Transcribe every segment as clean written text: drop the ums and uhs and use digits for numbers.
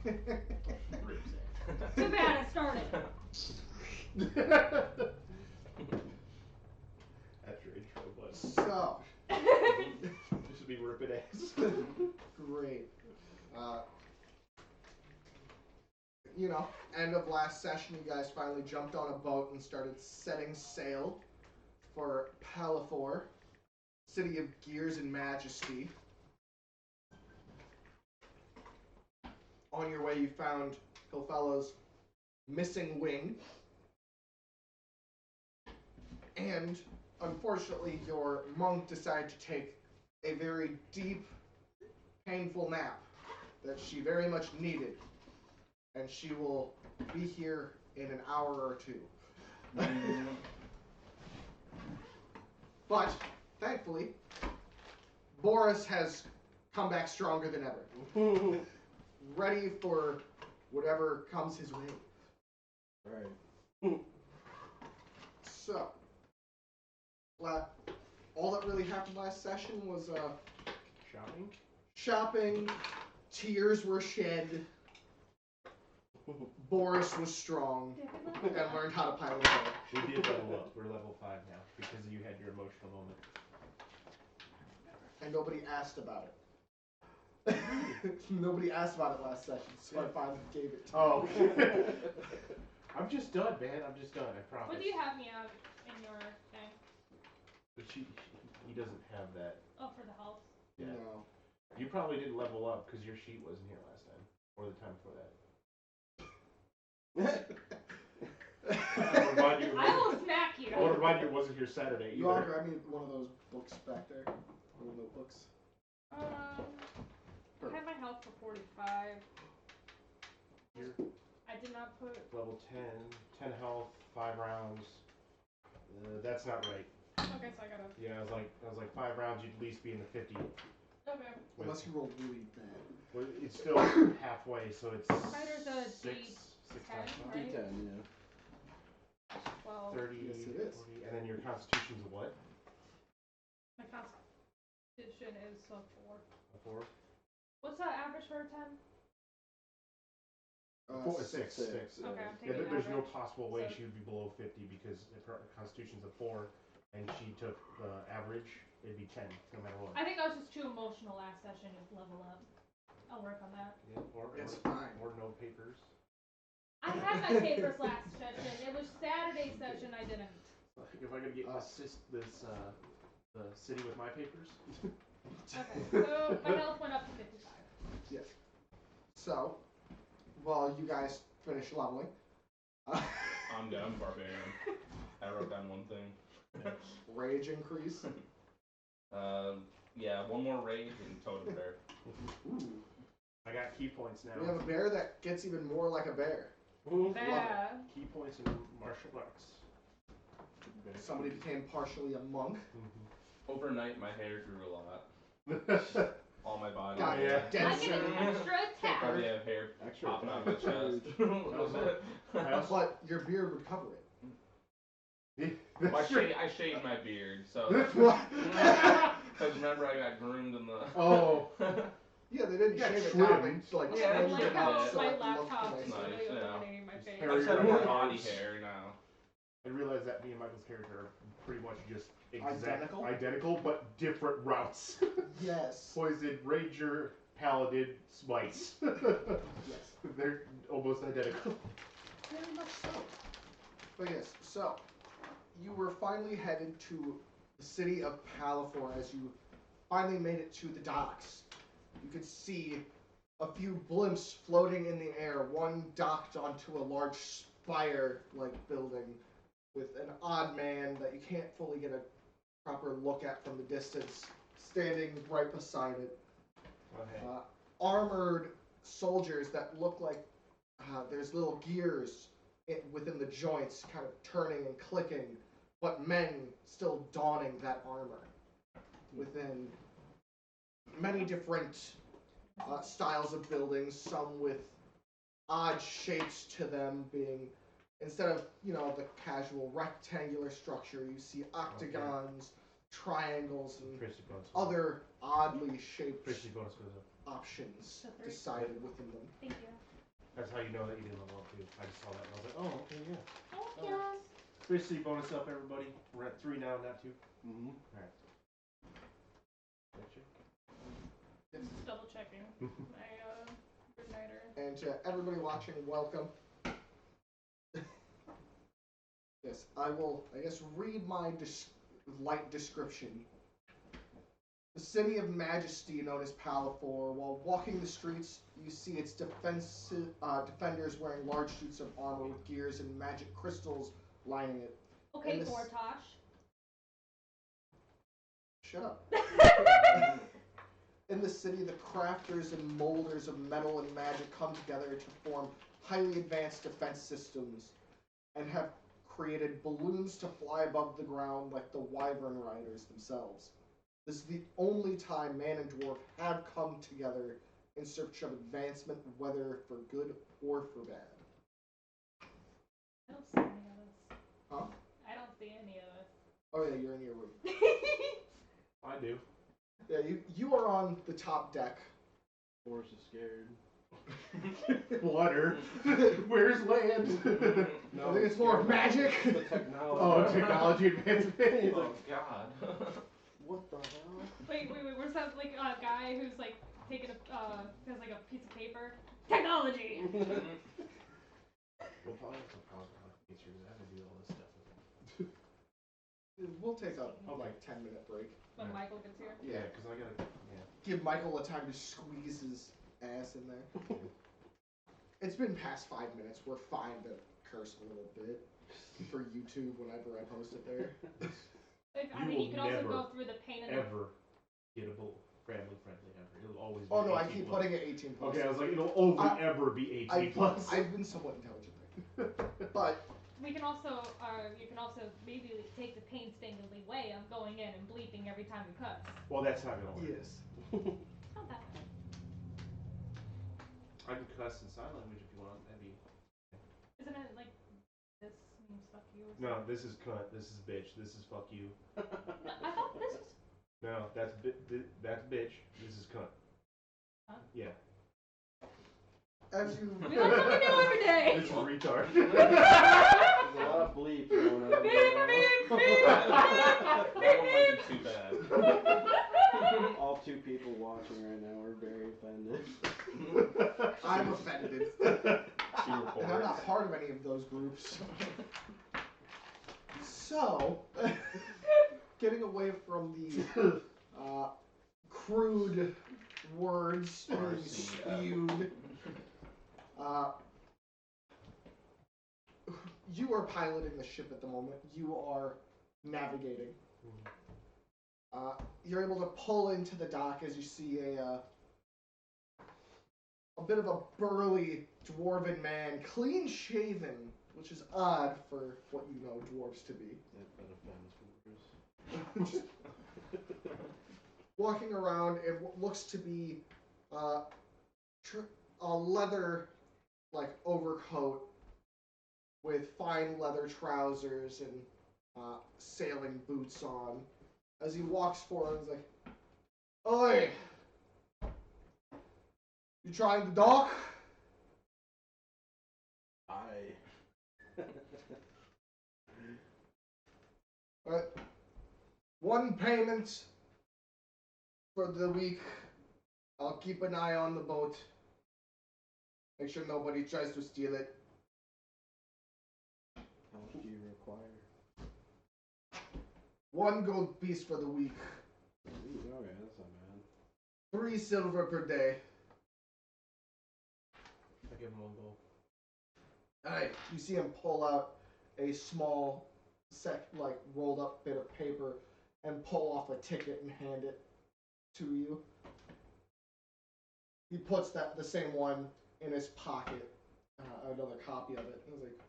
Ribs Too bad I started. That's your intro, bud. So, This should be ripping ass. great. You know, end of last session, you guys finally jumped on a boat and started setting sail for Paliphor, city of gears and majesty. On your way, you found Pilfellow's missing wing. And unfortunately, your monk decided to take a very deep, painful nap that she very much needed. And she will be here in an hour or two. But, thankfully, Boris has come back stronger than ever. Ready for whatever comes his way. Right. So, all that really happened last session was shopping, tears were shed, Boris was strong, and learned how to pilot a boat. We did level up. We're level 5 now because you had your emotional moment. And nobody asked about it. Nobody asked about it last session, so I finally gave it to you. I'm just done, man. I'm just done. I promise. What do you have me out in your thing? But he doesn't have that. Oh, for the health? Yeah. No. You probably didn't level up because your sheet wasn't here last time. Or the time before that. I will smack you. I want to remind you it wasn't here Saturday either. You want to grab me one of those books back there? Little notebooks? I have my health for 45. Here. I did not put... Level 10 health, 5 rounds. That's not right. Okay, so I gotta... Yeah, I was like 5 rounds, you'd at least be in the 50. Okay. Unless you roll really bad. Well, it's still halfway, so it's Fighter's a 6 D10, times right? D10, yeah. 12. 30, Yes, it is. 40, and then your constitution's a what? My constitution is a 4. A 4? What's the average for a 10? 6. Okay, I'm taking There's no average. possible way So- she would be below 50 because if her constitution's a 4 and she took the average, it'd be 10 no matter what. I think I was just too emotional last session to level up. I'll work on that. Yeah, It's fine. Or no papers. I had my papers last session. It was Saturday session I didn't. If I could get the city with my papers. Okay, so my health went up to 55. Yes. So, while you guys finish leveling, I'm good. I'm barbarian. I wrote down one thing. rage increase. Yeah, one more rage and totem bear. Ooh. I got key points now. We have a bear that gets even more like a bear. Bad. Key points in martial arts. Somebody became partially a monk. Overnight, my hair grew a lot. All my body. Got hair. dead I get an extra attack. Probably have hair popping out of my chest. A little bit. But your beard would cover it. Well, I shaved my beard, so. Because remember, I got groomed in the. Oh. Yeah, they didn't You got shave it trimmed. down. They like Yeah, trimmed Like it how out so my it looked laptop nice. is Nice, really yeah. illuminating my face. I just have more body Hairs. hair now. I realized that me and Michael's character are pretty much just Identical? but different routes. Yes. Poison, Ranger, Paladin, Smites. Yes. They're almost identical. Very much so. But yes, so you were finally headed to the city of Paliphor as you finally made it to the docks. You could see a few blimps floating in the air, one docked onto a large spire-like building with an odd man that you can't fully get a proper look at from the distance, standing right beside it. Okay. Armored soldiers that look like there's little gears within the joints kind of turning and clicking, but men still donning that armor within many different styles of buildings, some with odd shapes to them, being instead of, you know, the casual rectangular structure, you see octagons, triangles, and other oddly shaped options decided within them. Thank you. how you know that you didn't level up too. I just saw that and I was like, oh, okay, yeah. Oh, yes. Basically, bonus up, everybody. We're at 3 now, not 2. Mm-hmm. Alright. Just double checking my good nighter. And to everybody watching, welcome. Yes, I will, I guess, read my light description. The city of majesty known as Paliphor. While walking the streets, you see its defenders wearing large suits of armor with gears and magic crystals lining it. Okay, And this- Bortosh. Shut up. In the city, the crafters and molders of metal and magic come together to form highly advanced defense systems and have created balloons to fly above the ground like the wyvern riders themselves. This is the only time man and dwarf have come together in search of advancement, whether for good or for bad. I don't see any of this. Huh? I don't see any of this. Oh yeah, you're in your room. I do. Yeah, you are on the top deck. Horse is scared. Water. Where's land? I think it's more magic. The technology. Oh, technology advancement. Oh God. What the hell? Wait. Where's that like guy who's like taking has like a piece of paper? Technology. We'll probably have to pause it on features. I have to do all this stuff with it. We'll take a like 10-minute break. When Michael gets here. Yeah, because I gotta. Yeah. Give Michael a time to squeeze his ass in there. It's been past 5 minutes. We're fine to curse a little bit for YouTube whenever I post it there. I mean, you can also go through the pain and Ever gettable, family friendly ever. It'll always be. Oh no, I 18 keep plus. putting it 18 plus. Okay, I was like, it'll only ever be 18 plus. I've been somewhat intelligent there. But we can also, you can also maybe take the painstakingly way of going in and bleeping every time we cuss. Well, that's not gonna work. yes. Not that bad. I can cuss in sign language if you want. That'd be. Isn't it like this means fuck you or No, something? this is cunt. This is bitch. This is fuck you. No, I thought this was... No, that's that's bitch. This is cunt. Huh? Yeah. As you We learn something new every day! This is a retard. There's a lot of bleep going on. Beep, beep, That one might be too bad. All 2 people watching right now are very offended. I'm offended. She And I'm reports. not part of any of those groups. So, getting away from the crude words being Mercy. spewed, you are piloting the ship at the moment. You are navigating. You're able to pull into the dock as you see a bit of a burly dwarven man, clean shaven, which is odd for what you know dwarves to be. That offends Walking around in what looks to be a leather like overcoat with fine leather trousers and sailing boots on. As he walks forward, he's like, "Oi! You trying to dock?" Aye. Alright. One payment for the week. I'll keep an eye on the boat. Make sure nobody tries to steal it. How much do you require? 1 gold piece for the week. Ooh, okay, that's not bad. 3 silver per day. I give him 1 gold. Alright, you see him pull out a small rolled up bit of paper and pull off a ticket and hand it to you. He puts the same one in his pocket, another copy of it. He's like,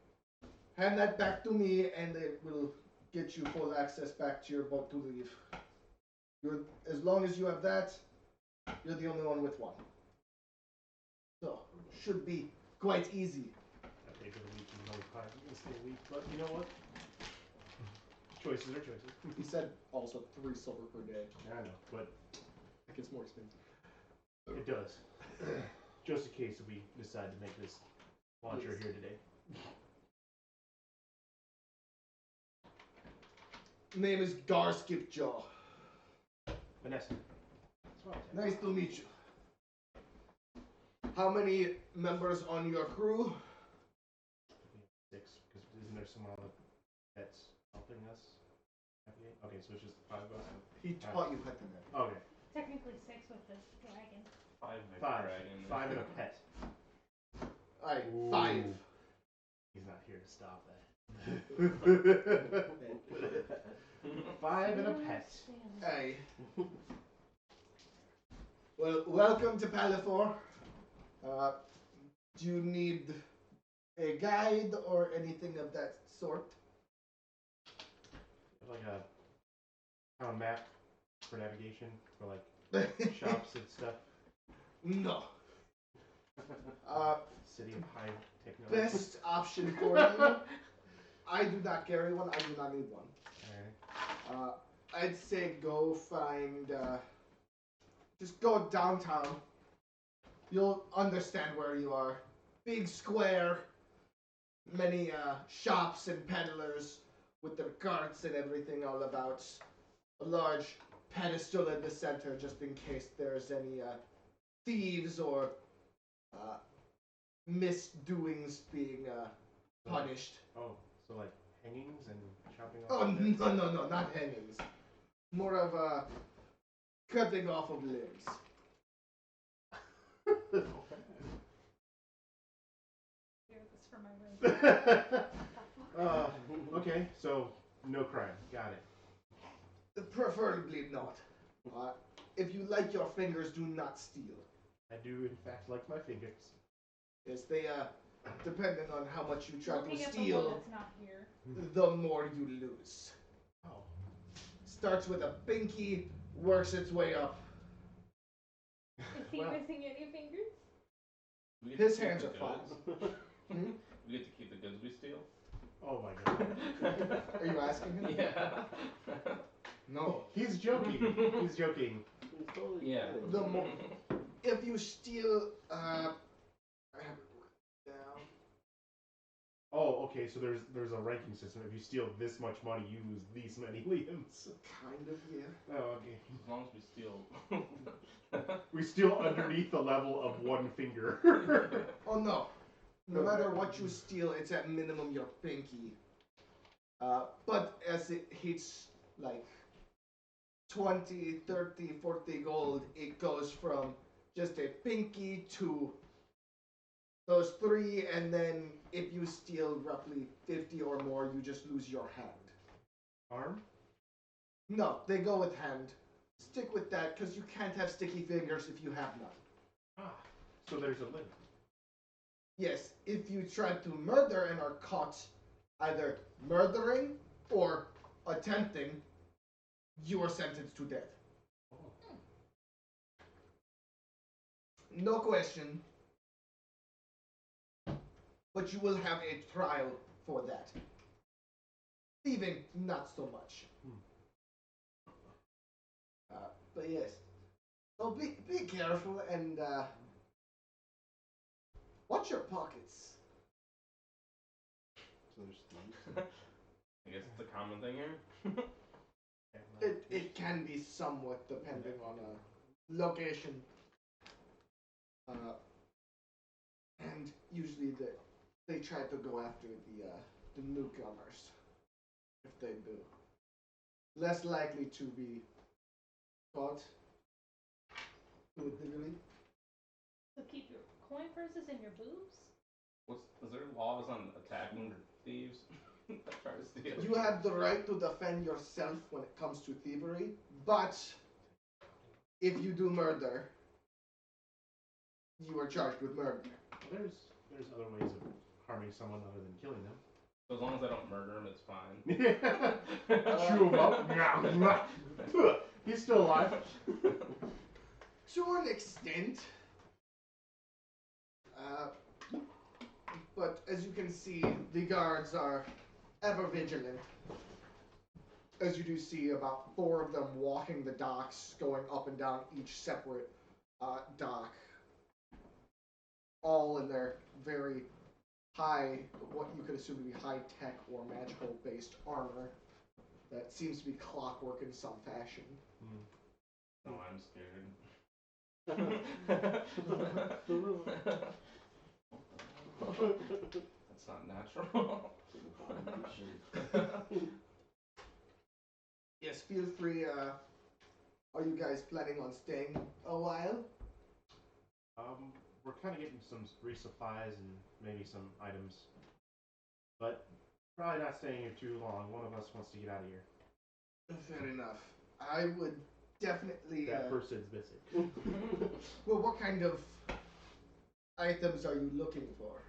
"Hand that back to me and it will get you full access back to your boat to leave. As long as you have that, you're the only one with one. So, should be quite easy." I paid for the week and only 5 gonna stay a week, but you know what? Choices are choices. He said also 3 silver per day. I know, but It gets more expensive. it does. Just in case we decide to make this launcher here today. Name is Gar Skipjaw. Vanessa. Nice to meet you. How many members on your crew? 6, because isn't there some other pets helping us? Okay, so it's just 5 of us. He taught you how to net. Okay. Technically 6 with the dragon. 5 dragon. 5 and a pet. Alright, Ooh. 5. He's not here to stop that. 5 and a pet. Hey. Well, welcome to Paliphor. Do you need a guide or anything of that sort? Like a map for navigation for like shops and stuff. No. City of high technology. Best option for you. I do not carry one. I do not need one. Alright. I'd say go find. Just go downtown. You'll understand where you are. Big square. Many shops and peddlers with their carts and everything all about. A large pedestal in the center just in case there's any thieves or misdoings being punished. Oh, so like hangings and chopping off? Oh, no, not hangings. More of cutting off of limbs. Hear this from my room. Okay, so no crime. Got it. Preferably not. If you like your fingers, do not steal. I do, in fact, like my fingers. Yes, they, depending on how much you try Looking to at the one steal, that's not here. the more you lose. Oh. Starts with a pinky, works its way up. Is he Well- missing any fingers? We get His to keep hands the are fine. goods? Hmm? We get to keep the goods we steal? Oh my god. Are you asking him? Yeah. No. He's joking. He's joking. He's totally Yeah. kidding. The more, if you steal, I have it written down. Oh, okay, so there's a ranking system. If you steal this much money, you lose these many limbs. Kind of, yeah. Oh, okay. As long as we steal. We steal underneath the level of 1 finger. Oh no. No matter what you steal, it's at minimum your pinky. But as it hits like 20, 30, 40 gold, it goes from just a pinky to those 3, and then if you steal roughly 50 or more, you just lose your hand. Arm? No, they go with hand. Stick with that, because you can't have sticky fingers if you have none. Ah, so there's a limit. Yes, if you try to murder and are caught either murdering or attempting, you are sentenced to death. Oh. No question. But you will have a trial for that. Thieving, not so much. But yes. So be careful and watch your pockets. So there's thieves. I guess it's a common thing here. It can be somewhat depending on location. And usually they try to go after the newcomers. If they do. Less likely to be caught to a degree. So keep your coin purses in your boobs? Is there laws on attacking thieves that try to steal? You have the right to defend yourself when it comes to thievery, but if you do murder, you are charged with murder. There's other ways of harming someone other than killing them. So as long as I don't murder him, it's fine. Chew him up. He's still alive. To an extent. But as you can see, the guards are ever vigilant. As you do see about 4 of them walking the docks, going up and down each separate dock. All in their very what you could assume to be high-tech or magical-based armor that seems to be clockwork in some fashion. Oh, I'm scared. That's not natural. Yes, feel free. Are you guys planning on staying a while? We're kind of getting some resupplies and maybe some items, but probably not staying here too long. One of us wants to get out of here. Fair enough. I would definitely. That person's missing. Well, what kind of items are you looking for?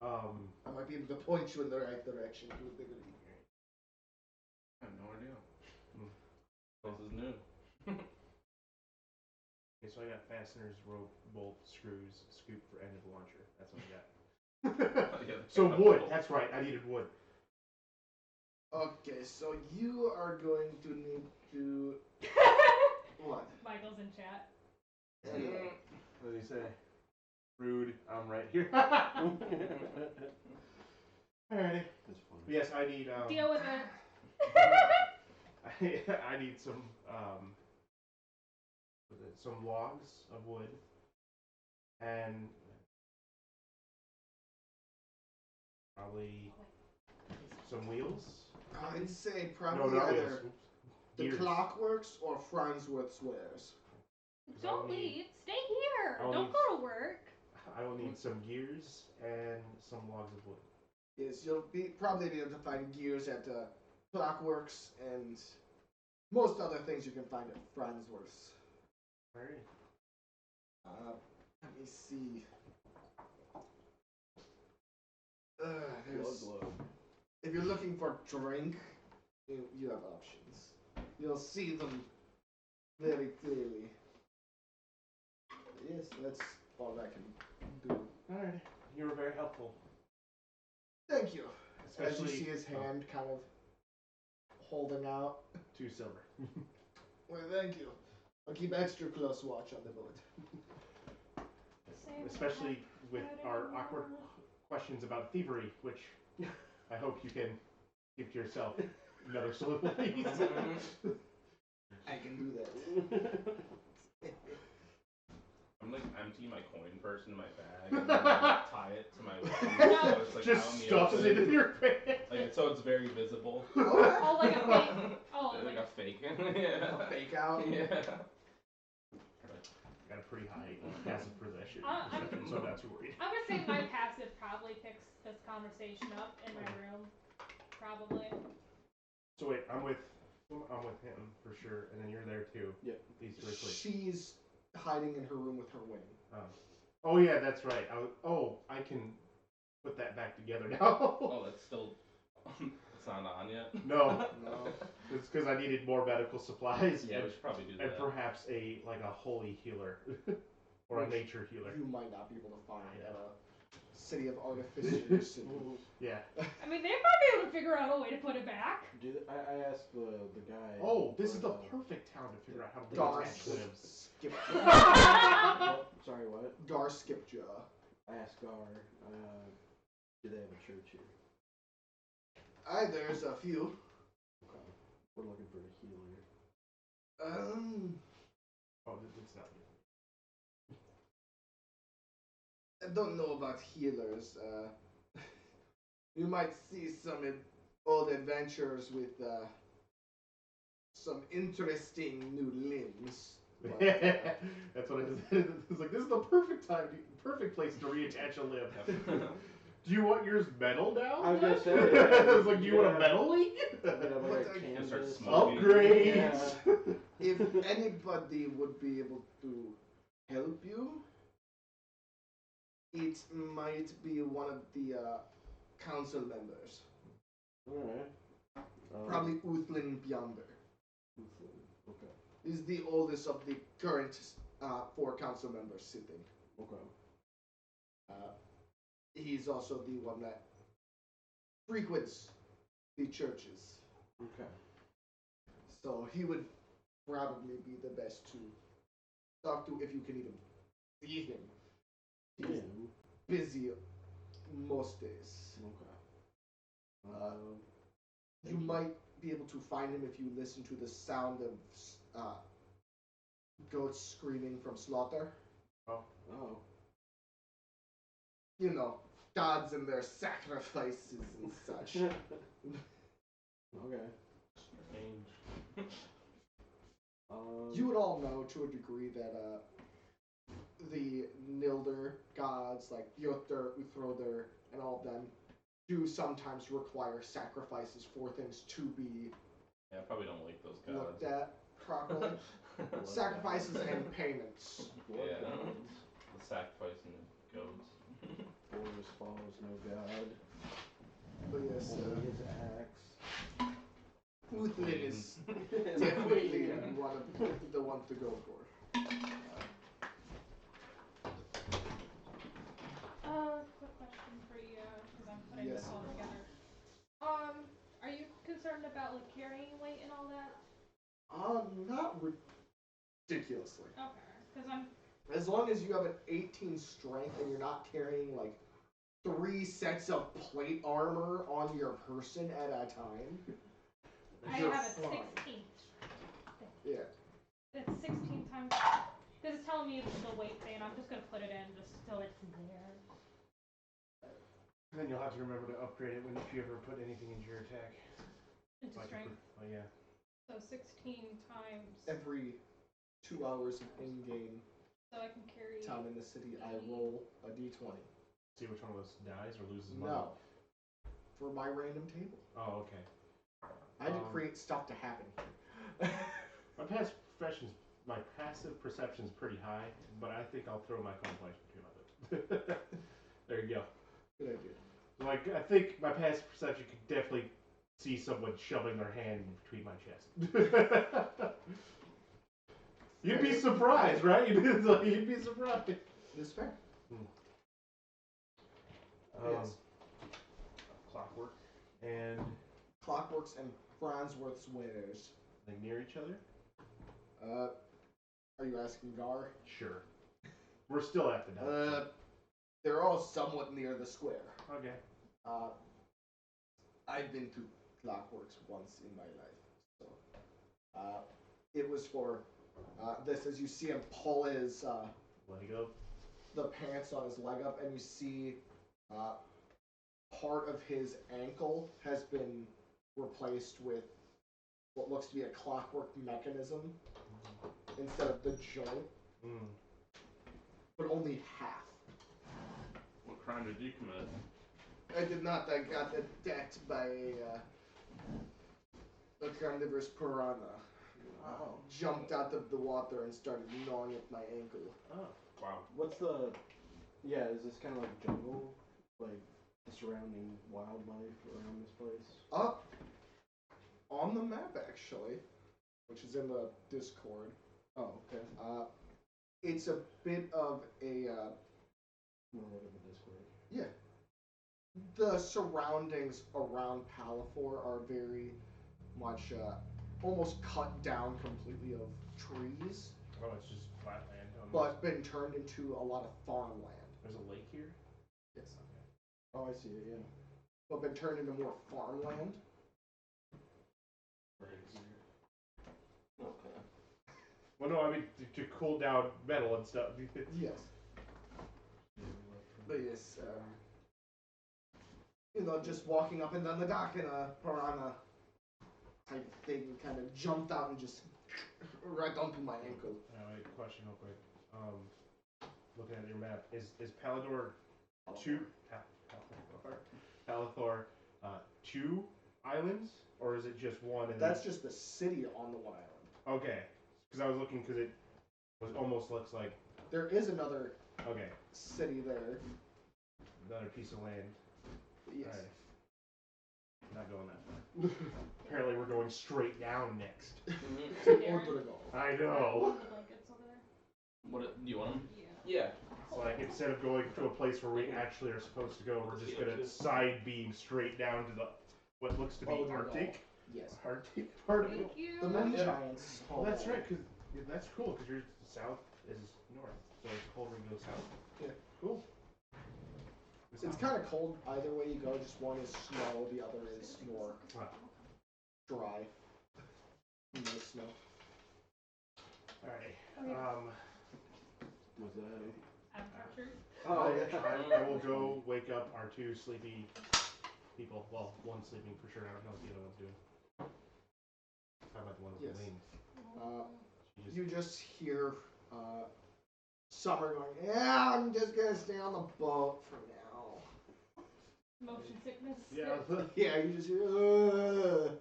I might be able to point you in the right direction to a bigger eatery. I have no idea. This is new. Okay, so I got fasteners, rope, bolt, screws, scoop for end of launcher. That's what I got. So wood. That's right. I needed wood. Okay, so you are going to need to. What? Michael's in chat. What did he say? Rude. I'm right here. Alrighty. That's funny. Yes, I need. Deal with it. I need some logs of wood and probably some wheels. I'd say No, probably not wheels. either Oops. the Gears. Clockworks or Farnsworth's wares. Don't leave. Stay here. I'll Don't need- go to work. I will need some gears and some logs of wood. Yes, you'll probably be able to find gears at Clockworks and most other things you can find at Farnsworth's. Alright. Let me see. If you're looking for drink, you have options. You'll see them very clearly. Yes, that's all I can do. Alright. You were very helpful. Thank you. As you Especially see his hand kind of holding out. 2 silver. Well, thank you. I'll keep extra close watch on the boat. Especially with our awkward questions about thievery, which I hope you can give to yourself another soliloquy. I can do that. I'm like empty my coin purse into my bag and then like, tie it to my waist, so it's like Just out in the stuffs open. it in your pants. Like so it's very visible. Oh, like a fake. Oh, like like a fake. Yeah. A fake out. Yeah. Got a pretty high passive perception, I'm- so I'm not too worried. I'm gonna say my passive probably picks this conversation up in my room. Probably. So wait, I'm with him for sure, and then you're there too. Yep. These three places. She's hiding in her room with her wing. Oh yeah, that's right. I can put that back together now. Oh, that's still. It's not on yet. No, No. it's because I needed more medical supplies. Yeah, we should probably do and that. perhaps a holy healer or a nature healer. You might not be able to find at a city of artificers. Yeah. I mean, they might be able to figure out a way to put it back. I asked the guy. Oh, this is the for perfect town to figure out how to Gar attach limbs. Skipjaw. Sorry, what? Gar Skipjaw. I asked Gar. Do they have a church here? There's a few. Okay. We're looking for a healer. Oh, it's not good. I don't know about healers. You might see some old adventurers with some interesting new limbs. But, That's what it is. It's like this is the perfect perfect place to reattach a limb. Do you want yours metal now? I was gonna say. It's like, do you want a metal leak? Have like But, a Just start canvas. smoking. Upgrades. Yeah. if anybody would be able to help you, it might be one of the council members. Alright. Probably Uthlin Beyonder. Okay. He's the oldest of the current 4 council members sitting. Okay. He's also the one that frequents the churches. Okay. So he would probably be the best to talk to if you can even see him. He's busy most days. Okay. You might be able to find him if you listen to the sound of goats screaming from slaughter. Oh. You know, gods and their sacrifices and such. Okay. Strange. You would all know to a degree that the Nilder gods, like Jotr, Uthroder, and all of them, do sometimes require sacrifices for things to be Yeah, I probably don't like those gods. looked at properly. Sacrifices and payments. Yeah. The sacrificing the goats. Orders follows no god. But yes, Only his axe. Uthlin is definitely one of the ones to go for. Quick question for you, because I'm putting Yes. this all together. Are you concerned about like carrying weight and all that? Not ridiculously. Okay, because I'm. As long as you have an 18 strength and you're not carrying like 3 sets of plate armor on your person at a time, I you're have a fine. 16. Yeah. It's 16 times. Because it's telling me it's the weight thing. I'm just gonna put it in just so it's there. And then you'll have to remember to upgrade it when if you ever put anything into your attack. Into strength. Oh yeah. So 16 times. Every 2 hours of in-game So I can carry. time in the city, I roll a d20. See which one of us dies or loses money. No. For my random table. Oh, okay. I had to create stuff to happen here. My passive perception's pretty high, but I think I'll throw my coin flash between my lips. There you go. Good idea. Like, I think my passive perception could definitely see someone shoving their hand between my chest. You'd be surprised, right? You'd be surprised. It's fair. Yes. Clockwork and Clockworks and Farnsworth's wares. like near each other. Are you asking Gar? Sure. We're still at the dump. They're all somewhat near the square. Okay. I've been to Clockworks once in my life, so it was for this. As you see him pull his Leg up. the pants on his leg up, and you see part of his ankle has been replaced with what looks to be a clockwork mechanism instead of the joint, but only half. What crime did you commit? I did not. I got attacked by a carnivorous piranha. Oh. Jumped out of the water and started gnawing at my ankle. Oh. Wow. What's the? Yeah, is this kind of like jungle, like the surrounding wildlife around this place? Up on the map, actually, which is in the Discord. Oh, okay. It's a bit of a More of a Discord. yeah. The surroundings around Paliphor are very much almost cut down completely of trees, Oh, it's just flat land. but been turned into a lot of farmland. There's a lake here. Yes. Oh, I see it. Yeah. But been turned into more farmland. Okay. Well, no, I mean to cool down metal and stuff. Yes. But yes, just walking up and down the dock in a piranha type thing kind of jumped out and just right onto my ankle. Wait, question real quick. Looking at your map, is Paliphor two Paliphor 2 islands, or is it just one? And That's just the city on the one island. Okay, because I was looking because it almost looks like There is another okay, city there. another piece of land. Yes. Alright. Not going that far. Apparently, we're going straight down next. Orthodogal. I know. Blankets over there. What do you want them? Yeah. Yeah. It's like instead of going to a place where we actually are supposed to go, we're just gonna side beam straight down to the what looks to be Arctic. Yes. Arctic part of it. Thank you. The moon Yeah. giants. Well, that's right, because that's cool, because your south is north, so it's cold when you go south. Yeah. Cool. It's kind of cold either way you go. Just one is snow, the other is more dry. No snow. Alright. Was that? I'm captured. Oh, yeah. I will go wake up our two sleepy people. Well, one sleeping for sure. I don't know what the other one's doing. How about the one with Yes. the wings? You just hear Summer going, yeah, I'm just going to stay on the boat for now. Motion sickness. Yeah. Yeah, you just hear,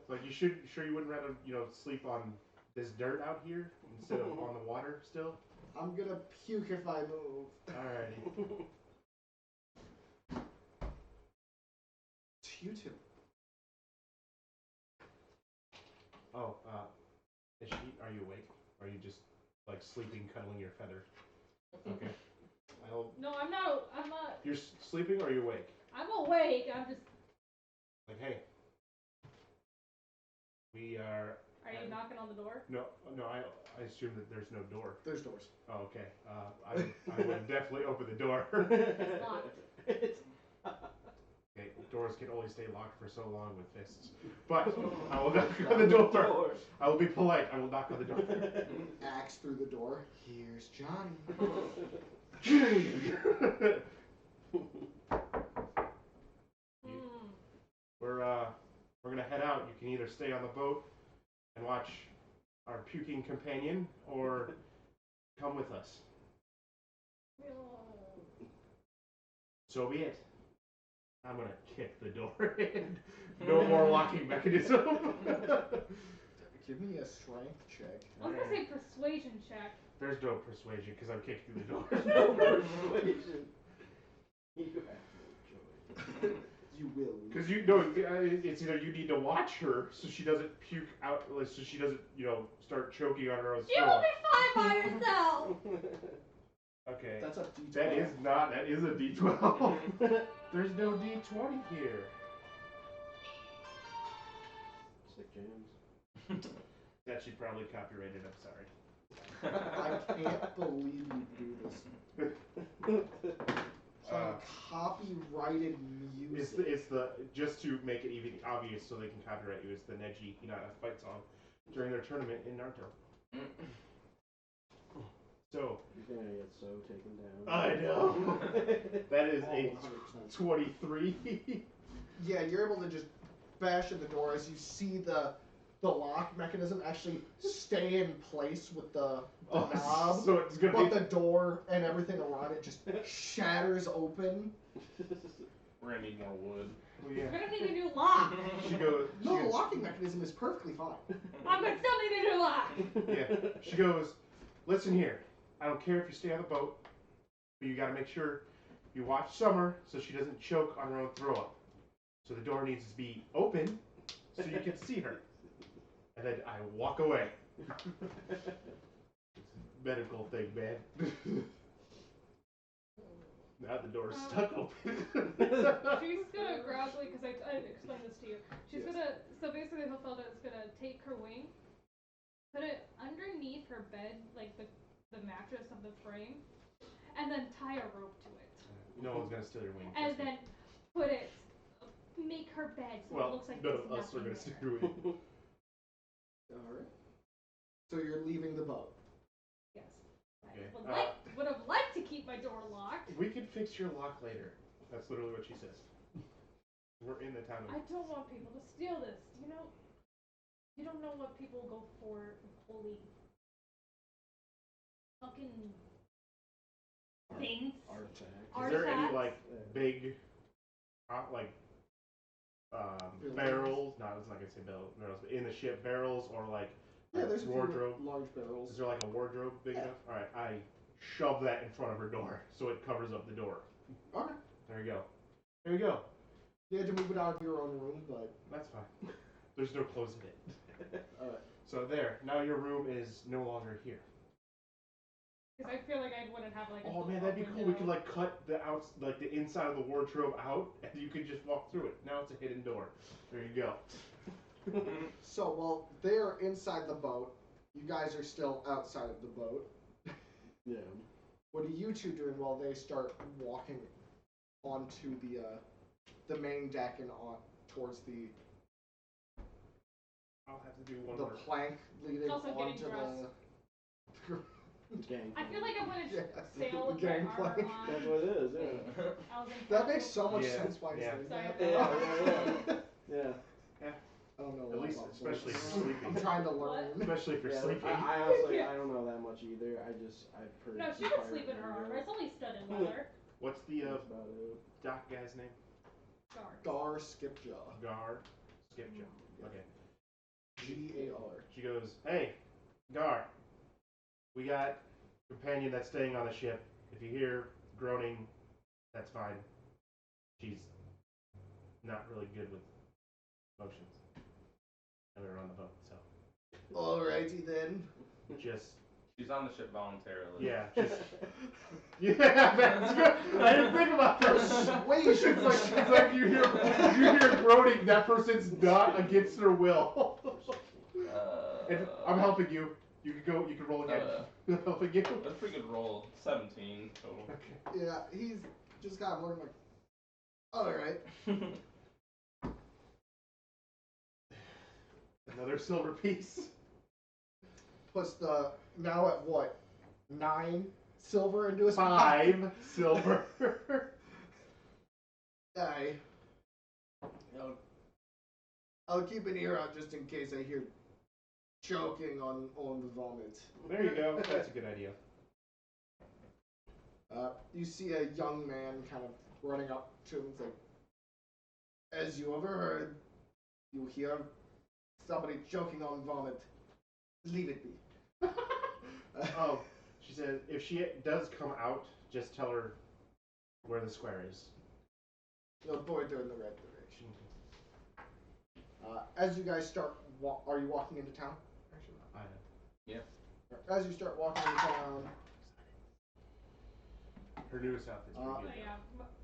Like you wouldn't rather sleep on this dirt out here instead of on the water still. I'm going to puke if I move. Alrighty. To you two. Oh, are you awake? Or are you just like sleeping, cuddling your feather? Okay. No, I'm not. I'm not. You're sleeping or are you awake? I'm awake. I'm just. Like, hey. We are. Are you knocking on the door? No. I assume that there's no door. There's doors. Oh, okay. I would definitely open the door. It's locked. Okay, doors can only stay locked for so long with fists. But I will knock on the door. I will be polite. I will knock on the door. Axe through the door. Here's Johnny. We're gonna head out. You can either stay on the boat and watch our puking companion, or come with us. So be it. I'm gonna kick the door in. No more locking mechanism. Give me a strength check. I was gonna say persuasion check. There's no persuasion because I'm kicking the door. No persuasion. You have no choice. You will. Because it's either you need to watch her so she doesn't puke out, so she doesn't, start choking on her own You throat. will be fine by yourself. Okay. That's a D12. That is a D12. There's no D20 here. Sick jams. That should probably copyrighted, I'm sorry. I can't believe you do this. Copyrighted music. It's the just to make it even obvious so they can copyright you. It's the Neji Hinata fight song during their tournament in Naruto. So You're gonna get so taken down. I know. That is a 100%. 23. Yeah, you're able to just bash in the door as you see the lock mechanism actually stay in place with the knob. So it's gonna but be the door and everything around it just shatters open. We're gonna need more wood. Well, We're yeah. gonna need a new lock. She goes. No, the locking mechanism is perfectly fine. I'm gonna still need a new lock. Yeah. She goes. Listen here. I don't care if you stay on the boat, but you gotta make sure you watch Summer so she doesn't choke on her own throw up. So the door needs to be open so you can see her. And then I walk away. It's a medical thing, man. Now the door's stuck open. She's gonna gradually, because I explained this to you. She's gonna, so basically Hilfelda is gonna take her wing, put it underneath her bed, like the mattress of the frame, and then tie a rope to it. No one's gonna steal your wing. And then make her bed so it looks like none there's of us are nothing gonna steal there. your wing. Alright. So you're leaving the boat. Yes. Okay. I would have liked to keep my door locked. We can fix your lock later. That's literally what she says. We're in the town. I don't want people to steal this. You don't know what people go for holy fucking things. Artifacts. Is there any Artifacts. big, barrels? No, I was not gonna say barrels, but in the ship barrels or Yeah, there's wardrobe. a few large barrels. Is there like a wardrobe big enough? All right, I shove that in front of her door so it covers up the door. Okay. There you go. There you go. You had to move it out of your own room, but That's fine. There's no clothes in it. alright. So there. Now your room is no longer here. Because I feel like I wouldn't have like. Oh man, that'd be cool. We could cut the the inside of the wardrobe out, and you could just walk through it. Now it's a hidden door. There you go. So, while they're inside the boat, you guys are still outside of the boat. Yeah. What are you two doing while they start walking onto the main deck and on towards the I'll have to do one the more. plank leading Also getting onto the. Gang. I feel like I want to Yes. sail with The my gang armor plank. on. That's what it is, yeah. I was in That makes so much Yeah, sense why he's yeah. doing So I have that. to- Yeah. I don't know. At a lot least, about especially voices. for sleeping. I'm trying to learn. Especially if you're Yeah, sleeping. I honestly, I don't know that much either. I've heard. No, she some would pirate sleep in her lingo. armor. It's only studded leather. What's the That's about it. doc guy's name? Guard. Gar Skipjaw. Gar. Skipjaw. Okay. Gar. She goes, hey, Gar, we got a companion that's staying on the ship. If you hear groaning, that's fine. She's not really good with emotions. And we were on the boat, so Alrighty then. just, She's on the ship voluntarily. yeah, just, yeah, that's good. I didn't think about that. Persuasion. It's like you hear groaning, that person's not against their will. And I'm helping you. You can roll again. I'm helping you. That's a pretty good roll. 17 total. Okay. Yeah, he's just kind of learning like. Alright. Another silver piece. Puts the now at what? 9 silver into his 5 silver. Aye. I'll keep an ear out just in case I hear choking on the vomit. There you go. That's a good idea. You see a young man kind of running up to him and say, as you overheard, you hear somebody choking on vomit. Leave it be. Oh, she said if she does come out, just tell her where the square is. You'll point her in the right direction. As you guys start, are you walking into town? I know. Yeah. As you start walking into town, Her newest outfit's pretty Oh, good. yeah.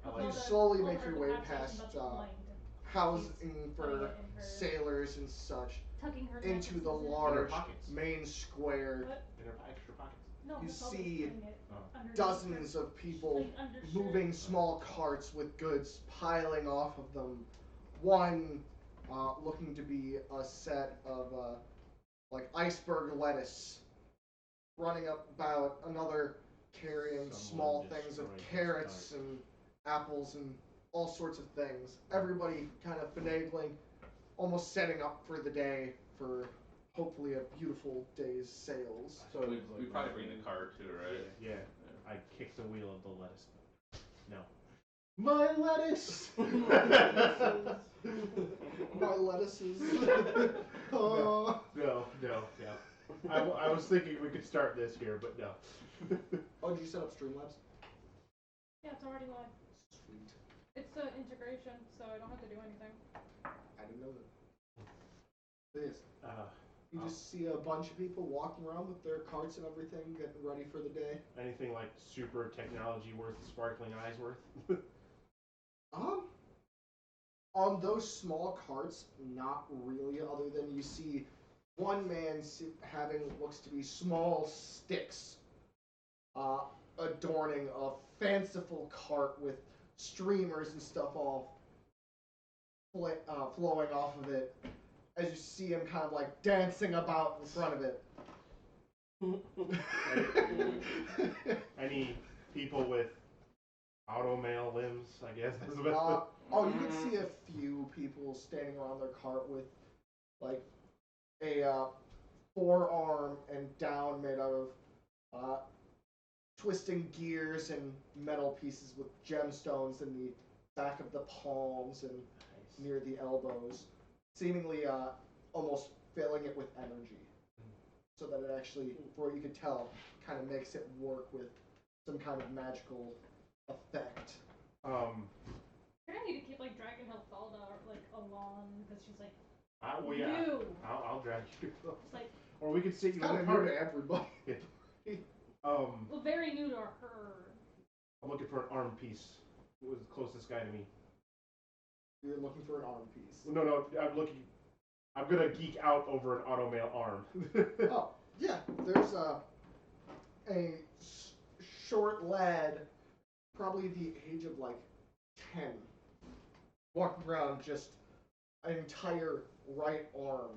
I like you it. slowly make your way past Blind. housing Putting for it in her- sailors and such tucking her into the necklaces in. large pockets. main square. What? In her extra pockets. No, You that's all see that's putting it underneath Dozens her. of people Like undershirt. moving small carts with goods piling off of them. One looking to be a set of like iceberg lettuce running up about, another carrying small Someone things of destroyed his carrots and apples and all sorts of things. Everybody kind of finagling, almost setting up for the day for hopefully a beautiful day's sales. So We probably bring the car too, right? Yeah. I kicked the wheel of the lettuce. No. My lettuce! My lettuces. No, no. I was thinking we could start this here, but no. Oh, did you set up Streamlabs? Yeah, it's already live. Sweet. It's an integration, so I don't have to do anything. I didn't know that. It is. You just see a bunch of people walking around with their carts and everything, getting ready for the day. Anything like super technology worth sparkling eyes worth? On those small carts, not really, other than you see one man having what looks to be small sticks adorning a fanciful cart with streamers and stuff all flowing off of it, as you see him kind of like dancing about in front of it. Any people with automail limbs, I guess. That's the best. You can see a few people standing around their cart with like a forearm and down made out of twisting gears and metal pieces with gemstones in the back of the palms and near the elbows, seemingly almost filling it with energy, so that it actually, for what you could tell, kind of makes it work with some kind of magical effect. You're gonna need to keep like dragging Hilfalda like along because she's like Well, yeah. new. I'll drag you. It's like Or we could sit you in Kind the of new cart. to everybody. well, very new to her. I'm looking for an arm piece. Who was the closest guy to me? You're looking for an arm piece. No, I'm gonna geek out over an automail arm. Oh, yeah, there's a short lad, probably the age of like 10. Walking around, just an entire right arm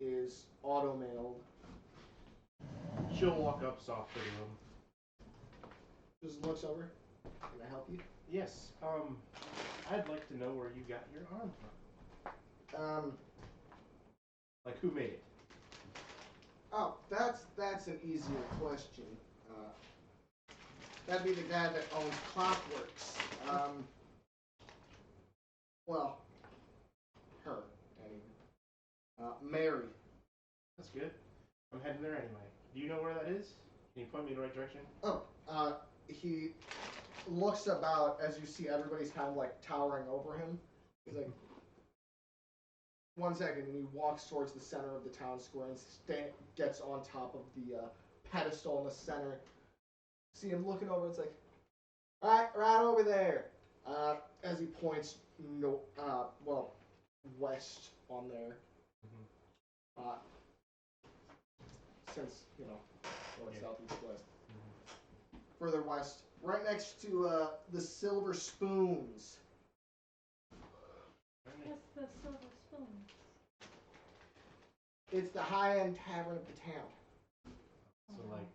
is auto-mailed. She'll walk up softly to him. Just looks over. Can I help you? Yes, I'd like to know where you got your arm from. Like, who made it? Oh, that's an easier question. That'd be the guy that owns Clockworks. Well, her, anyway. Mary. That's good. I'm heading there anyway. Do you know where that is? Can you point me in the right direction? Oh, he looks about as you see everybody's kind of like towering over him. He's like, 1 second, and he walks towards the center of the town square and gets on top of the pedestal in the center. See him looking over, it's like, right over there. As he points, west on there. Mm-hmm. Since, north, south, east, west. Mm-hmm. Further west, right next to the Silver Spoons. What's the Silver Spoon? It's the high-end tavern of the town. So like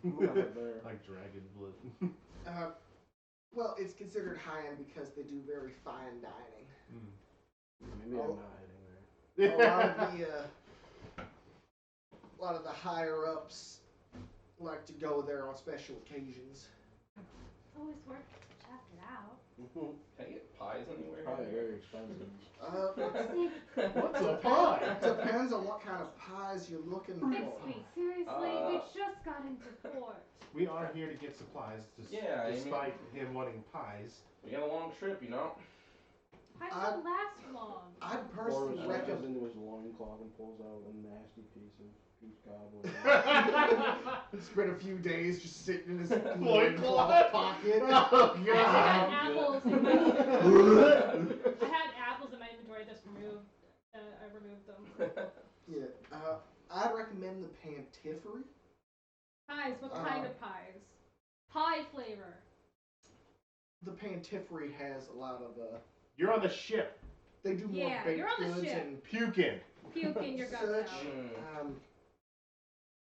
Right blood. there. Like dragon blood. Well, it's considered high-end because they do very fine dining. Maybe I'm not heading there. A lot of the higher ups like to go there on special occasions. Always worth to check it out. Can I get pies anywhere? Probably very expensive. What's a pie? Depends on what kind of pies you're looking for. Bixby, seriously, we just got into port. We are here to get supplies, despite him wanting pies. We got a long trip, Pies don't last long. I'd personally Boris recommend. reaches into his loincloth and pulls out a nasty piece of goose gobbler. It's been a few days just sitting in his Loincloth? pocket. Oh, I God. had apples in my inventory. I had apples in my inventory, just removed. I removed them. Yeah. I'd recommend the Paliphor. Pies, what kind of pies? Pie flavor. The Paliphor has a lot of You're on the ship. they do more Yeah, baked you're on the goods ship. and Puking. Puking your guts such. out.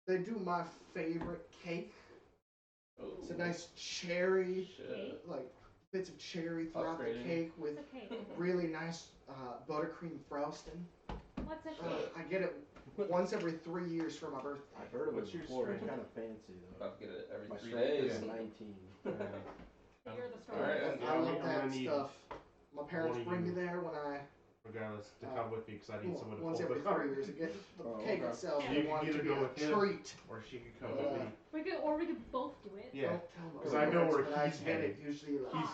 They do my favorite cake. Ooh. It's a nice cherry, Shit. like bits of cherry throughout the Upgrading. cake with What's a cake? really nice buttercream frosting. What's a cake? I get it once every 3 years for my birthday. I've heard of What's it your before. It's strength? kind of fancy though. About to get it every My 3 strength days. is 19. You're the Alright, strongest. Yeah, I I'm love gonna that need stuff. My parents one of bring me you. there when I Regardless, to come with me because I need someone to once hold every the cart. 3 years. Again, the Oh, cake okay. itself, Yeah. I You can want it to either be go a with him. treat. Or she could come with me. We could both do it. Yeah. Don't tell my Because I know parents, where but I he's get headed. it usually like.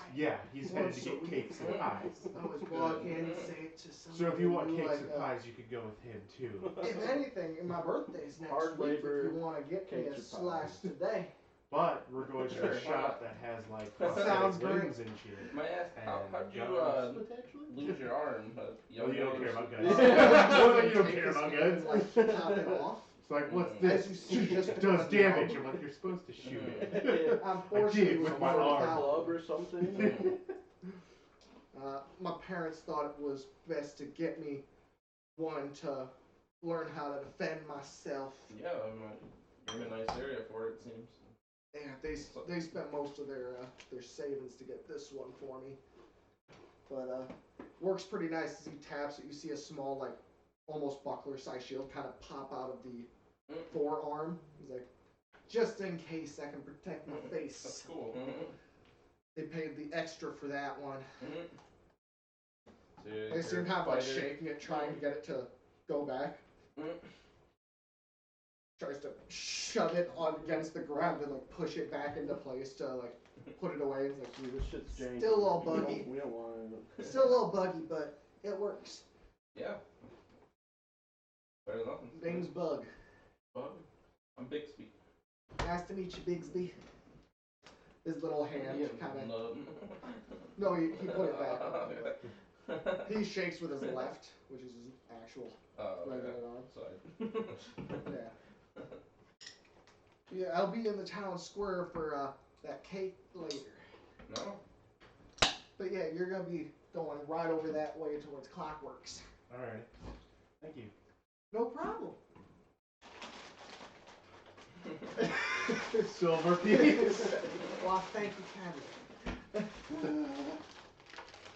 He's headed to get cakes and pies. I always walk in and say it to someone. So if you want who, cakes like, and pies, you could go with him too. If anything, my birthday's next Hard week. labor, If you want to get me a cakes or slice pies. today. But we're going to Sure, a why shop not? that has like Sounds prosthetic great. limbs and shit. May I ask, how'd you guns, potentially? lose your arm? Oh, you don't care about guns. You You don't care about guns. Like, pop it off. It's like, what's As this? you see, just It does a damage. knob. I'm like, you're supposed to shoot it. Unfortunately, did it was with my more arm. without- Club or something. My parents thought it was best to get me one to learn how to defend myself. Yeah, you're in a nice area for it, it seems. Yeah, they spent most of their savings to get this one for me. But works pretty nice as he taps it. You see a small, like, almost buckler-sized shield kind of pop out of the forearm. He's like, just in case I can protect my face. That's cool. They paid the extra for that one. So They seem kind of like shaking it, trying to get it to go back. Tries to shove it on against the ground and like push it back into place to like put it away. It's like This shit's janky. Still a little buggy. We don't want it. still a little buggy, but it works. Yeah. Better than nothing. Name's Bug. Bug. I'm Bixby. Nice to meet you, Bigsby. His little hand Yeah, kind of. nub. No, he put it back. He shakes with his left, which is his actual regular arm. Sorry. Yeah. Yeah, I'll be in the town square for that cake later. No? But yeah, you're gonna be going right over that way towards Clockworks. All right. Thank you. No problem. Silver piece. Well, thank you kindly.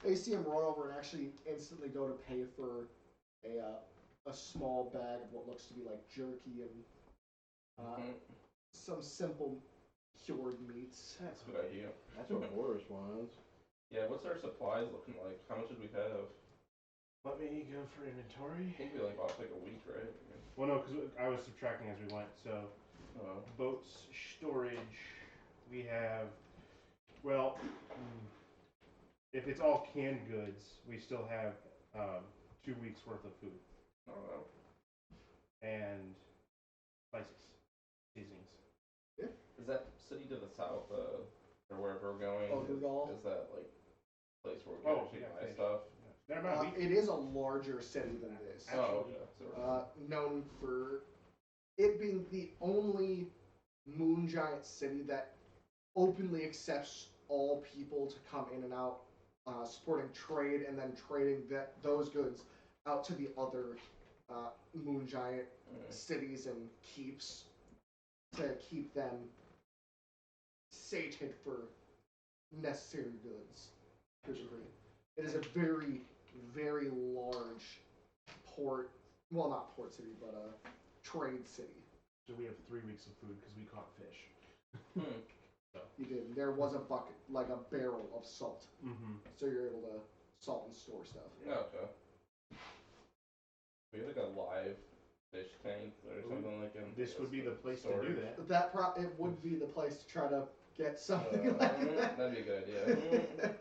You see him run over and actually instantly go to pay for a small bag of what looks to be like jerky and some simple cured meats. That's a good idea. That's what Boris wants. Yeah, what's our supplies looking like? How much did we have? Let me go for inventory. I think we like lost like a week, right? Well, no, because I was subtracting as we went. So, boats, storage, we have. Well, if it's all canned goods, we still have 2 weeks worth of food. Oh. And spices, seasonings. Yeah. Is that city to the south, or wherever we're going? Oh, Google. Is that like place where we can actually buy stuff? It is a larger city than this. Oh, okay. Known for it being the only moon giant city that openly accepts all people to come in and out, supporting trade and then trading those goods out to the other moon giant cities and keeps to keep them sated for necessary goods. It is a very, very large port, well, not port city, but a trade city. So we have 3 weeks of food because we caught fish. So. You did. There was a bucket, like a barrel of salt. Mm-hmm. So you're able to salt and store stuff. Okay. We have like a live fish tank or something like that. This would be the place to do that. It would be the place to try to get something like that. That'd be a good idea.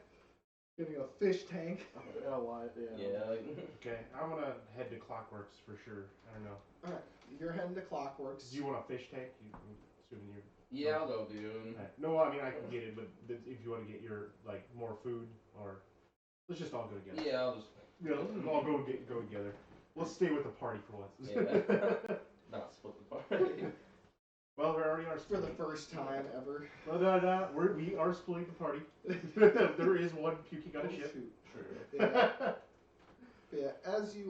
Getting a fish tank. Yeah. Okay, I'm gonna head to Clockworks for sure. I don't know. Alright, you're heading to Clockworks. Do you want a fish tank? Assuming you're. Yeah, I'll go, dude. Okay. No, I mean I can get it, but if you want to get your more food, or let's just all go together. Yeah, I'll just. Yeah, let's all go together. Let's stay with the party for once. Yeah. Not split the party. Well, we already are For splitting. the first time ever. No. We are splitting the party. There is one puking on a ship. Shoot. True. Yeah, as you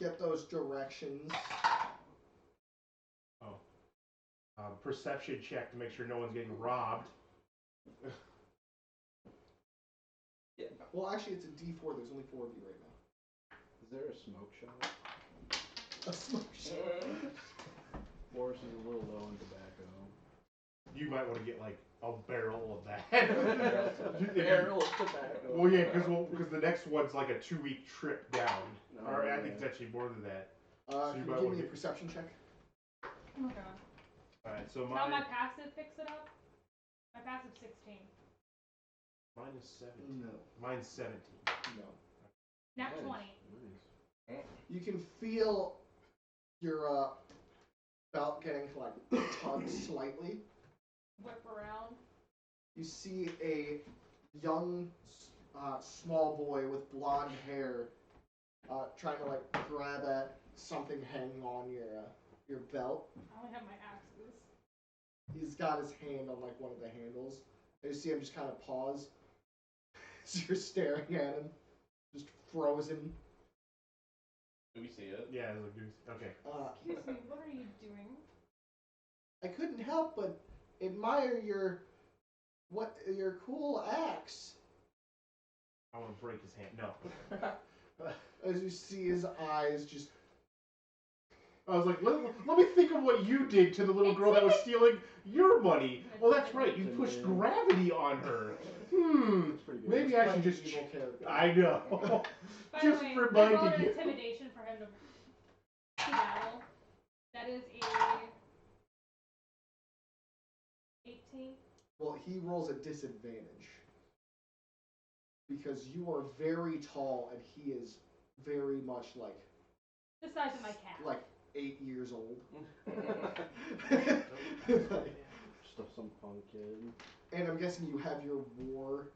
get those directions. Perception check to make sure no one's getting robbed. Yeah. Well, actually, it's a D4. There's only 4 of you right now. Is there a smoke shop? A smoke shop. Boris is a little low on tobacco. You might want to get like a barrel of that. Barrel of tobacco. Well, yeah, because the next one's like a 2-week trip down. No, Or I yeah. think it's actually more than that. Can you give me a perception check? Oh god. Alright, so Now my passive fix it up. My passive 16. mine is 17. No. Mine's 17. No. Nat Nice. 20. Nice. You can feel your belt getting like tugged slightly. Whip around. You see a young, small boy with blonde hair trying to like grab at something hanging on your belt. I only have my axes. He's got his hand on like one of the handles. And you see him just kind of pause as you're staring at him, just frozen. Do we see it? Yeah, it's like, okay. Excuse me, what are you doing? I couldn't help but admire your cool axe. I want to break his hand. No. As you see his eyes just. I was like, let me think of what you did to the little girl that was stealing your money. Oh, that's right. You pushed gravity on her. That's pretty good. Maybe I should just. evil character. I know. By Just the way, reminding I rolled an you. intimidation for him to battle. That is a 18. Well, he rolls a disadvantage because you are very tall and he is very much like The size of my cat. 8 years old. Just some punk kid. And I'm guessing you have your war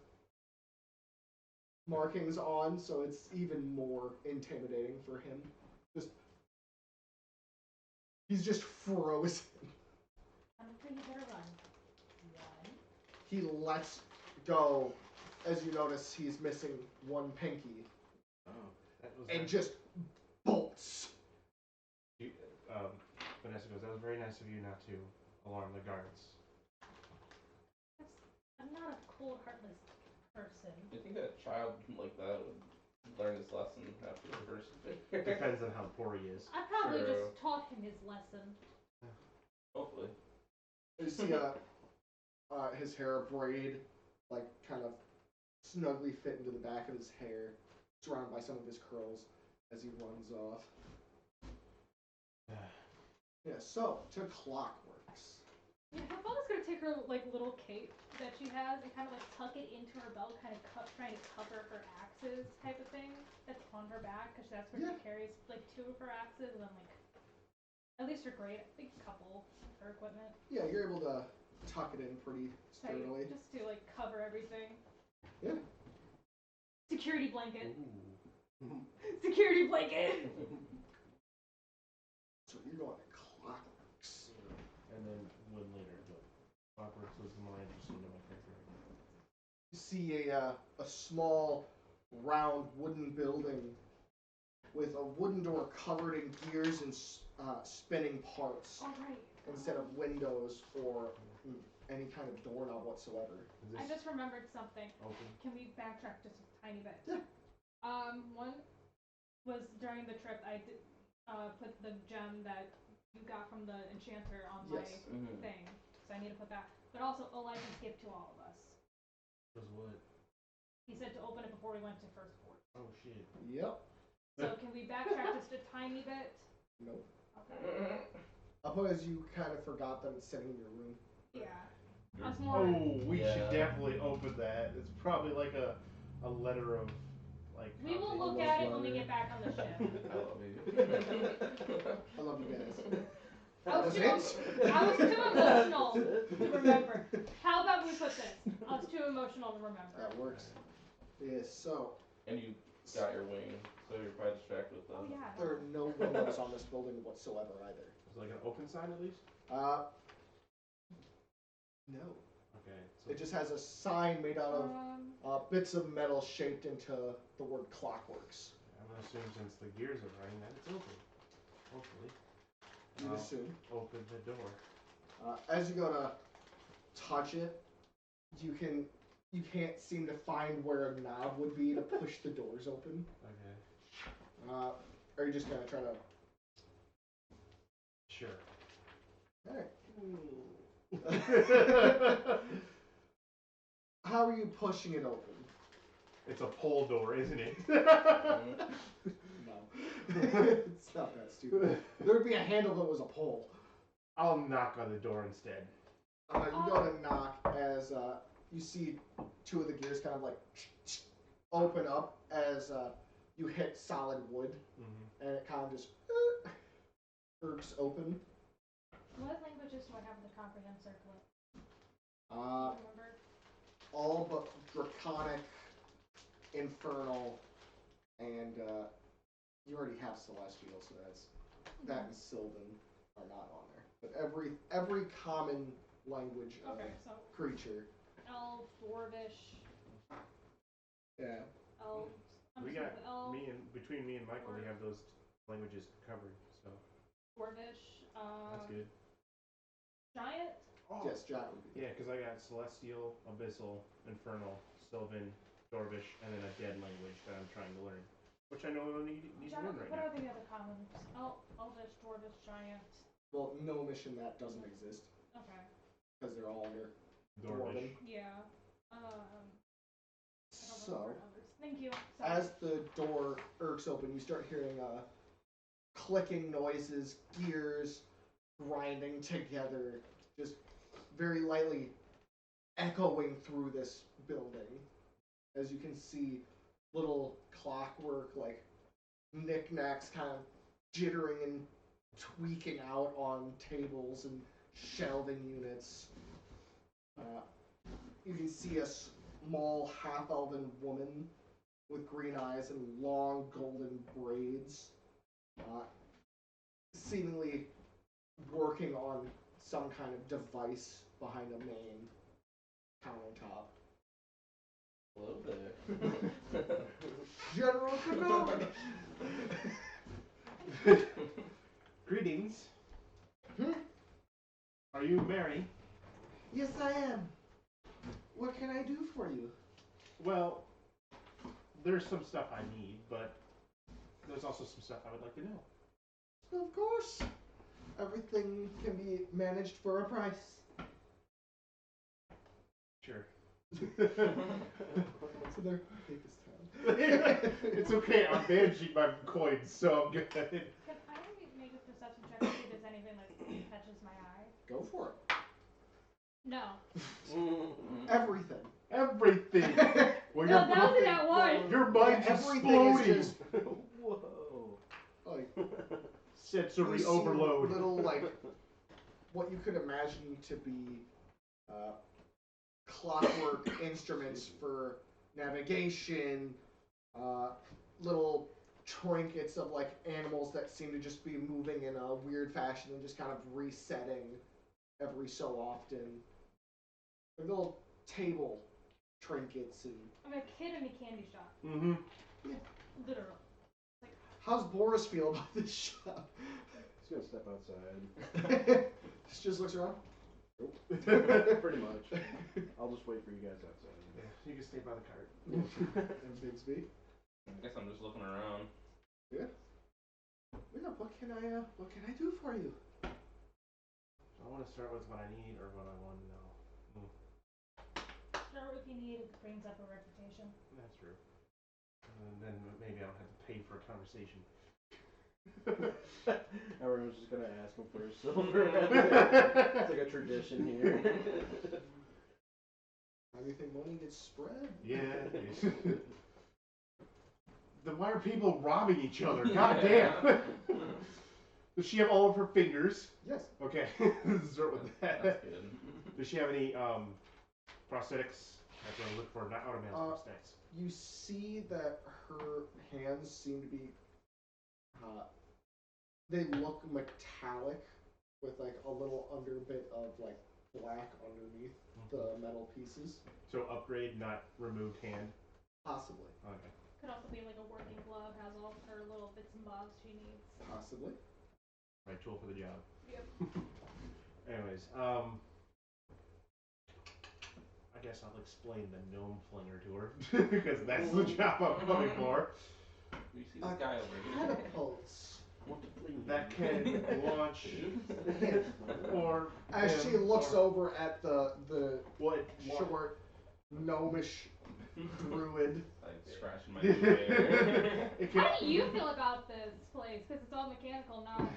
markings on, so it's even more intimidating for him. He's just frozen. I'm afraid you better run. Run. He lets go as you notice, he's missing one pinky Oh, that was and nice. just bolts. You, Vanessa goes, that was very nice of you not to alarm the guards. I'm not a cold, heartless person. You think a child like that would learn his lesson after the first day? Depends on how poor he is. I probably True. just taught him his lesson. Hopefully. You see his hair braid, like, kind of snugly fit into the back of his hair, surrounded by some of his curls as he runs off. Yeah, so, to Clockworks. Yeah, her father's gonna take her like little cape that she has and kind of like tuck it into her belt, kind of trying to cover her axes type of thing that's on her back, because that's where Yeah. she carries like 2 of her axes and then like at least her great, I think a couple of her equipment. Yeah, you're able to tuck it in pretty Tight, sturdily. just to like cover everything. Yeah. Security blanket. Ooh. Security blanket. So you're going to Clockworks. And then one later, but Clockworks was more interesting to my character. You see a small, round wooden building with a wooden door covered in gears and spinning parts All right. instead of windows or any kind of doorknob whatsoever. Is I this just remembered something. open? Can we backtrack just a tiny bit? Yeah. One was during the trip I did put the gem that you got from the enchanter on Yes. my thing, so I need to put that. But also, Elijah's gift to all of us. Was what? He said to open it before we went to first port. Oh shit. Yep. So can we backtrack just a tiny bit? Nope. Okay. I'll put as you kind of forgot that it's sitting in your room. Yeah. I was more. Oh, we Yeah. should definitely open that. It's probably like a letter of like. We will content. look at it when we get back on the ship. I love you. I love you guys. I was That's too, it? I was too emotional to remember. How about we put this? I was too emotional to remember. That works. Yes, so And you got your wing, so you're probably distracted with Oh them. yeah. there are no windows on this building whatsoever either. Is it like an open sign at least? No. Okay. So It just has a sign made out of bits of metal shaped into the word Clockworks. I'm gonna assume since the gears are running that it's open. Hopefully. You'd I'll assume. open the door. As you go to touch it, you can't seem to find where a knob would be to push the doors open. Okay. Are you just gonna try to? Sure. All right. How are you pushing it open? It's a pole door, isn't it? No. It's not that stupid. There would be a handle that was a pole. I'll knock on the door instead. You go to knock as you see 2 of the gears kind of like open up as you hit solid wood, and it kind of just irks open. What languages do I have in the comprehend circle? Uh, Remember? all but Draconic, Infernal, and you already have Celestial, so that and Sylvan are not on there. But every common language of Okay, so creature. elf, dwarvish, Yeah. elf. We got between me and Michael, we have those languages covered, so Dwarvish. that's good. Giant. Oh. Yes, Jack would be. Yeah, because I got Celestial, Abyssal, Infernal, Sylvan, Dwarvish, and then a dead language that I'm trying to learn, which I know I need to Giant. learn right What now. are the other commons? Elvish, dwarvish, giant. Well, no mission that doesn't exist Okay. because they're all under Dwarvish. Dwarven. Yeah. I don't So, remember others. Thank you. Sorry. as the door irks open, you start hearing clicking noises, gears grinding together, just very lightly echoing through this building. As you can see, little clockwork, like knickknacks kind of jittering and tweaking out on tables and shelving units. You can see a small half-elven woman with green eyes and long golden braids, seemingly working on some kind of device behind a main countertop. Hello there. General Kenobi. Greetings. Hmm? Are you Mary? Yes, I am. What can I do for you? Well, there's some stuff I need, but there's also some stuff I would like to know. Of course. Everything can be managed for a price. Sure. So they're take this time. It's okay, I'm managing my coins, so I'm good. Can I make a perception check to see if there's anything like catches my eye? Go for it. No. Everything. Everything! Well, No, that was that one. Your mind's Everything is exploding! just Whoa. like Sensory you see overload. little like what you could imagine to be clockwork instruments for navigation, little trinkets of like animals that seem to just be moving in a weird fashion and just kind of resetting every so often. Like little table trinkets and. I'm a kid in a candy shop. Mm-hmm. Literal. How's Boris feel about this shop? He's gonna step outside. Just looks around. Pretty much. I'll just wait for you guys outside. Yeah, you can stay by the cart. And Bigsby. I guess I'm just looking around. Yeah. What can I do for you? I want to start with what I need or what I want to know. Start with you need, it brings up a reputation. That's true. And then maybe I don't have to pay for a conversation. Everyone's just gonna ask him for his silver. It's like a tradition here. How do you think money gets spread? Yeah. Then why are people robbing each other? God damn. Does she have all of her fingers? Yes. Okay. Start with that. That's good. Does she have any prosthetics? That's what I look for, not automatic prosthetics. You see that her hands seem to be. They look metallic, with like a little underbit of like black underneath the metal pieces. So upgrade, not removed hand. Possibly. Okay. Could also be like a working glove, has all her little bits and bobs she needs. Possibly. Right tool for the job. Yep. Anyways, I guess I'll explain the gnome flinger to her because that's the job I'm coming for. You see this guy over here? Catapults. That can launch or As she looks over at the what short gnomish druid. Like scratching my ear. it can, How do you feel about this place? Because it's all mechanical, not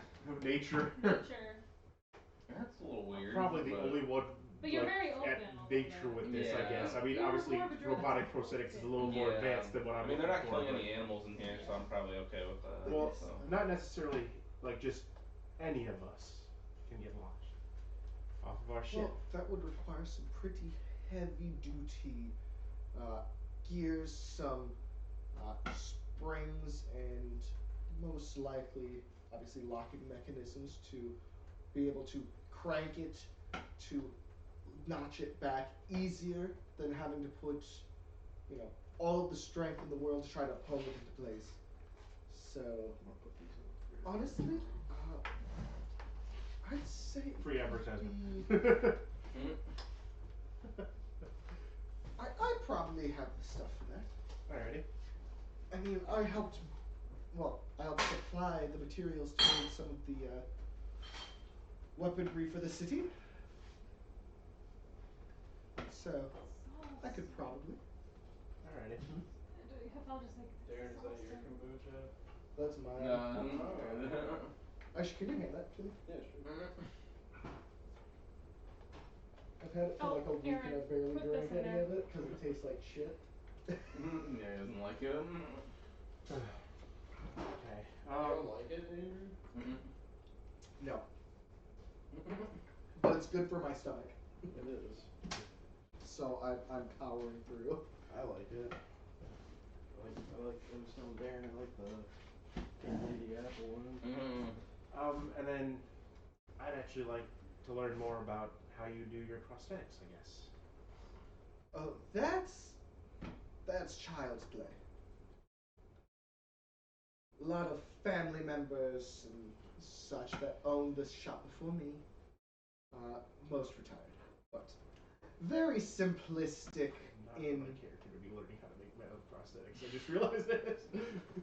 nature. nature. That's a little weird. Probably the only one. But you're like, very open. at a little nature bit. with this, I Yeah. guess. I mean, You're obviously, more of a druid. robotic prosthetics is a little more advanced than what I'm I mean, they're not looking for, killing but- any animals in here, so I'm probably okay with that. Well, so. not necessarily, like, just any of us can get launched off of our ship. Well, that would require some pretty heavy duty gears, some springs, and most likely, obviously, locking mechanisms to be able to crank it, to notch it back easier than having to put, all of the strength in the world to try to hold it into place. So, honestly, I'd say Free it would advertisement. be- I probably have the stuff for that. Alrighty. I mean, I helped supply the materials to make some of the weaponry for the city. So, I could probably. Alrighty. I'll just like. Darren, is that your kombucha? That's mine. No. Actually, can you hand that to me? Yeah, sure. I've had it for like a week Aaron, and I've barely put drank this in any there. of it because it tastes like shit. Yeah, he doesn't like it. Okay. like it, Andrew? No. But it's good for my stomach. It is. So I'm powering through. I like it. I was telling Darren, I like the candy apple one. And then I'd actually like to learn more about how you do your prosthetics, I guess. Oh, that's that's child's play. A lot of family members and such that owned this shop before me. Most retired, but very simplistic Not in my character to be learning how to make metal prosthetics. I just realized this.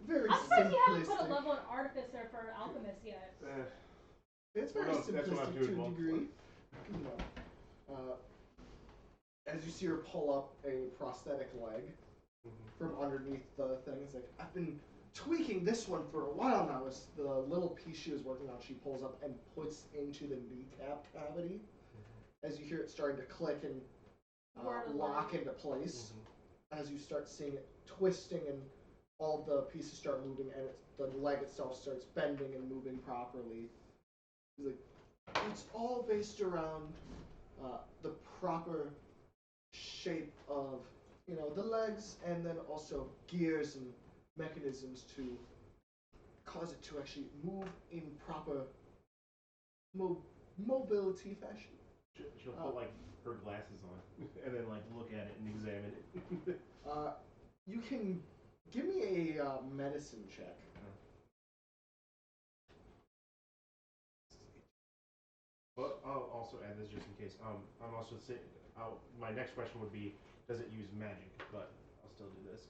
very I'm surprised you haven't put a simplistic. level in artificer for alchemist yet. It's very Well, no, that's what I'm simplistic doing to a multiple. degree. You know, as you see her pull up a prosthetic leg from underneath the thing, it's like, I've been tweaking this one for a while now. It's the little piece she was working on, she pulls up and puts into the kneecap cavity. As you hear it starting to click and lock into place, as you start seeing it twisting and all the pieces start moving and the leg itself starts bending and moving properly. He's like, it's all based around the proper shape of, you know, the legs, and then also gears and mechanisms to cause it to actually move in proper mobility fashion. She'll put like her glasses on and then like look at it and examine it. You can give me a medicine check. Well, I'll also add this just in case. I'm also saying, my next question would be, does it use magic? But I'll still do this.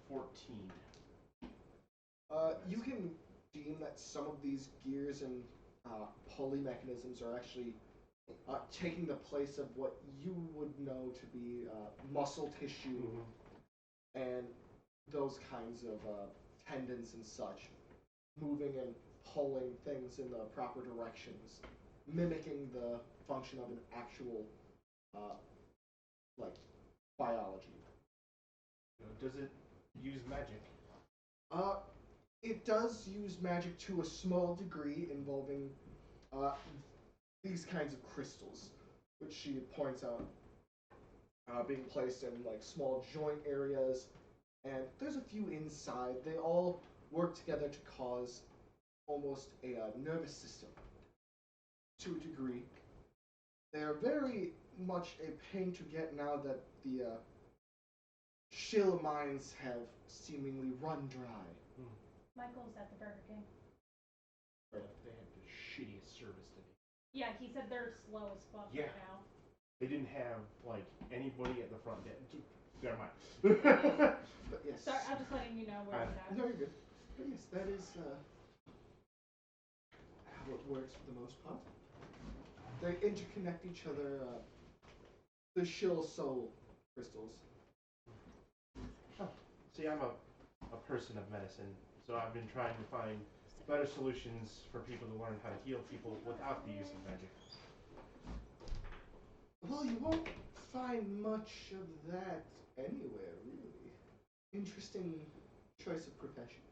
14. You can deem that some of these gears and pulley mechanisms are actually taking the place of what you would know to be muscle tissue and those kinds of tendons and such, moving and pulling things in the proper directions, mimicking the function of an actual like biology. Does it use magic? It does use magic to a small degree, involving these kinds of crystals, which she points out being placed in like small joint areas, and there's a few inside. They all work together to cause almost a nervous system to a degree. They're very much a pain to get now that the shill mines have seemingly run dry. Michael's at the Burger King. They have the shittiest service today. Yeah, he said they're slow as fuck Yeah. right now. They didn't have like anybody at the front desk. Never mind. But yes. Sorry, I'm just letting you know where it's at. No, you're good. But yes, that is how it works for the most part. They interconnect each other. The shill soul crystals. See, I'm a person of medicine, so I've been trying to find better solutions for people to learn how to heal people without the use of magic. Well, you won't find much of that anywhere, really. Interesting choice of profession.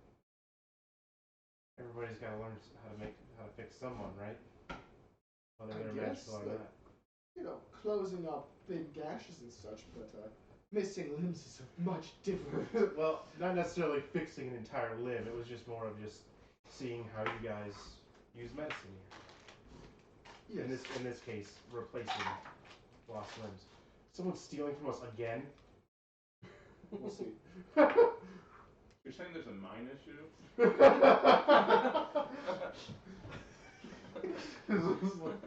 Everybody's got to learn how to fix someone, right? Whether I they're guess, magical or like, not. You know, closing up big gashes and such, but missing limbs is much different. Well, not necessarily fixing an entire limb. It was just more of just seeing how you guys use medicine here. Yes. In this case, replacing lost limbs. Someone's stealing from us again. We'll see. You're saying there's a mine issue?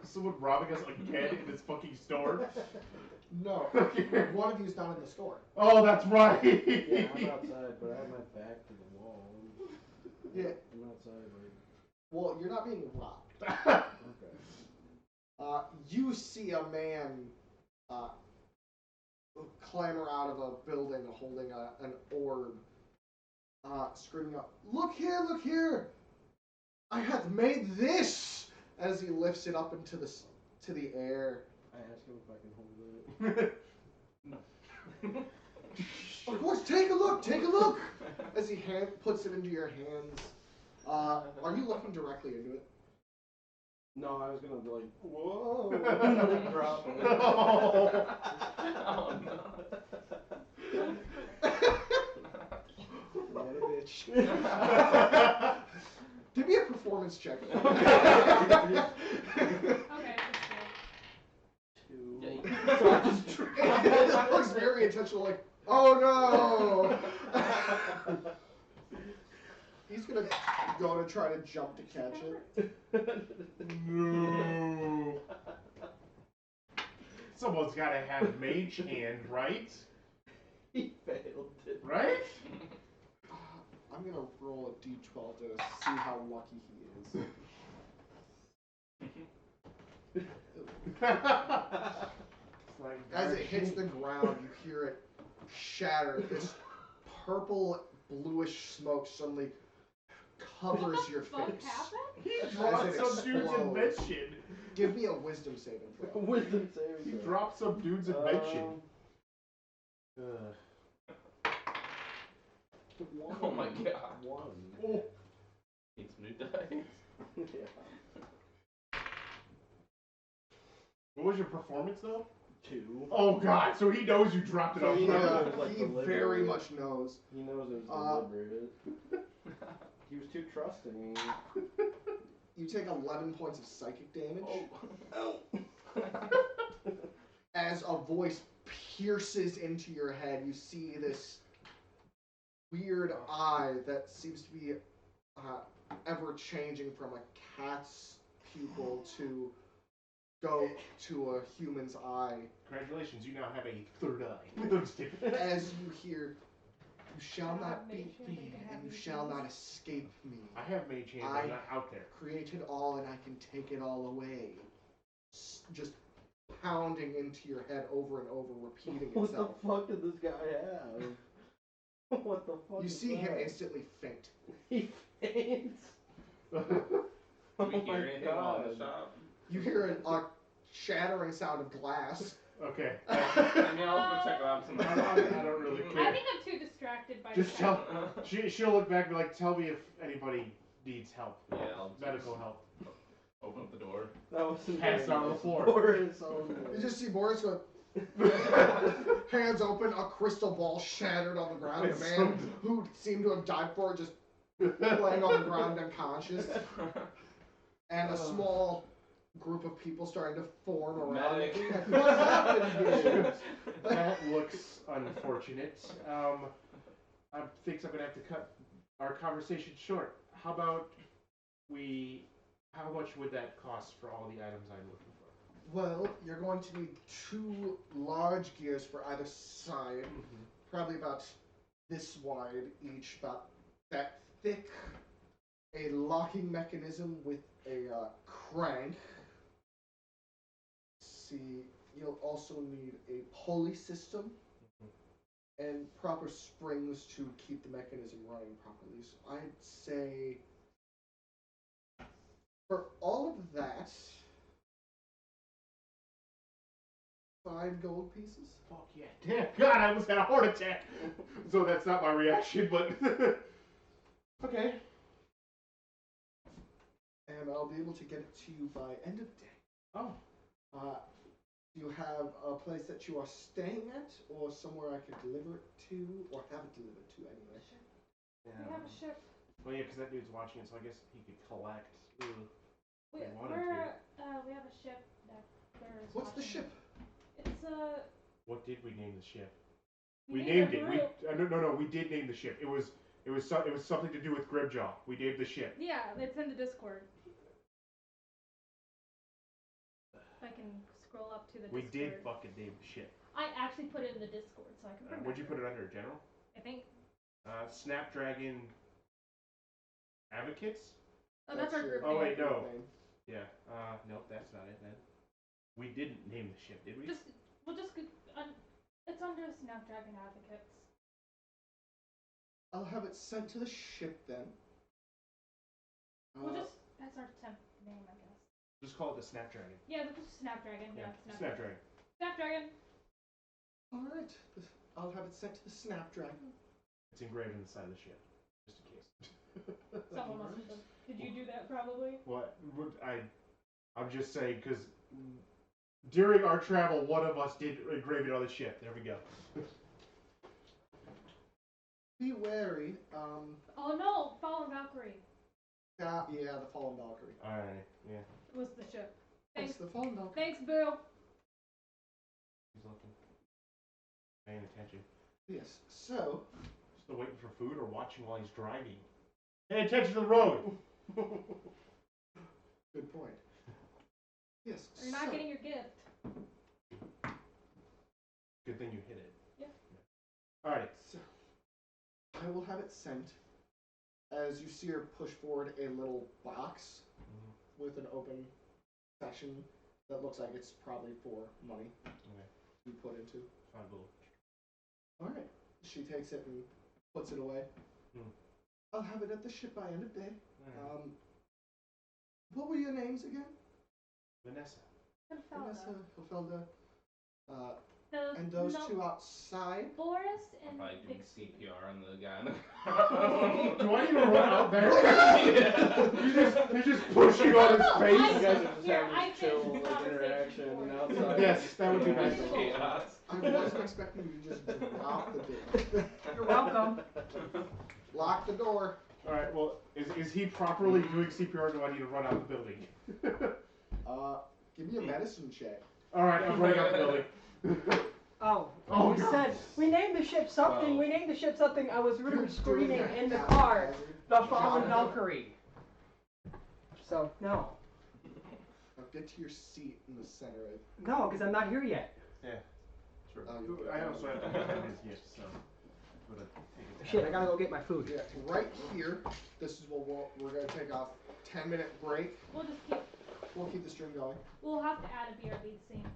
Someone robbing us again in this fucking store? No. One of you's not in the store. Oh, that's right. Yeah, I'm outside, but I have my back to the wall. Yeah. I'm outside, like. Well, you're not being robbed. Okay. You see a man clamber out of a building holding an orb, screaming out, look here! I have made this!" As he lifts it up into the air. I ask him if I can hold it. Of course, take a look! As he puts it into your hands. Are you looking directly into it? No, I was gonna be like, whoa, like drop it. Oh no. What a bitch. Give me a performance check. Okay, let's go. It looks very intentional, like, oh no! He's gonna go to try to jump to catch it. No. Someone's gotta have mage hand, right? He failed it. Right? I'm gonna roll a d12 to see how lucky he is. As it hits the ground, you hear it shatter. This purple, bluish smoke suddenly covers your What the face. fuck happened? He dropped it some dude's explodes. invention. Give me a wisdom saving throw. Wisdom saving He throw. dropped some dude's invention. One. Oh my god. One. Oh. Need some new dice. Yeah. What was your performance though? 2. Oh god, so he knows you dropped it So on he purpose. knows. Yeah, like he deliberate. very much knows. He knows it was deliberate. He was too trusting. You take 11 points of psychic damage Oh. as a voice pierces into your head. You see this weird eye that seems to be ever changing from a cat's pupil to go to a human's eye. Congratulations, you now have a third eye. I'm just kidding. As you hear, you shall not beat me, and you shall not escape me. I have mage hand, but I'm not out there. Created all, and I can take it all away. Just pounding into your head over and over, repeating What itself. the fuck did this guy have? What the fuck? You is see him that? instantly faint. He faints. Do we hear anything while in the shop? You hear a shattering sound of glass. Okay. I mean, I'll go check it out I don't really I care. think I'm too distracted by Just the tell. fact- She'll look back and be like, tell me if anybody needs help. Yeah, I'll Medical help. open up the door. That was Pass on the floor. Boris You just see Boris go, hands open, a crystal ball shattered on the ground. The man who seemed to have died for it just laying on the ground unconscious. And a small group of people starting to form around. Medic. What happened here? That looks unfortunate. I think I'm gonna have to cut our conversation short. How about how much would that cost for all the items I'm looking for? Well, you're going to need 2 large gears for either side, probably about this wide each, about that thick. A locking mechanism with a crank. See, you'll also need a pulley system and proper springs to keep the mechanism running properly. So I'd say for all of that, 5 gold pieces. Fuck yeah. Damn, God, I almost had a heart attack. So that's not my reaction, but... okay. And I'll be able to get it to you by end of day. Oh. Do you have a place that you are staying at, or somewhere I could deliver it to, or have it delivered to anyway? We have a ship. Well, yeah, because that dude's watching it, so I guess he could collect. We, They wanted we have a ship that there's. What's the ship? It's a. What did we name the ship? We We named named the it. No, we did name the ship. It was something to do with Gribjaw. We named the ship. Yeah, it's in the Discord. I can scroll up to the We Discord. did fucking name the ship. I actually put it in the Discord, so I can remember. What'd you put it under? General? I think. Snapdragon Advocates? Oh, that's our group Oh, name. wait, no. Yeah. Nope, that's not it then. We didn't name the ship, did we? We'll just it's under Snapdragon Advocates. I'll have it sent to the ship then. That's our temp name, I guess. Just call it the Snapdragon. Yeah, that's just Snapdragon. Yeah, Snapdragon. Snapdragon. Alright, I'll have it sent to the Snapdragon. It's engraved in the side of the ship, just in case. Someone must have. Did you do that? Probably. What? I'm just saying, because during our travel, one of us did engrave it on the ship. There we go. Be wary. Oh no, Fallen Valkyrie Yeah, the Fallen Valkyrie. Alright, yeah. was the ship. Thanks. It's the Fallen Valkyrie. Thanks, Boo. He's looking. Paying attention. Yes. So. Still waiting for food or watching while he's driving. Pay attention to the road. Good point. Yes. Or you're not getting your gift. Good thing you hit it. Yeah. Alright. So, I will have it sent. As you see her push forward a little box with an open section that looks like it's probably for money to put into. Alright. She takes it and puts it away. I'll have it at the ship by end of day. What were your names again? Vanessa. Vanessa, Hilfelda. And No, those two outside. Boris I'm and probably doing Vixie. CPR on the guy in the Do I need to run out there? You're just pushing on his No, face. You guys are just Here, having I this chill can like, interaction conversation outside. Yes, that would be nice. chaos. I wasn't expecting you to just drop the door. You're welcome. Lock the door. Alright, well, is he properly doing CPR or do I need to run out the building? Give me a medicine check. Alright, I'm running out the building. Oh, Oh, you God. said we named the ship something. Wow. We named the ship something. I was You're really doing screaming a in the hazard. car. The John, fallen Valkyrie. So no, Now get to your seat in the center of. no, because I'm not here yet. Yeah, sure. you- I also have to give him his gift, so I'm gonna take it. Shit, I gotta go get my food. Yeah, right here. This is what we're gonna take off. 10-minute break. We'll just keep. We'll keep the stream going. We'll have to add a BRB scene.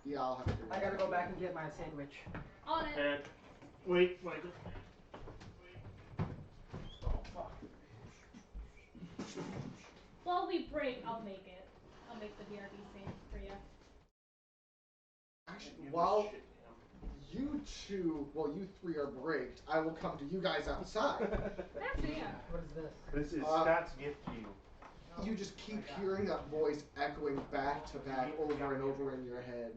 Yeah, I'll have to. I gotta go back and get my sandwich. On it. And wait, Michael. Oh fuck. While we break, I'll make it. I'll make the BRB scene for you. Actually, while you two, well, you three are braked, I will come to you guys outside. Actually, yeah. What is this? This is Scott's gift to you. You just keep hearing that voice echoing back to back over and over in your head.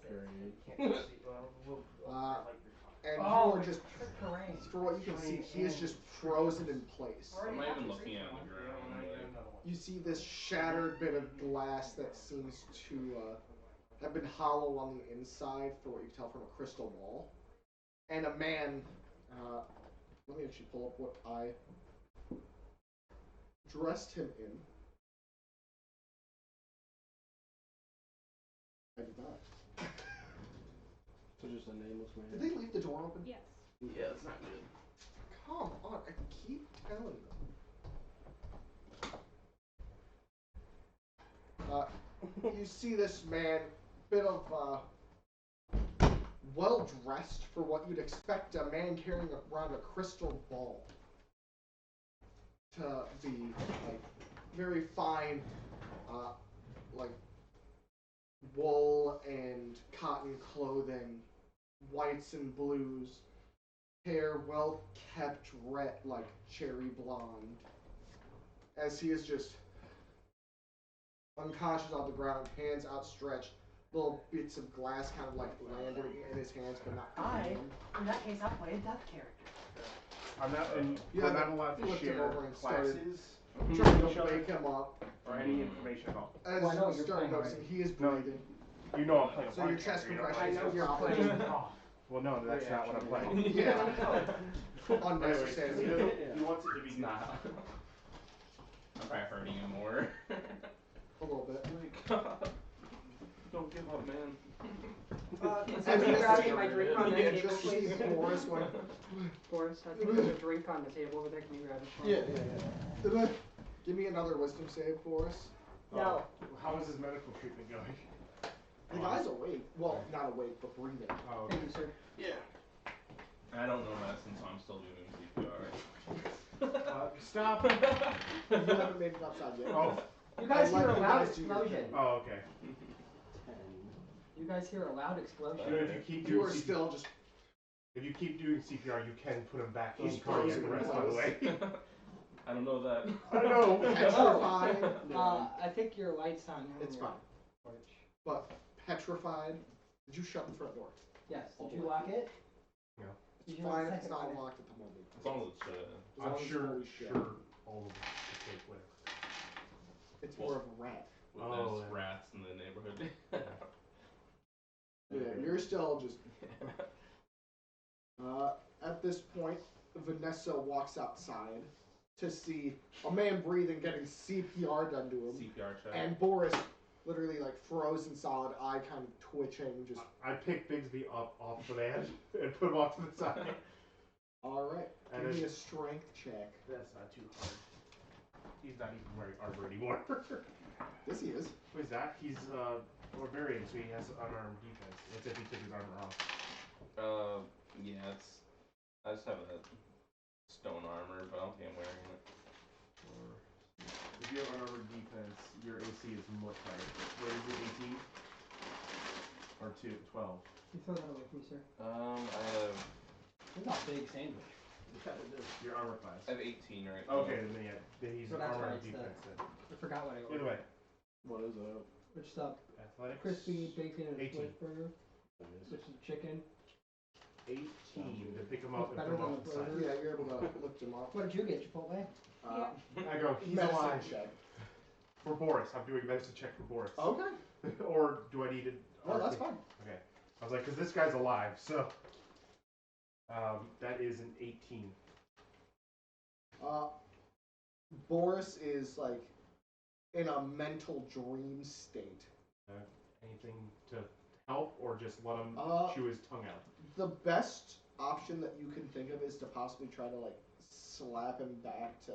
And you are just, for what you can see, he is just frozen in place. I'm not even looking at the ground. You see this shattered bit of glass that seems to have been hollow on the inside, for what you can tell from a crystal wall. And a man, let me actually pull up what I dressed him in. I did not. So just a nameless man. Did they leave the door open? Yes. Yeah, it's not good. Come on, I keep telling them. You see this man, bit of well dressed for what you'd expect a man carrying around a crystal ball to be, like very fine, like wool and cotton clothing, whites and blues, hair well kept red, like cherry blonde, as he is just unconscious on the ground, hands outstretched, little bits of glass kind of like landing in his hands but not hitting him. In that case, I'll play a death character. I'm not, You I'm not haven't allowed to flipped him share over and started classes trying with each to other wake him up. or any information at all. As Well, I know you you're start playing noticing, already. he is No. breathing. You know I'm playing a So your blind chest character, you know? I compression know is you're probably playing off. Well, no, that's not what I'm playing. Yeah. Anyways, Unnecessary. he wants it to be It's not. I'm probably hurting him more. A little bit. Don't give up, man. As you grabbing my drink on that Yeah, table, just see please. Boris going, Boris, I think there's a drink on the table over there. Can you grab it? for me? yeah. Give me another wisdom save, Boris. No. How is his medical treatment going? The guy's awake. Well, not awake, but breathing. Oh, okay. Thank you, sir. Yeah. I don't know medicine, so I'm still doing CPR. Stop. You haven't made it outside yet. Oh. You guys I hear like a you loud guys do your explosion. thing. Oh, okay. You guys hear a loud explosion. You know, if you keep You doing are still just if you keep doing CPR, you can put him back in Those cardiac frozen arrest, by the way. I don't know that. I know. petrified. I think your light's on. It's fine. But petrified. Did you shut the front door? Yes. Did you lock it? No. It's Did you want fine a if it's second not one? locked at the moment. As long as it's As I'm long as it's sure fully shut. all of us can take whatever. It's more of a rat. Well, Oh, there's yeah. rats in the neighborhood. Yeah, you're still just. At this point, Vanessa walks outside to see a man breathing, getting CPR done to him, CPR check. and Boris literally like frozen solid, eye kind of twitching. Just. I pick Bigsby up off the man and put him off to the side. All right. And Give me then- a strength check. That's not too hard. He's not even wearing armor anymore. Yes, he is. Who's that? He's barbarian, so he has unarmed defense. It's if he took his armor off. Yeah, I just have a stone armor, but I don't think I'm wearing it. If you have unarmored defense, your AC is much higher. What is it, 18? Or 12? You throw that away from me, sir. I have It's not a big sandwich. Your armor class. I have 18 right now. Okay, then yeah, then he's So that's why armored it's defense then. I forgot what I ordered. Either way, What is that? Which stuff? athletics. Crispy bacon and 18. split burger, which is chicken. 18 to pick him up and Better put him than off the the side. burger. Yeah, you're able to lift him up. What did you get, Chipotle? I go, he's medicine alive. check. For Boris, I'm doing a medicine check for Boris. Okay. Or do I need to? No, that's fine. Okay. I was like, because this guy's alive, so. That is an 18. Boris is like in a mental dream state. Anything to help, or just let him chew his tongue out? The best option that you can think of is to possibly try to like slap him back to.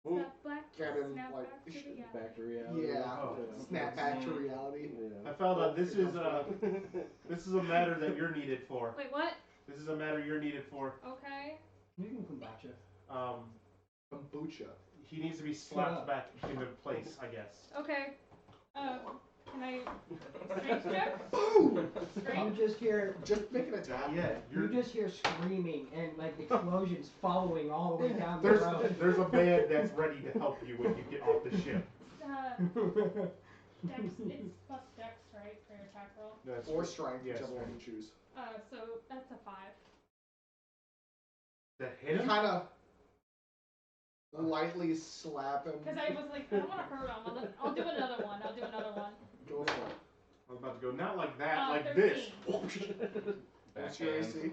Snap back, Get him, snap like, back to reality. Back to reality. Yeah, Oh. snap back to reality. Yeah. I found out this is a matter that you're needed for. Wait, what? This is a matter you're needed for. Okay. You can kombucha. Kombucha. He needs to be slapped back into place, I guess. Okay. Can I strength check? Boom! You Strength? just hear Just make an attack. Yeah, you just hear screaming and like explosions following all the way down the there's road. there's a man that's ready to help you when you get off the ship. Dex, it's plus dex, right, for your attack roll? That's Or strength, Yes, whichever one strength. you choose. So that's a 5. That hit him? Kind of lightly slap him. Because I was like, I don't want to hurt him. I'll do another one. Go for it. I was about to go, not like that, like 13. this. What's your AC?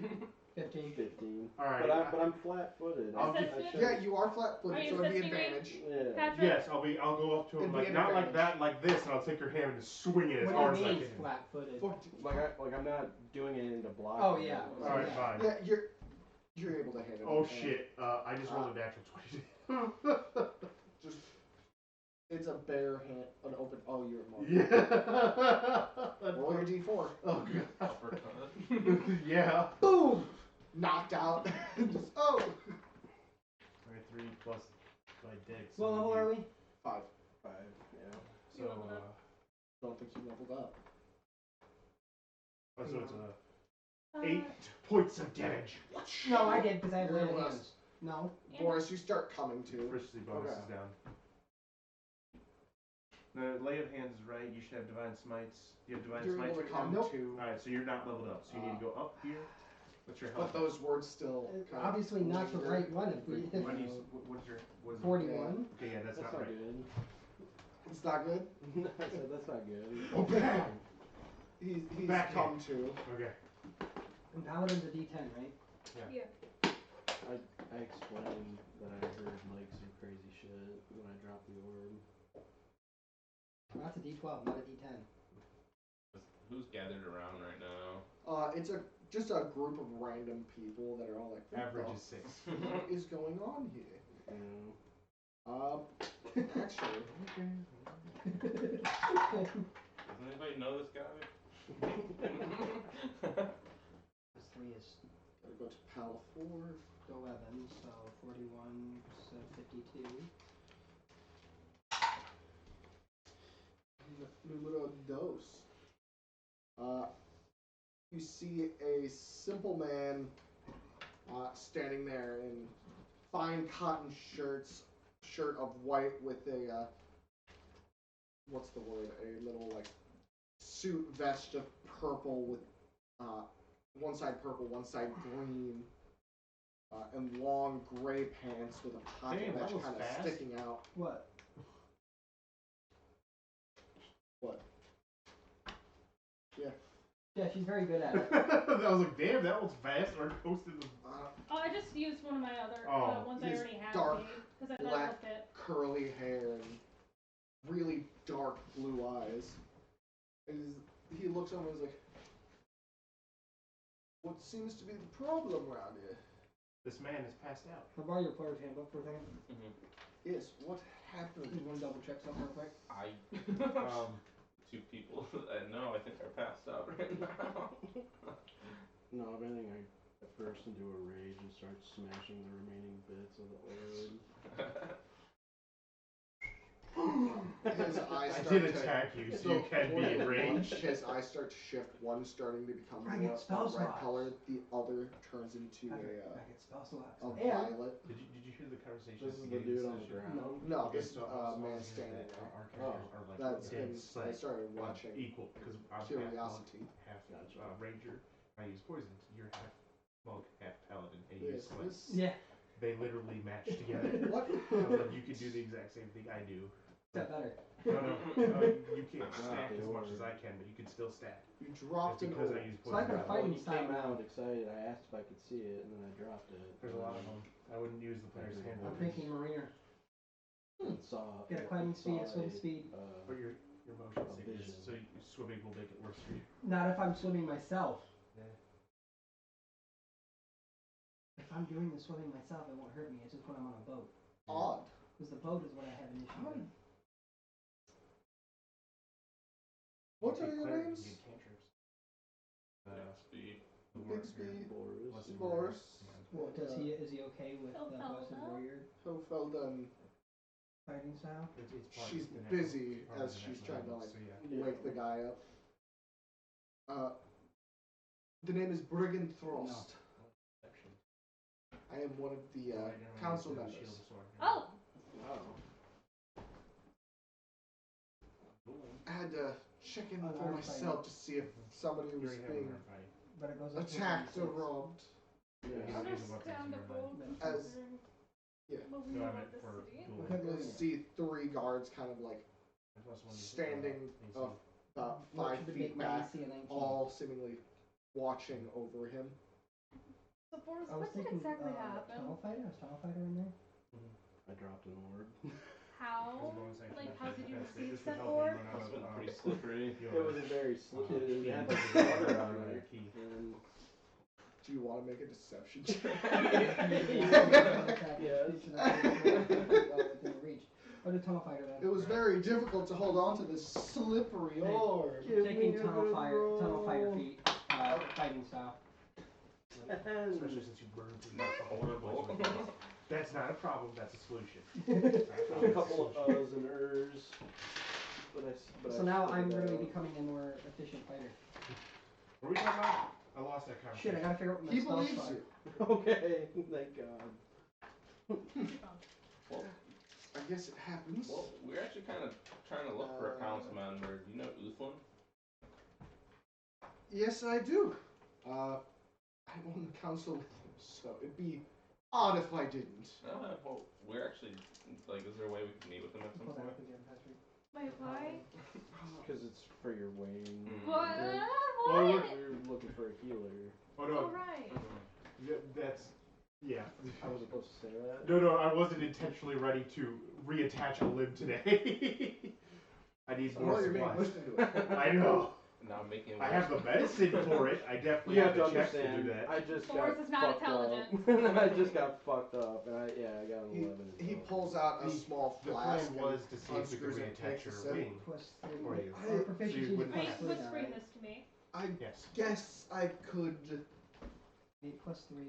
15. 15. Alright. But I'm flat-footed. I'll Is give- that good? Yeah, you are flat-footed, Are you so it'd be assisting me? advantage. Yeah. Patrick? Yes, I'll go up to him It'd be like an not like advantage. that, like this, and I'll take your hand and just swing it as What hard do as you I mean can. flat-footed? Like I'm not doing anything to block. Oh, it. yeah. Alright, Yeah. fine. Yeah, you're able to hit him. Oh and shit! I just rolled a natural 20. Just, it's a bare hand, an open. Oh, you're at mark. Yeah. Roll your d4. Oh god. Uppercut. Yeah. Boom! Knocked out. Just, oh! Alright, 3 plus my dex. What level are we? 5. 5. Yeah. So, You leveled up. Don't think you leveled up. so it's 8 points of damage. No, I did because I have You're lay able of to- hands. No. Boris, you start coming to. Proficiency bonus Okay. is down. The lay of hands is right. You should have divine smites. You have divine You're smites. able to come Nope. to. Alright, so you're not leveled up. So you need to go up here. What's your health? But those words still. kind of Obviously not the linger. right one if we What do you, what's your what is it? 41. Okay, yeah, that's, That's not not right. good. It's not good. I said that's not good. Oh, bam! He's Back come to. Okay. And Paladin's a D10, right? Yeah. I explained that I heard like some crazy shit when I dropped the orb. Well, that's a D12, not a D10. Who's gathered around right now? It's just a group of random people that are all like. "What Average the is 6. What is going on here? You Actually. Does anybody know this guy? This 3 is Gotta go to Paliphor. 11, so 41, so 52. Numero dos. You see a simple man standing there in fine cotton shirt of white with a what's the word? A little like suit vest of purple with one side purple, one side green, and long gray pants with a pocket Damn, that wedge was kind of fast. sticking out. What? What? Yeah. Yeah, she's very good at it. I was like, damn, that one's fast. Or posted the. Oh, I just used one of my other ones I He's already had. dark, Because I thought it black, would fit. curly hair and really dark blue eyes. And he looks over and is like, what seems to be the problem around here? This man is passed out. I'll borrow your player's handbook for a second. Yes, what happened? You want to double check something real quick? Two people no, I think are passed out right now. No, if anything, I burst into a rage and start smashing the remaining bits of the orb. His eyes I start did to, attack you, so you can be enraged. His eyes start to shift, one starting to become I more get spell red slots. color, the other turns into I get spell slots. a And violet. Did you hear the conversation? This is at the beginning dude of on the session? ground. No, Okay, this so I was man saying standing that there. our characters are like That's dead been, I slick, started watching equal because I'm Curiosity. half Gotcha. ranger. I use poison. You're half monk, half paladin, and you use Yes, slick. this, Yeah, They literally match together. what I was like, you could do the exact same thing I do. except better. No, you can't stack as much as I can, but you can still stack. You It's dropped an because I orb. use So I poison. could Well, fighting he style came now. out excited. I asked if I could see it, and then I dropped it. There's a lot of them. I wouldn't use the player's I'm handbook. I'm thinking mariner. Saw. Get a climbing speed, a swim speed. But your motion A sickness, vision. so swimming will make it worse for you. Not if I'm swimming myself. Yeah. If I'm doing the swimming myself, it won't hurt me. It's just when I'm on a boat. Odd. Because the boat is what I have an issue with. What You are your cleric, names? you get cantrips. Speed. The Big warrior, speed. Boris. Blessed Boris. warrior, Well, is he okay with Oh, the Blessed Paula. Warrior How well done. fighting style? It's part She's of the busy part of as the she's next trying to level, like so yeah. wake the guy up. The name is Brigand Throst. Section. I am one of the Right now, council the members. shield of sword. Oh! Wow. I had to check in Oh, for I'm myself to see if somebody was During being a fight. But it goes up to attacked or 26. robbed. Yeah. Understandable. As But we No, I know meant the for city. duel. Okay. you see three guards kind of like Plus one is, standing AC. about What 5 should feet make my back, AC a 19? all seemingly watching over him. So Boris, I was what did thinking exactly happen? Tunnel Fighter? Was Tunnel Fighter in there? I dropped an orb. How? There's bonus action. Like, how did you That's- receive this would said help you orb? run out Must of, have been pretty slippery. your- It was a very slick. It key. had like Your water on it. key. And Do you want to make a deception check? Yes. Within reach. What did Tunnel Fighter then? It was very difficult to hold on to this slippery Hey. orb. Taking Tunnel Fighter feet, fighting style. Especially since you burned through That's horrible. That's not a problem, that's a solution. There's a couple of uhs and ers. But So I now figured I'm that really out. becoming a more efficient fighter. What were we talking about? I lost that conversation. Shit, I gotta figure out what my He spells believes are. you. Okay, thank God. Well, I guess it happens. well, we're actually kind of trying to look for a council member. Do you know Uthlin? Yes, I do. I'm on the council with him, so it'd be odd if I didn't. Well, we're actually, like, is there a way we can meet with him at some Pull that point? up again, Patrick. Wait, why? Because it's for your weighing. What? Well, What? We're looking for a healer. Oh Oh, no, right. that's, yeah. I was supposed to say that. No, I wasn't intentionally ready to reattach a limb today. I need So more you're being supplies. pushed into it. I know. Now I'm making it I worse. have the medicine for it. I definitely You have have to the checks to understand. do that. I just Boris got is not fucked intelligent. up. I just got fucked up, and I got an 11. He so- pulls out a The- small The flask plan was to see if we unscrews could it, reattach takes a your sip. wing. Plus three. For you. Or proficiency So you wouldn't plus Wait, have- three who's now, bringing right? this to me? I Yes. guess I could 8 plus 3.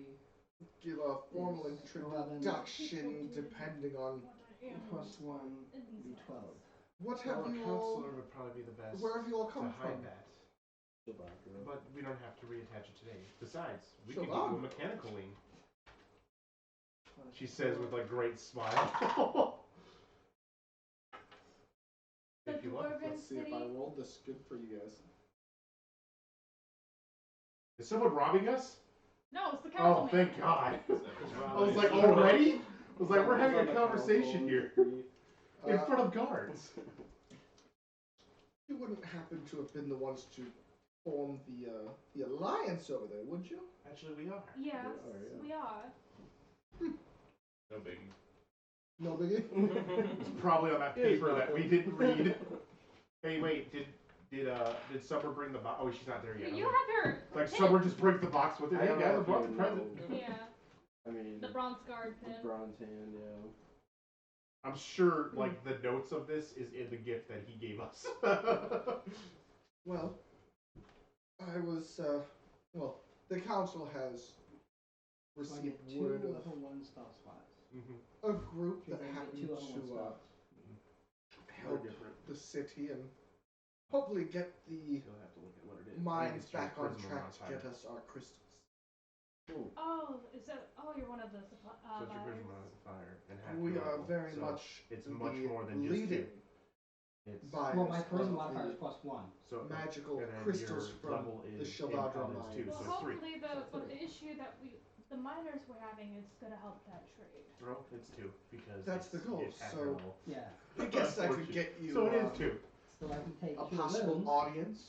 give a formal Yes, 11. introduction depending on Plus 1 be 12. what Well, have a you all, counselor would probably be the best where have you all to come from? hide that. Shabaka. But we don't have to reattach it today. Besides, we could give Shabbat. you a mechanical wing. Plus She says with a great smile. The If you want. dwarven Let's see if city. I rolled this good for you guys. Is someone robbing us? No, it's the council. Oh, thank God. Wow. I was like, already? I was like, we're having a conversation here. In Uh, front of guards. You wouldn't happen to have been the ones to form the alliance over there, would you? Actually, we are. Yes, We are, yeah. we are. No biggie. No biggie. It's probably on that paper that we didn't read. Hey, wait, did Summer bring the box? Oh, she's not there yet. You have your Like pin. Summer just brings the box with her. I Hey don't guys, know I if brought you the know. present. Yeah, I mean, the bronze guard the pin. bronze hand, yeah. I'm sure, like, the notes of this is in the gift that he gave us. Well, I was well, the council has So I received get 2 word of level 1 spell slots. Mm-hmm. a group that Because I get happened 2 level 1 to spells. help the city and hopefully get the You'll have to look at what it is. mines It's your back on charisma track to modifier. get us our crystals. Oh, is that? Oh, you're one of the So it's your buyers. charisma modifier and half We your are level. very So much it's the much more than just leading It's buyers Well, my of charisma modifier the is +1. so magical and then crystals your from level the is Shavadra incompetence too, mines. Well, so 3. hopefully the So but 3. the issue that the miners were having is gonna help that trade. Bro, it's 2 because That's the goal, It's half so- your level. Yeah. I guess I could get you So it is 2. So I can take a 2 possible limbs. audience.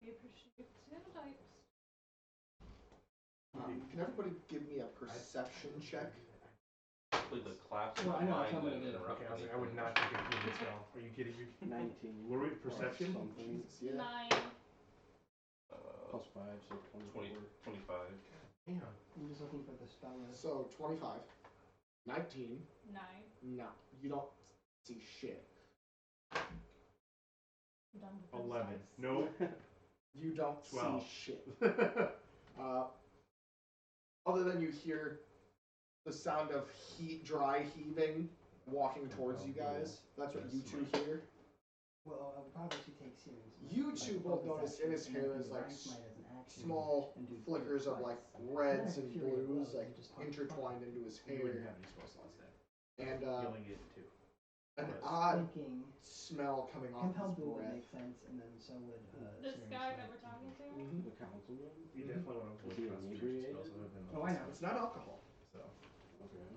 We appreciate two types. Can everybody give me a perception check? Hopefully the collapse Well, of I know my it's mind somebody wouldn't that- interrupt Okay, I was like, I would anything. not take a human spell. Are you kidding me? 19. Were we plus perception? Something. Yeah. 9. Plus 5, so 20, 24. 25. Damn. I'm just looking for the spell list. So 25, 19. 9. No, you don't see shit. I'm done with those 11. dice. No. You don't 12. see shit. Other than you hear the sound of dry heaving walking towards you guys. That's what you two hear. Well, I would probably should take seriously. You two both notice in his hair is like small flickers of like reds and blues like intertwined into his You wouldn't hair, have any spell slots then. and You only get 2. an Yes. odd Thinking smell coming off compelled his would breath. make sense, and then so would This Sirius, guy right? that we're talking to? Mhm. The councilman? You definitely want to Is avoid he concentration inebriated? spells other than Oh, I know. It's not alcohol, So. Okay.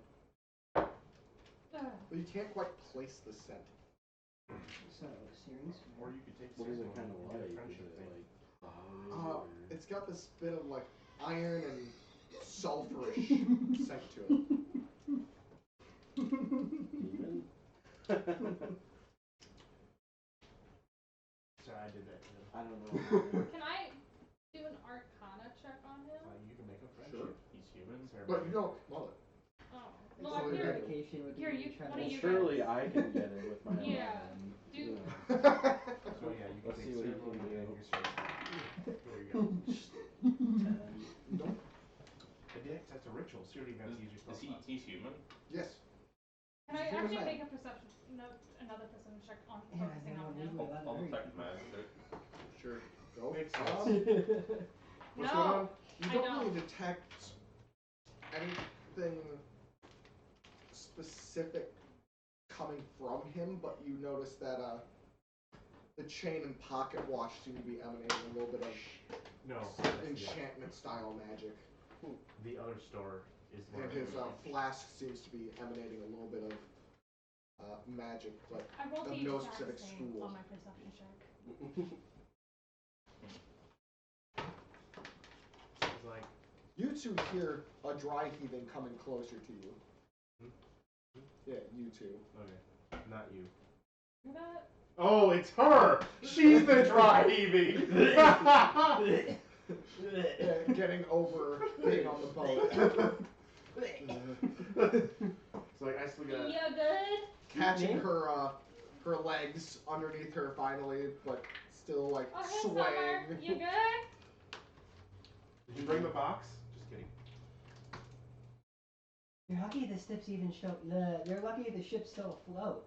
but you can't quite place the scent. So series. Or you could take What is it sample kind and of do a like? Is friendship it thing. like fiery or- It's got this bit of like iron and sulfurish scent to it. demon? Sorry, I did that to him. I don't know. Can I do an Arcana check on him? You can make a friendship. Sure. He's human. But you don't smell it. Oh. It's Well, only here. Dedication would be Here, you- try one to- of Well, you surely guys. I can get it with my Yeah. 11. Do- You know. So yeah, you can Let's take see what he ceremony can do. and your strength. There you go. 10. Nope. That's a ritual. So you don't even have to use your spell Is he? slots. He's human. Yes. Can I He's a actually man. make a perception another perception check on Yeah, focusing no, on we him? would- I'll detect magic. Sure. Go. Makes Um, sense. What's going on? You I don't don't. really detect anything specific coming from him, but you notice that the chain and pocket watch seem to be emanating a little bit of No. enchantment style magic, The other store is where. and his flask seems to be emanating a little bit of magic, but I rolled of the no exact specific same school. on my perception check. It's like. you two hear a dry heaving coming closer to you. Yeah, you two. Okay. Not you. Hear that? Oh, it's her! She's the dry heaving! Getting over being on the boat. It's like, I still got. You good? Catching her her legs underneath her finally, but still like Oh, hey, Summer. swaying. You good? Did you bring the box? Just kidding. You're lucky the ship's even you're lucky the ship's still afloat.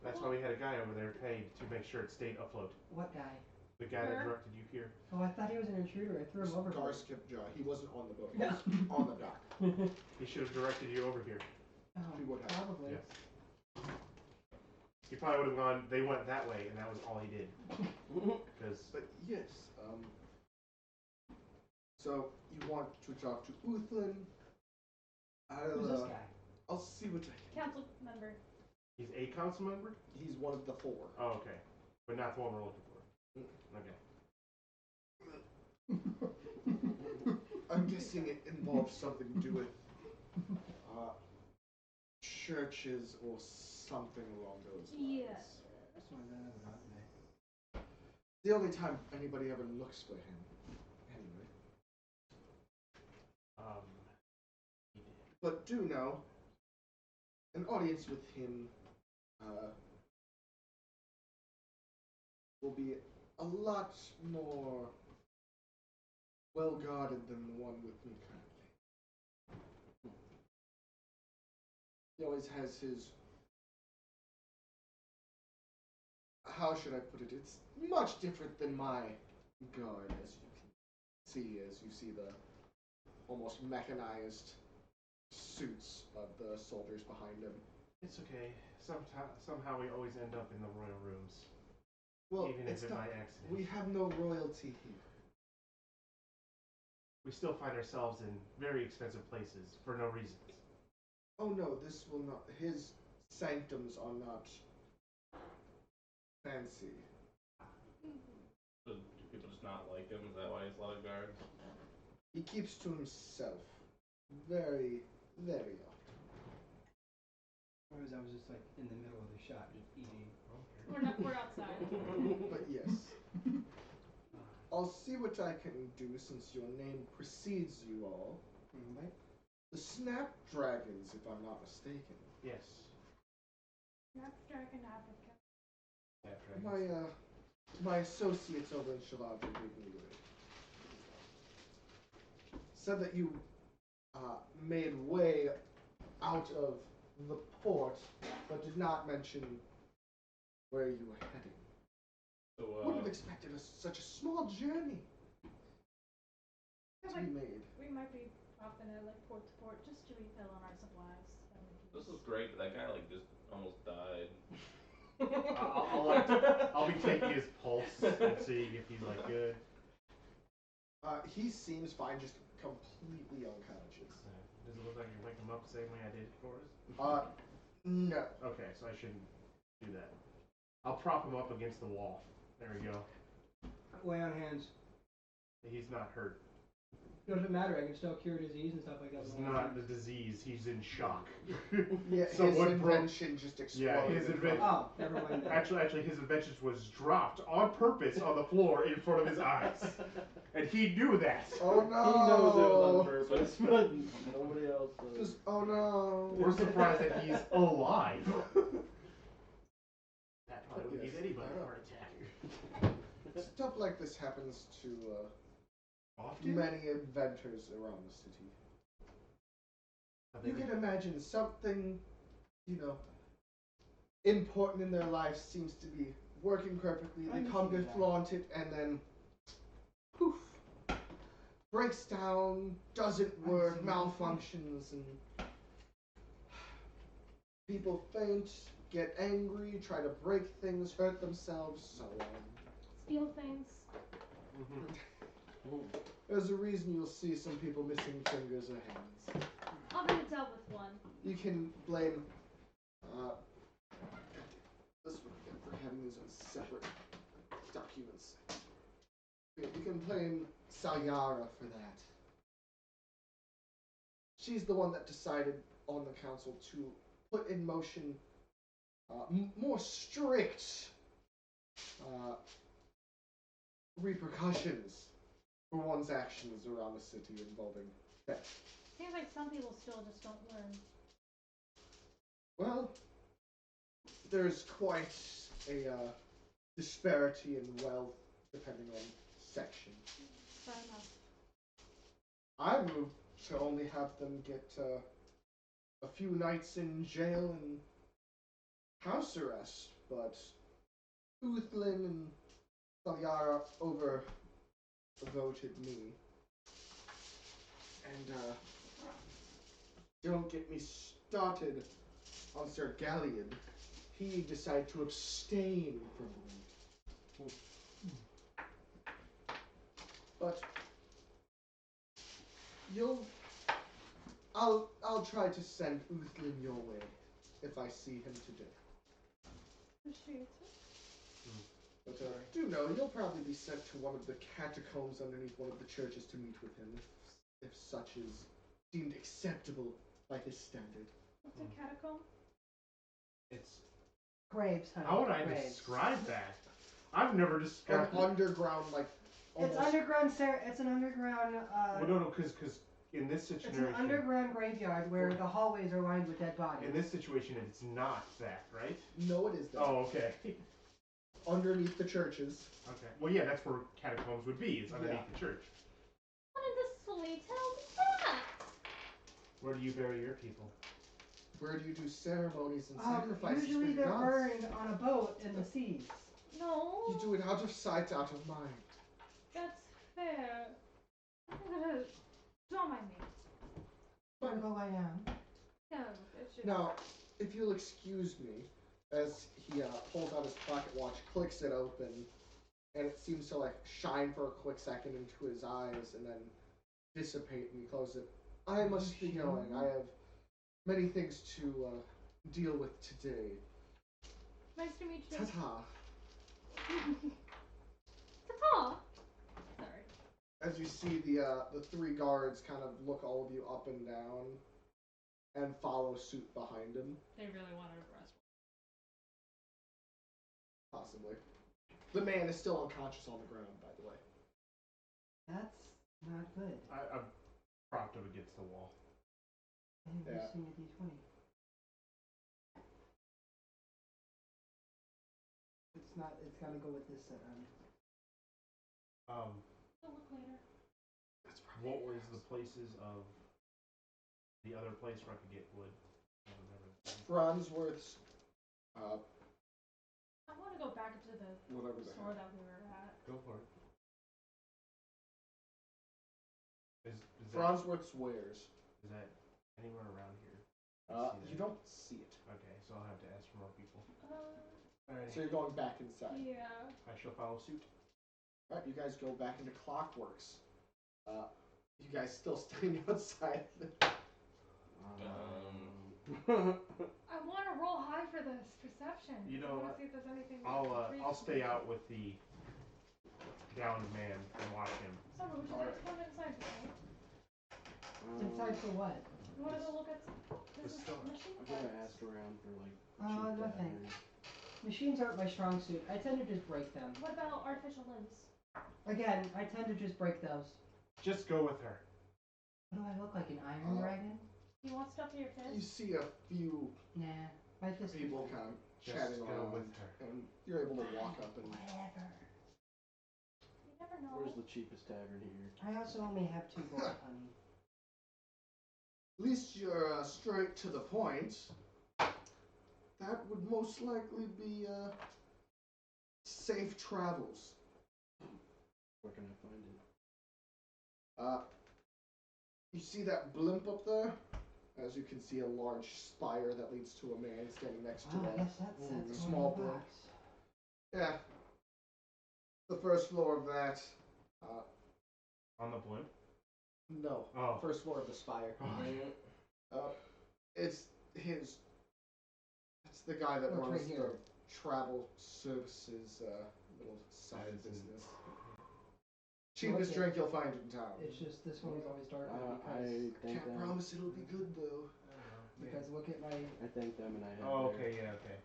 That's why we had a guy over there paid to make sure it stayed afloat. What guy? The guy that Her? directed you here. Oh, I thought he was an intruder. I threw him over. Gar skipped Jaw. He wasn't on the boat. He No. was on the dock. He should have directed you over here. Oh, He would have. probably. Yes. He probably would have gone, they went that way, and that was all he did. Because. But yes, so you want to talk to Uthlin? Who's this guy? I'll see what I can. Council member. He's a council member? He's one of the 4. Oh, okay. But not the one we're looking for. Okay. guessing it involves something to do with churches or something along those lines. Yes. That's one that I've gotten there. The only time anybody ever looks for him. Anyway. But do know, an audience with him will be a lot more well guarded than the one with me currently. He always has his. How should I put it? It's much different than my guard, as you see the almost mechanized suits of the soldiers behind him. It's okay. Somehow we always end up in the royal rooms. Well, Even if it by accident. We have no royalty here. We still find ourselves in very expensive places for no reasons. Oh no, this will not. His sanctums are not fancy. So do people just not like him? Is that why he's a lot of guards? He keeps to himself very, very often. Whereas I was just like in the middle of the shot, just eating. We're outside. But yes. I'll see what I can do since your name precedes you all. Right? The Snapdragons, if I'm not mistaken. Yes. Snapdragon Africa. Snapdragons. My associates over in Shalad gave me word. Said that you made way out of the port, but did not mention where you were heading. So, Wouldn't have expected such a small journey to be made. We might be off in a port to port just to refill on our supplies. this is great, but that guy just almost died. I'll be taking his pulse and seeing if he's good. He seems fine, just completely unconscious. Does it look like you wake him up the same way I did for us? No. Okay, so I shouldn't do that. I'll prop him up against the wall. There we go. Lay on hands. He's not hurt. Doesn't matter. I can still cure disease and stuff like that. It's not the disease. He's in shock. Yeah, Someone his invention just exploded. Yeah, his invention. Oh, never mind that. Actually, his invention was dropped on purpose on the floor in front of his eyes, and he knew that. Oh no! He knows it was on purpose, but nobody else does. Oh no! We're surprised that he's alive. That probably would give anybody a heart attack. Stuff like this happens to Often? many inventors around the city. You can imagine something, important in their life seems to be working perfectly. They come to flaunt it, and then poof, breaks down, doesn't work, malfunctions, and people faint, get angry, try to break things, hurt themselves, so on. Steal things. There's a reason you'll see some people missing fingers or hands. Already dealt with one. You can blame this one again for having these on separate documents. You can blame Sayara for that. She's the one that decided on the council to put in motion more strict repercussions for one's actions around the city involving theft. Seems like some people still just don't learn. Well, there's quite a disparity in wealth depending on section. Fair enough. I moved to only have them get a few nights in jail and house arrest, but Uthlin and Salyara overvoted me. And don't get me started on Sir Galleon. He decided to abstain from me. But I'll try to send Uthlin your way if I see him today. Appreciate it. But do know you'll probably be sent to one of the catacombs underneath one of the churches to meet with him. if such is deemed acceptable by this standard. What's a catacomb? It's. Graves, honey. How would I graves. describe that? I've never An described. underground, like It's almost. underground. It's an underground. Well, no, because in this It's situation. an underground graveyard where the hallways are lined with dead bodies. In this situation, it's not that, right? No, it is that. Oh, okay. Underneath the churches. Okay. Well, yeah, that's where catacombs would be. It's underneath the church. How did this fully tell me that? Where do you bury your people? Where do you do ceremonies and sacrifices Usually for they're your gods? burned on a boat in the seas. No. You do it out of sight, out of mind. That's fair. Don't mind me. Don't go lie down. No, it's just. Now, if you'll excuse me, as he pulls out his pocket watch, clicks it open, and it seems to like shine for a quick second into his eyes and then dissipate and he closes it. I must be going. I have many things to deal with today. Nice to meet you. Ta-ta. Ta-ta. Sorry. As you see the three guards kind of look all of you up and down and follow suit behind him. They really want to arrest me. Possibly. The man is still unconscious on the ground, by the way. That's not good. I'm propped up against the wall. I'm Yeah. missing a d20. It's not. It's got to go with this set. I'll look later. That's probably What was the places of the other place where I could get wood? I don't remember. Bronzeworth's, I want to go back to the whatever the store heck. that we were at. Go for it. Is that, Bronzeworth's wares. is that anywhere around here? You don't see it. Okay, so I'll have to ask for more people. Alright. So you're going back inside. Yeah. I shall follow suit. Alright, you guys go back into Clockworks. You guys still standing outside. I want to roll high for this perception. You know I want what? to see if there's anything. I'll stay out with the downed man and watch him. Summer, we should just come inside, right? Inside for what? You want to go look at this The is store. machine I'm gonna parts. ask around for like. Nothing. cheap Machines aren't my strong suit. I tend to just break them. What about artificial limbs? Again, I tend to just break those. Just go with her. What do I look like, an iron dragon? You want stuff for your You kids? see a few Nah, I just people kind of Just chatting go around, with her. and you're able to walk up and. whatever. You never know. Where's the cheapest tavern here? I also only have 2 gold, honey. At least you're straight to the point. That would most likely be safe travels. Where can I find it? You see that blimp up there? As you can see, a large spire that leads to a man standing next to Oh, I a guess that's small one in the blimp. box. Yeah. The first floor of that. On the blimp? No. Oh. First floor of the spire. It's his. It's the guy that Oh, it's runs right here. the travel services little side business. Cheapest Okay. drink you'll find in town. It's just this one is always darker I because thank Can't them. promise it'll be good though. because look at my I thank them and I have. Oh, their- okay, yeah, okay.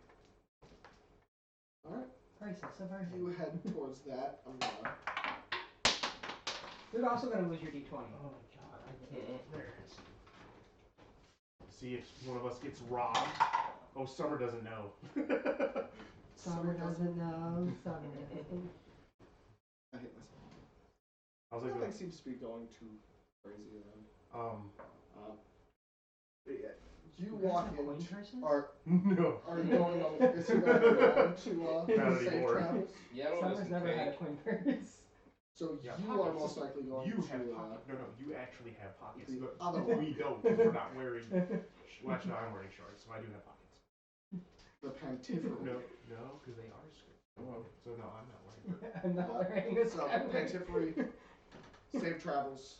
All right. crisis of our You head towards that. You're also gonna lose your d20. Oh my god, I can't. There it is. See if one of us gets robbed. Oh, Summer doesn't know. Summer doesn't know. Summer doesn't. I hit myself. I was like, Nothing seems to be going too crazy around. Yeah, you You guys walk have in. coin purses? no. Are you going on? Is he going alone to Not safe anymore. travels? Yeah, I want Summer's some never cake. had a coin purse. So Yeah, you are pockets. most likely going You to. have pockets. No, you actually have pockets. the But other one. we don't, because we're not wearing. Well, actually, I'm wearing shorts, so I do have pockets. The Paliphor. No, because they are skirts. So no, I'm not wearing them. I'm not wearing this. So Paliphor, safe travels,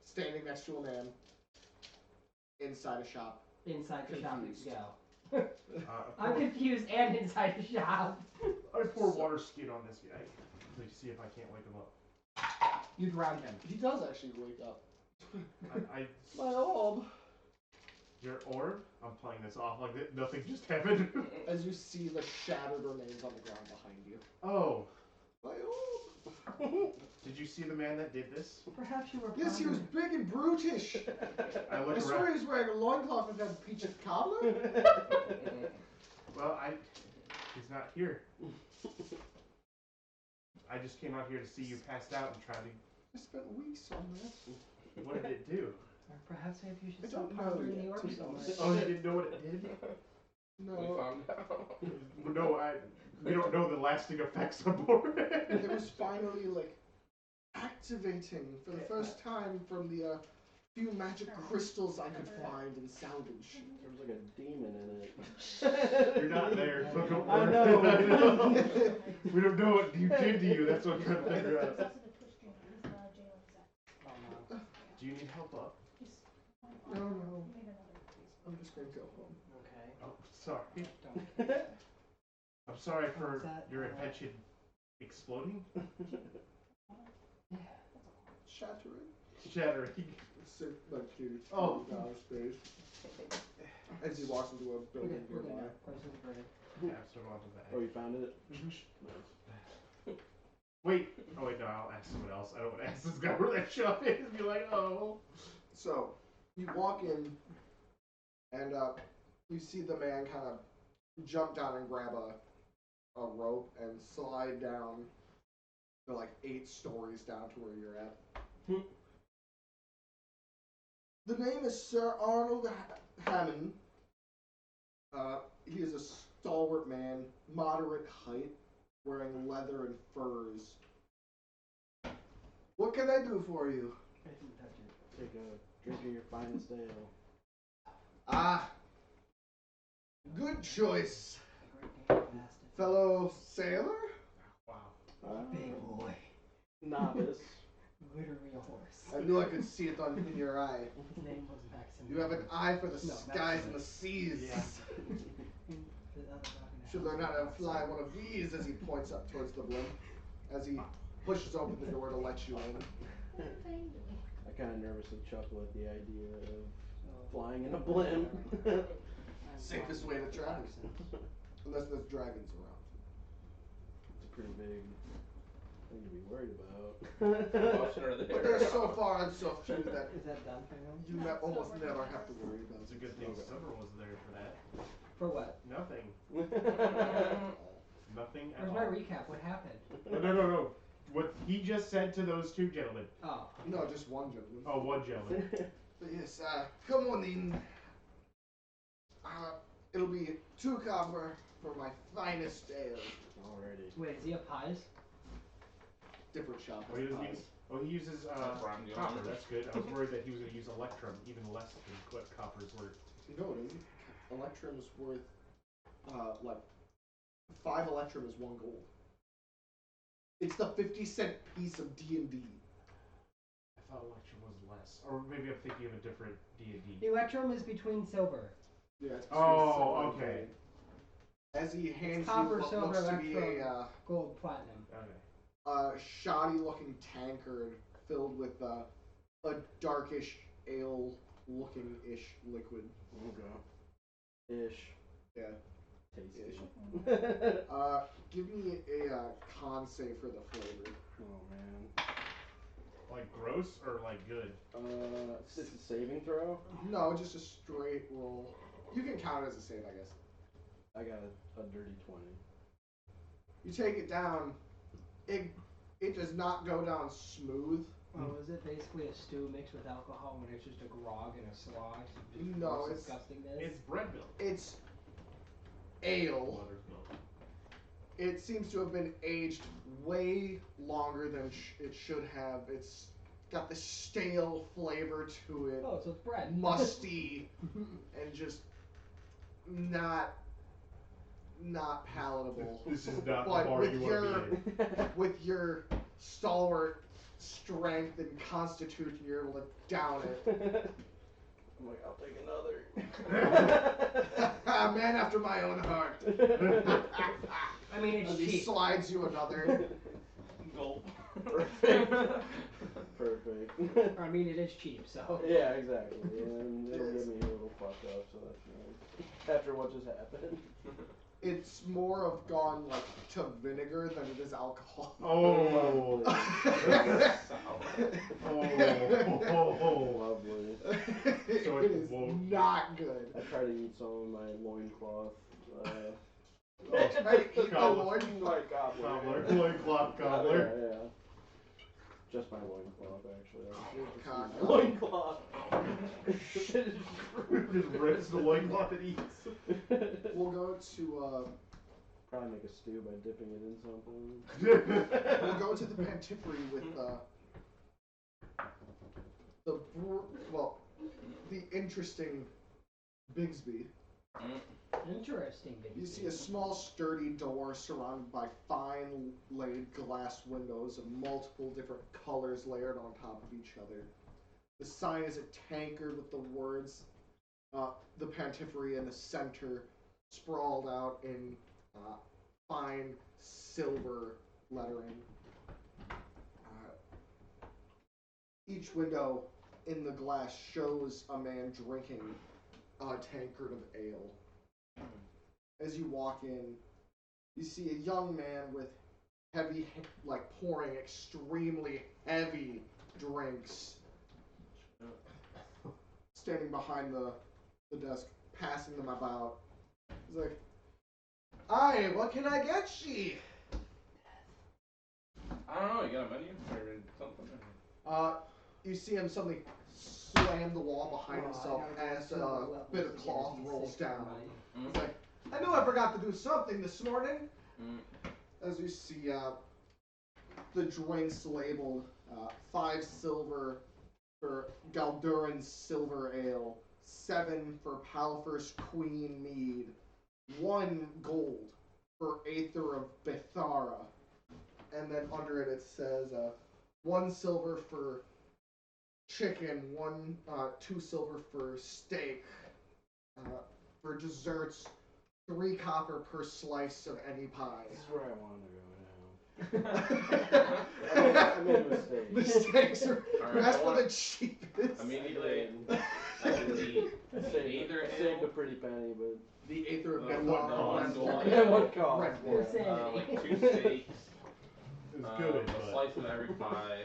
standing next to a man, inside a shop. Inside the shop you Confused. go. I I'm confused and inside the shop. pour water skin on this guy to see if I can't wake him up. You drowned him. He does actually wake up. My orb. Your orb? I'm playing this off like that. Nothing just happened. As you see the shattered remains on the ground behind you. Oh. My orb. Did you see the man that did this? Perhaps you were. Yes, he was big and brutish. I I look swear around. he was wearing a loincloth and had peach of cobbler. Well, he's not here. I just came out here to see you passed out and try to. I spent weeks on that. What did it do? Or perhaps maybe you I should stop don't know pondering yet, the orb to be so much. honest. Oh, you didn't know what it did? No. We found out. No, we don't know the lasting effects of board. It was finally like activating for the first time from the few magic crystals I could find and salvage. There was like a demon in it. You're not there, so don't I worry. know. I know. We don't know what you did to you. That's what I'm trying to figure out. Oh no. Do you need help up? No, no. I'm just gonna go home. Okay. Oh, sorry. Don't. I'm sorry for Is that, your invention exploding, Shattering. shattering. Sit like huge Oh. down space. As he walks into a We're building good. We're good nearby. now. Price is bread. Yeah, so on to that. Oh, you found it? Mhm. Wait. Oh wait, no. I'll ask someone else. I don't want to ask this guy where that shop is. Be like, oh. So you walk in, and you see the man kind of jump down and grab a rope and slide down the like 8 stories down to where you're at. The name is Sir Arnold Hammond. He is a stalwart man, moderate height, wearing leather and furs. What can I do for you? I didn't touch it. Take a drink of your finest ale. Ah, good choice, Great game, bastard. fellow sailor. Wow. Big boy. Novice. Literally a horse. I knew I could see it in your eye. His name was Maximilian. You have an eye for the No, skies and the seas. Yeah. Should learn how to fly one of these as he points up towards the blimp, as he pushes open the door to let you in. I kind of nervously chuckle at the idea of flying in a blimp. Safest way to travel. Unless there's dragons around. It's a pretty big thing to be worried about. Option are But there. there's so far and so few that Is that done for him? you almost never have to worry about. It's a good thing Silver was there for that. For what? Nothing. Nothing at Where's all. my recap? What happened? No. What he just said to those 2 gentlemen. Oh. No, just one gentleman. Oh, one gentleman. But yes, come on in. It'll be 2 copper for my finest ale. Already. Wait, is he a pies? Different shop. Oh, he uses That's what I'm doing. copper. That's good. I was worried that he was going to use electrum, even less than what copper's worth. No, it isn't. Electrum's worth, like, 5 electrum is 1 gold. It's the 50-cent piece of D&D. I thought electrum was less, or maybe I'm thinking of a different D&D. Electrum is between silver. Yeah, it's Oh, okay. As he hands Copper, you what silver, looks to be electrum. Gold, platinum. Okay. shoddy-looking tankard filled with a darkish ale-looking-ish liquid. Okay. Ish. Yeah. Tasty. Give me a con save for the flavor. Oh man. Like gross or like good? Is this a saving throw? No, just a straight roll. You can count it as a save, I guess. I got a dirty 20. You take it down. It does not go down smooth. Oh, is it basically a stew mixed with alcohol when it's just a grog and a slosh? No, it's disgustingness. It's bread milk. It's ale. Butter's milk. It seems to have been aged way longer than it should have. It's got this stale flavor to it. Oh, so it's bread. Musty and just not palatable. This is not the But bar with you want to be in. with your stalwart strength and constitution, you're able to down it. I'm like, I'll take another. Man after my own heart. I mean, it's As he cheap. slides you another. Gulp. Perfect. Perfect. I mean, it is cheap, so. Yeah, exactly. And it'll get me a little fucked up, so that's nice. After what just happened. It's more of gone like to vinegar than it is alcohol. Oh. Lovely. So it it is won't- not good. I try to eat some of my loincloth. I eat the Cobbler. loin. My gobbler. Cobbler. Loincloth cobbler. Yeah, yeah. Just my loincloth, actually. Cock. Loincloth. Just rips the loincloth and eats. We'll go to Probably make a stew by dipping it in something. we'll go to the Pantiphery with the interesting Bigsby. Interesting, baby. You see a small, sturdy door surrounded by fine laid glass windows of multiple different colors layered on top of each other. The sign is a tankard with the words the Pantiphery in the center, sprawled out in fine silver lettering. Each window in the glass shows a man drinking a tankard of ale. As you walk in, you see a young man with heavy, like pouring extremely heavy drinks, standing behind the desk, passing them about. He's like, "Aye, what can I get ye?" I don't know, you got a menu or something? You see him suddenly slam the wall behind himself as a bit of cloth rolls down. He's like, "I knew I forgot to do something this morning." As you see the drinks labeled 5 silver for Galdurin's Silver Ale, 7 for Paliphor's Queen Mead, 1 gold for Aether of Bethara, and then under it says 1 silver for chicken, 2 silver for steak. For desserts, 3 copper per slice of any pie. This is where I want to go now. I made a mistake. The steaks are Alright, that's I for want- the cheapest. Immediately, I can see either I saved a pretty penny, but The Aether of What Bethara. cost? What yeah, what cost? Red Yeah. Bull. like 2 steaks, It was good, a but slice of every pie.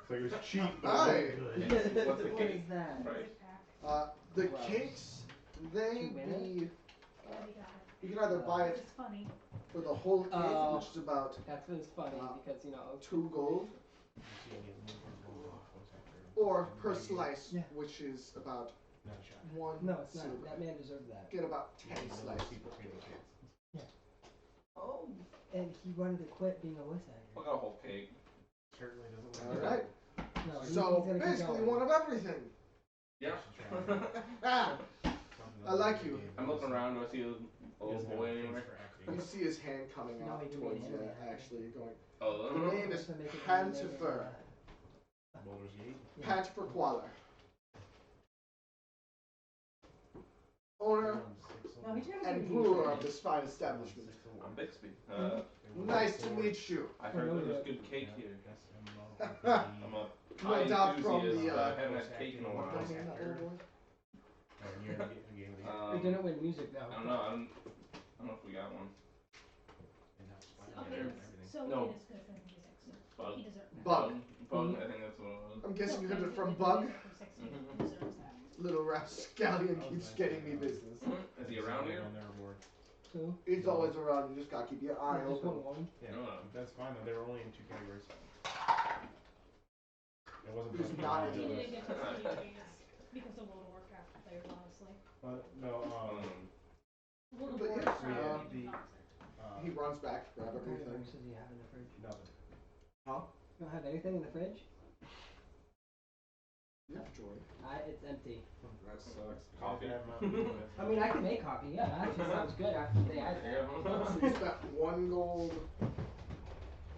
it's like it was cheap, but Aye. it wasn't good. And what's the What cake is that? price? The Wow. cakes, they $2 be. Already got You can either buy it. it It's funny. for the whole cake, Oh. which is about That was funny because, 2 gold, or per slice, Yeah. which is about Not a shot. 1 No, it's not. silver. That man deserved that. Get about 10 Yeah, slices. people pay the chance. Oh, and he wanted to quit being a wuss I'll got a whole cake. Certainly doesn't All look right. No, he's So gonna keep basically, going. one of everything. Yeah. Ah, I like you. I'm looking around. Do I see a little boy anywhere? you see his hand coming No, out he didn't towards mean you, him. actually going. Oh, The name is Just to make it Pantipher. Boulder's Gate. Yeah. Pantipher Qualler. Owner No, he turned and into brewer a of this fine establishment. I'm Bixby. Nice to meet you. I heard that there's good cake here. Yeah. I'm a No pie doubt from enthusiast. the, I haven't had cake in a while. What's the name of that little boy? He didn't win music though. I don't know. I don't know if we got one. Okay, so No. it is good for music, so Bug. he deserves that. Bug. Bug. I think that's what it was. I'm guessing you So heard he it from did Bug. music for 16. He deserves that. Little rapscallion keeps getting me business. Is he around here? Who? He's always around. You just gotta keep your eye I just open. won one. Yeah, No. that's fine though. They were only in 2 categories. It wasn't. He's just not one. He in didn't get to see because of World of Warcraft players, honestly. No, World of But yes, Warcraft the- toxic. He runs back to grab What kind of everything. drinks does he have in the fridge? nothing. You don't have anything in the fridge? Yeah, Jordan. It's empty. That sucks. Coffee. I mean, I can make coffee. Yeah, that actually sounds good after they add that. So you spent 1 gold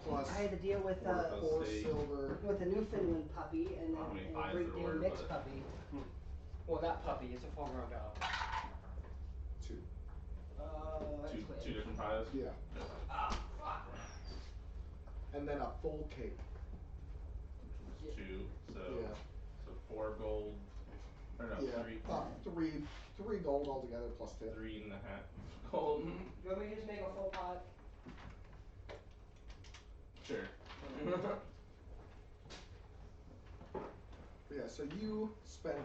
plus I had to deal with 4 Let's see. silver. with a Newfoundland puppy and How many then pies a Great there were, Dane mixed but- puppy. Well, that puppy is a full-grown dog. 2. Two different pies. Yeah. And then a full cake. 2. So Yeah. three gold altogether plus tip. 3.5 gold. Do you want me to just make a full pot? Sure. Yeah, so you spent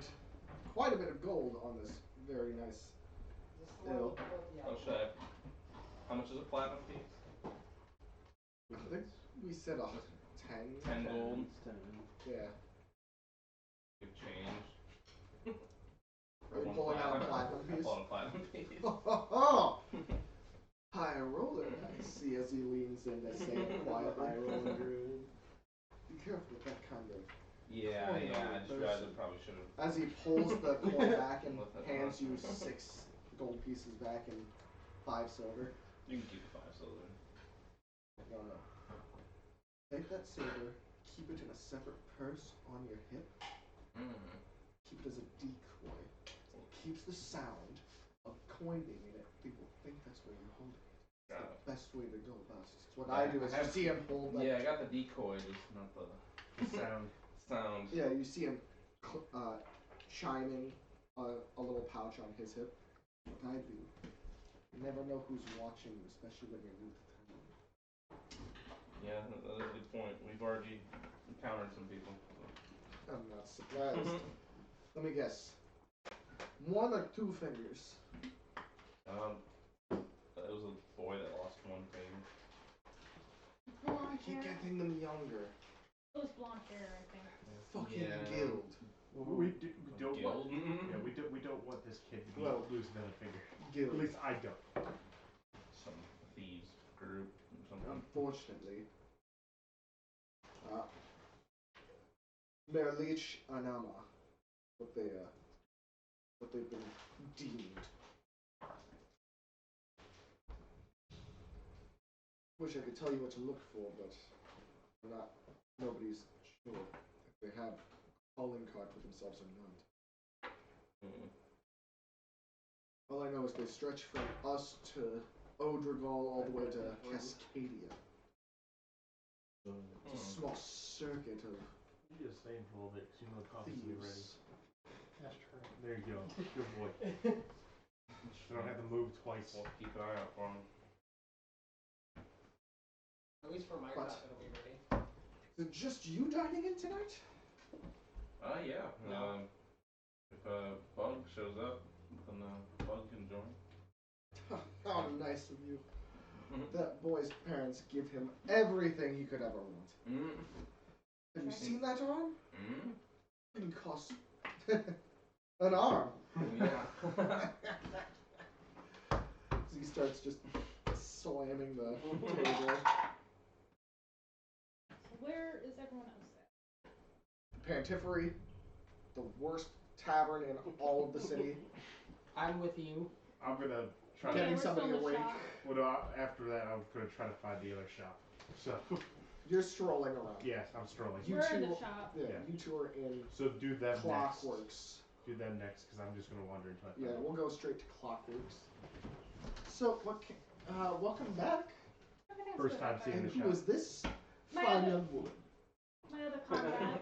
quite a bit of gold on this very nice. Is this the one Ew. with the Oh, should I? How much is a platinum piece? I think we said 10. 10 gold. It's 10. Yeah. Good change. Are you pulling out a platinum I piece? pulled a platinum piece. Oh! High roller, I see as he leans in to say a quiet high roller. Be careful with that kind of. Yeah, Coin yeah. I just person. realized I probably should have. As he pulls the coin back and With it. hands you 6 gold pieces back and 5 silver. You can keep the 5 silver. No. Take that silver, keep it in a separate purse on your hip. Keep it as a decoy. It keeps the sound of coin being in it. People think that's where you're holding it. It's Got the best way to go about it. It's what I do is you see him hold like. Yeah, I got the decoy, just not the Sound. sound. Yeah, you see him chiming a little pouch on his hip. What I do. You never know who's watching you, especially when you're new to town. Yeah, that is a good point. We've already encountered some people. So. I'm not surprised. Let me guess. 1 or 2 fingers. It was a boy that lost 1 finger. Blonde Keep hair. getting them younger. It was blonde hair, I think. Fucking Yeah. guild. We don't want. Guild? Yeah, we don't want this kid to be Well, losing another finger. Guild. At least I don't. Some thieves group or something. Unfortunately. Merlich Anama. What they've been deemed. Wish I could tell you what to look for, but nobody's sure if they have a calling card for themselves or not. All I know is they stretch from us to Odrigal all the way to Cascadia. It's a small circuit of You just stay in for a little bit because you know the coffee's gonna be ready. thieves. That's true. There you go. Good boy. I don't have to move twice. We'll keep an eye out for him. At least for my But- crop, it'll be ready. Is it just you dining in tonight? Yeah. No. If Bug shows up, then Bug can join. How nice of you. That boy's parents give him everything he could ever want. Have you seen that arm? It costs an arm. Yeah. As he starts just slamming the table. Where is everyone else at? Pantifery, the worst tavern in all of the city. I'm with you. I'm gonna try Getting we're to. somebody still in the awake. shop. Well, no, after that, I'm gonna try to find the other shop. So, You're strolling around. yes, I'm strolling. You We're two, in the shop. Yeah, Yeah. you two are in So do them next. Clockworks. Do them next, because I'm just gonna wander until I find Yeah, them. we'll go straight to Clockworks. So, welcome back. Everything's First good time up seeing there. And the who shop. is this My fine other- young woman? My other comrade.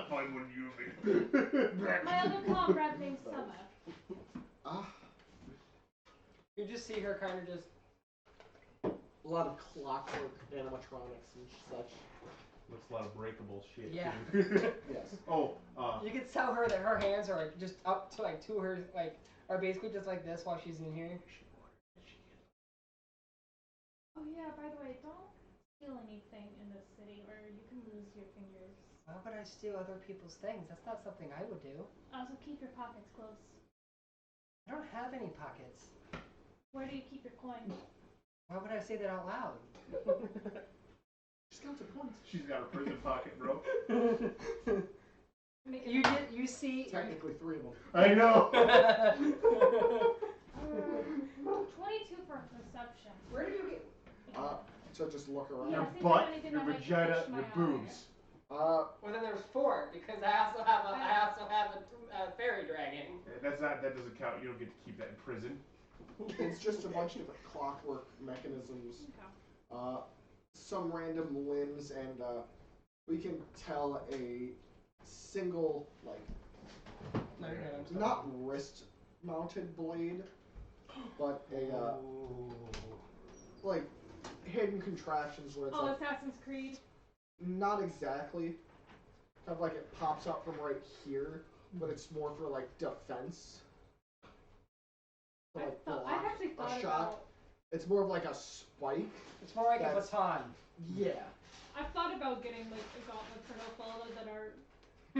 Fine when you mean. My other comrade named Summer. Ah, You just see her kind of just. a lot of clockwork animatronics and such. Looks a lot of breakable shit. Yeah. Too. Yes. Oh, You can tell her that her hands are like just up to like to her like are basically just like this while she's in here. Oh yeah, by the way, don't steal anything in this city or you can lose your fingers. Why would I steal other people's things? That's not something I would do. Also keep your pockets close. I don't have any pockets. Where do you keep your coin? Why would I say that out loud? She's got a point. she's got a prison pocket, bro. Make You it did. You see. Technically 3 of them. I know. 22 for perception. Where did you get? So just look around. Yeah. Your see if butt, there's anything your that might vagina, catch my your eye. boobs. Well, then there's 4 because I also have a fairy dragon. That doesn't count. You don't get to keep that in prison. It's just a bunch of different clockwork mechanisms. Okay. Some random limbs, and we can tell a single, like, Very good, I'm sorry. not wrist-mounted blade, but a like hidden contraptions where it's Oh, like Assassin's Creed. not exactly, kind of like it pops up from right here, but it's more for like defense. For, like, I've actually block thought a shot. about. It's more of like a spike. It's more like a That's- baton. Yeah. I've thought about getting like a gauntlet for Hellfallen that are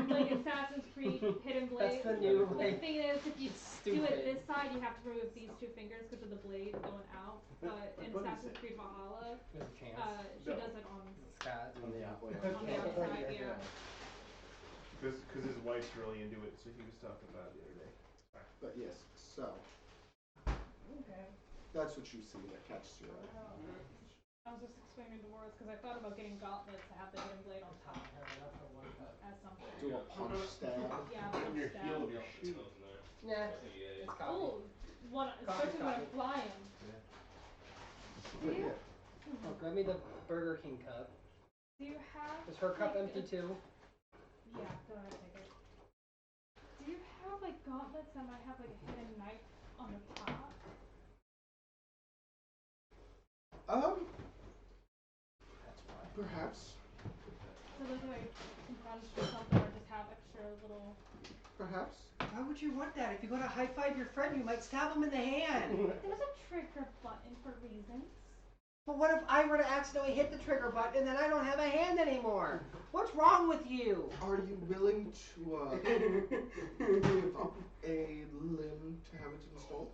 like Assassin's Creed Hidden Blade. That's the new The like. thing is, if you do Stupid. it this side, you have to remove these two fingers because of the blade going out. But in What is Assassin's it? Creed Valhalla, There's a chance. she No. does it on Scott. On the on the outside. Yeah. Because his wife's really into it, so he was talking about it the other day. But yes, so Okay. that's what you see that catches your eye. I was just explaining to Boris because I thought about getting gauntlets to have the hidden blade on top as something. Do a punch stab. Yeah, On your punch heel stab. of your shoe. Nah, Yeah. it's copy. Oh, especially when I'm flying. But yeah. Oh, grab me the Burger King cup. Do you have? Is her cup like, empty too? Yeah, go ahead, take it. Do you have like gauntlets that might have like a hidden knife on the top? Perhaps. So those like can punch or something, or just have extra little. Perhaps. Why would you want that? If you go to high five your friend, you might stab him in the hand. There's a trigger button for reasons. But what if I were to accidentally hit the trigger button and then I don't have a hand anymore? What's wrong with you? Are you willing to give up a limb to have it installed?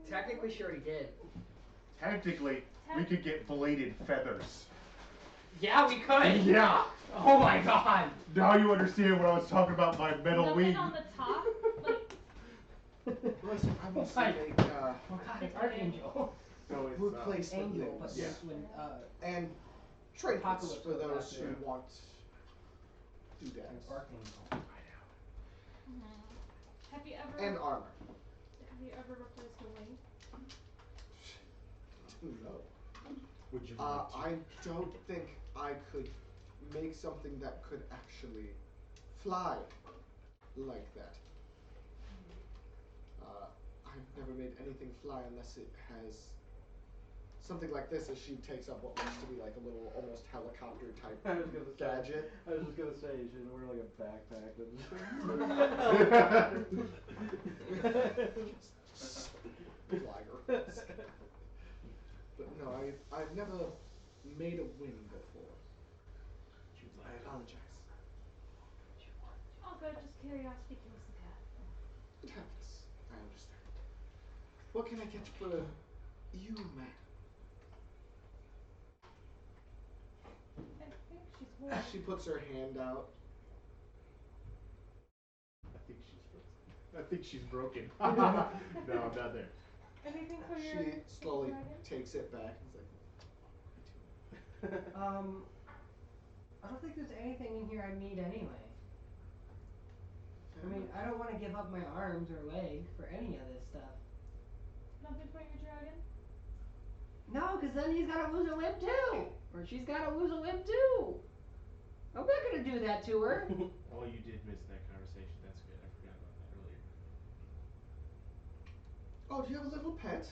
Technically, she already did. Technically, we could get bladed feathers. Yeah, we could. Yeah! Oh my god. Now you understand what I was talking about my metal Nothing wing. on the top, like Listen, I will Right. say make Oh god, it's Archangel. So it's replacement Angel, but limbs. Yeah. when And trinkets Apocalypse for will those happen. who want doodads. Archangel. have you ever And armor. have you ever replaced a wing? No. Would you like to? I don't think I could make something that could actually fly like that. I've never made anything fly unless it has something like this, as she takes up what looks to be like a little almost helicopter type I was gonna say. gadget. I was just gonna say you should wear like a backpack that just Flyer. But no, I've never made a wing before. I apologize. Oh, good. Just curiosity kills the cat. It happens. I understand. What can I get for you, madam? I think she's holding. She puts her hand out. I think she's broken. No, I'm not there. Anything for your She slowly dragon? takes it back and is like, I don't think there's anything in here I need anyway. I mean, I don't want to give up my arms or leg for any of this stuff. Nothing for your dragon? No, because then he's got to lose a limb too. Or she's got to lose a limb too. I'm not going to do that to her. Oh, you did miss that conversation. That's good. I forgot about that earlier. oh, do you have a little pet?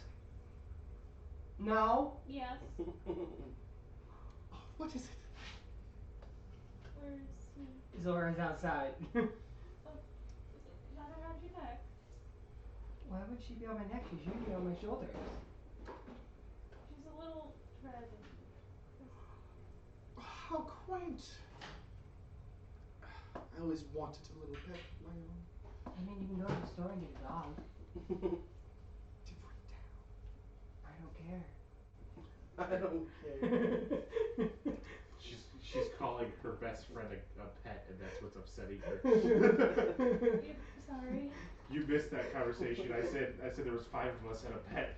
No. Yes. Oh, what is it? Where is he? Zora's outside. Not around your neck. Why would she be on my neck? She's usually on my shoulders. She's a little dragon. How quaint. I always wanted a little pet of my own. I mean, you can go to the store and get a dog. Different town. I don't care. I don't care. She's calling her best friend a pet, and that's what's upsetting her. Sorry. You missed that conversation. I said there was 5 of us and a pet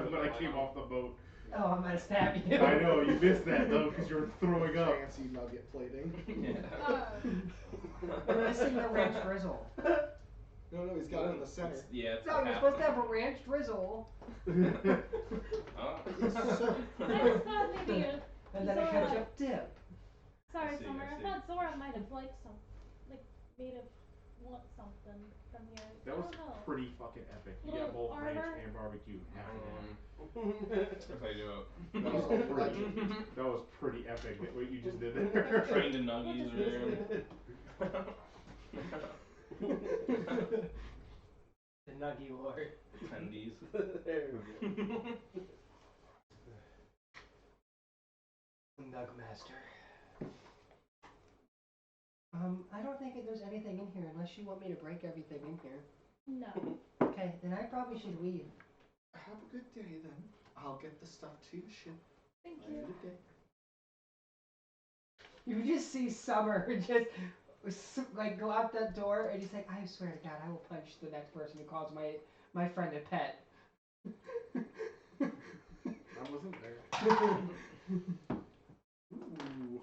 when I came off the boat. Oh, I'm gonna stab you. I know you missed that though because you were throwing up. Fancy nugget plating. We're missing the ranch drizzle. No, he's got it in the center. Yeah, it's No, you're supposed to have a ranch drizzle. Oh. Yes, sir. I just thought maybe And then a Zora. ketchup dip. Sorry, I see, Summer. I I see. thought Zora might have liked some, like made of want something from here. That I was don't know. pretty fucking epic. You Little got both ranch armor. and barbecue. Half and half. That's how you do it. That was pretty. That was pretty epic. What you just did there. Trained in nuggies, man. The Nuggy Lord. Tendies. There we go. The Nug Master. I don't think that there's anything in here unless you want me to break everything in here. No. Okay, then I probably should leave. Have a good day then. I'll get the stuff to your ship. Thank Have a you. good day. You just see Summer just like go out that door and he's like, I swear to God, I will punch the next person who calls my friend a pet. I wasn't there. Ooh.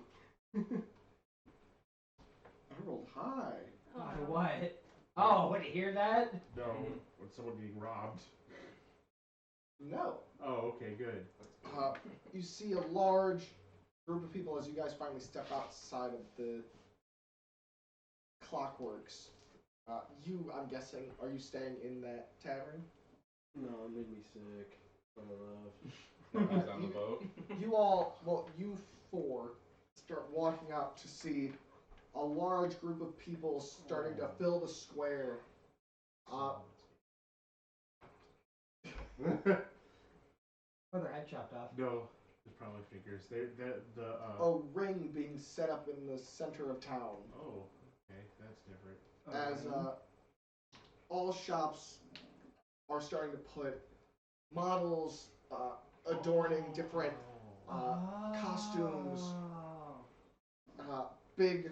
I rolled high. Oh, On no. what? Oh, what, you hear that? No, when someone getting robbed. No. Oh, okay, good. You see a large group of people as you guys finally step outside of the Clockworks. I'm guessing, are you staying in that tavern? No, it made me sick. So I left. He's on the boat. You four start walking out to see a large group of people starting to fill the square. Or their head chopped off. No, it's probably figures. A ring being set up in the center of town. Oh, okay, that's different. As all shops are starting to put models adorning different costumes, big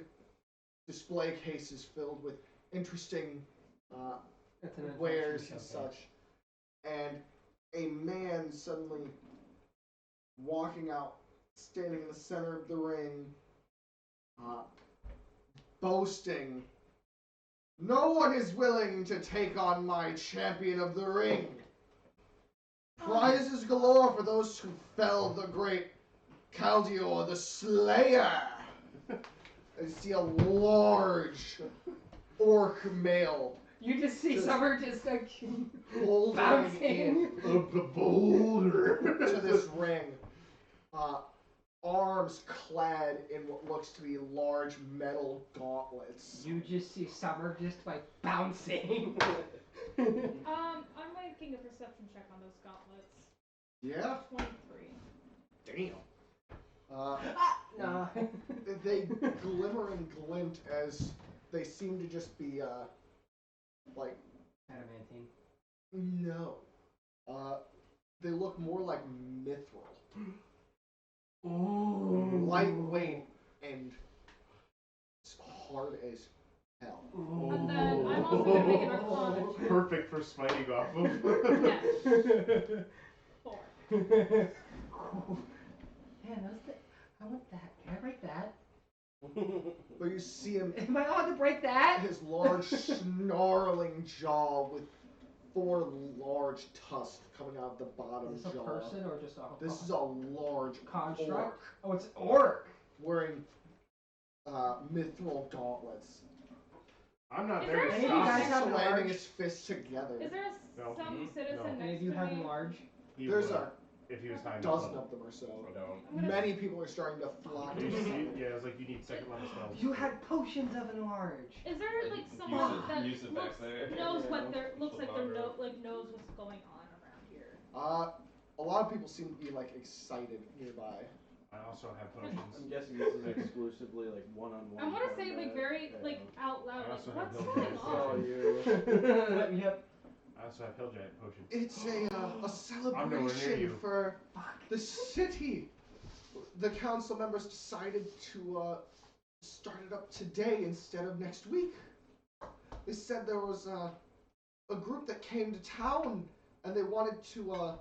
display cases filled with interesting That's an wares unfortunate and subject. such, and a man suddenly walking out, standing in the center of the ring, boasting, "No one is willing to take on my champion of the ring. Prizes galore for those who fell the great Caldior the Slayer." I see a large orc male You just see Just- Summer just like bouldering bouncing. in Of the boulder. to this ring, arms clad in what looks to be large metal gauntlets. You just see Summer just like bouncing. I'm making a perception check on those gauntlets. Yeah? 23. Damn. Nah. They glimmer and glint as they seem to just be, like, Adamantine. no. They look more like mithril. Ooh. Lightweight and hard as hell. And then I'm also gonna make an arcana check. Perfect for smiting off of. Yeah. 4. Man, I want that. Can I break that? But you see him, Am I allowed to break that? his large snarling jaw with 4 large tusks coming out of the bottom Is this a jaw. person or just a This is a large construct? orc Oh, it's orc. wearing mithril gauntlets. I'm not Is there there to any You guys stop have you. a Slamming large? his fists together. Is there No. some Mhm. citizen No. Any next of you to have me? large? He There's would, a if he was high enough dozen level. of them or I so. don't. I'm gonna- Many people are starting to flock to You the see, center. yeah, it's like you need second level spells. You had potions of enlarge. Is there like someone that Use it back looks, there. knows Yeah. what they're looks like they're Louder. knows what's going on around here? A lot of people seem to be like excited nearby. I also have potions. I'm guessing this is exclusively like one-on-one. I want to say like combat. very Yeah. like out loud I like also have what's no going dice. Oh, on? you. Yep. I also have Hill Giant potions. It's a nowhere celebration near you. for the city. The council members decided to start it up today instead of next week. They said there was a group that came to town and they wanted to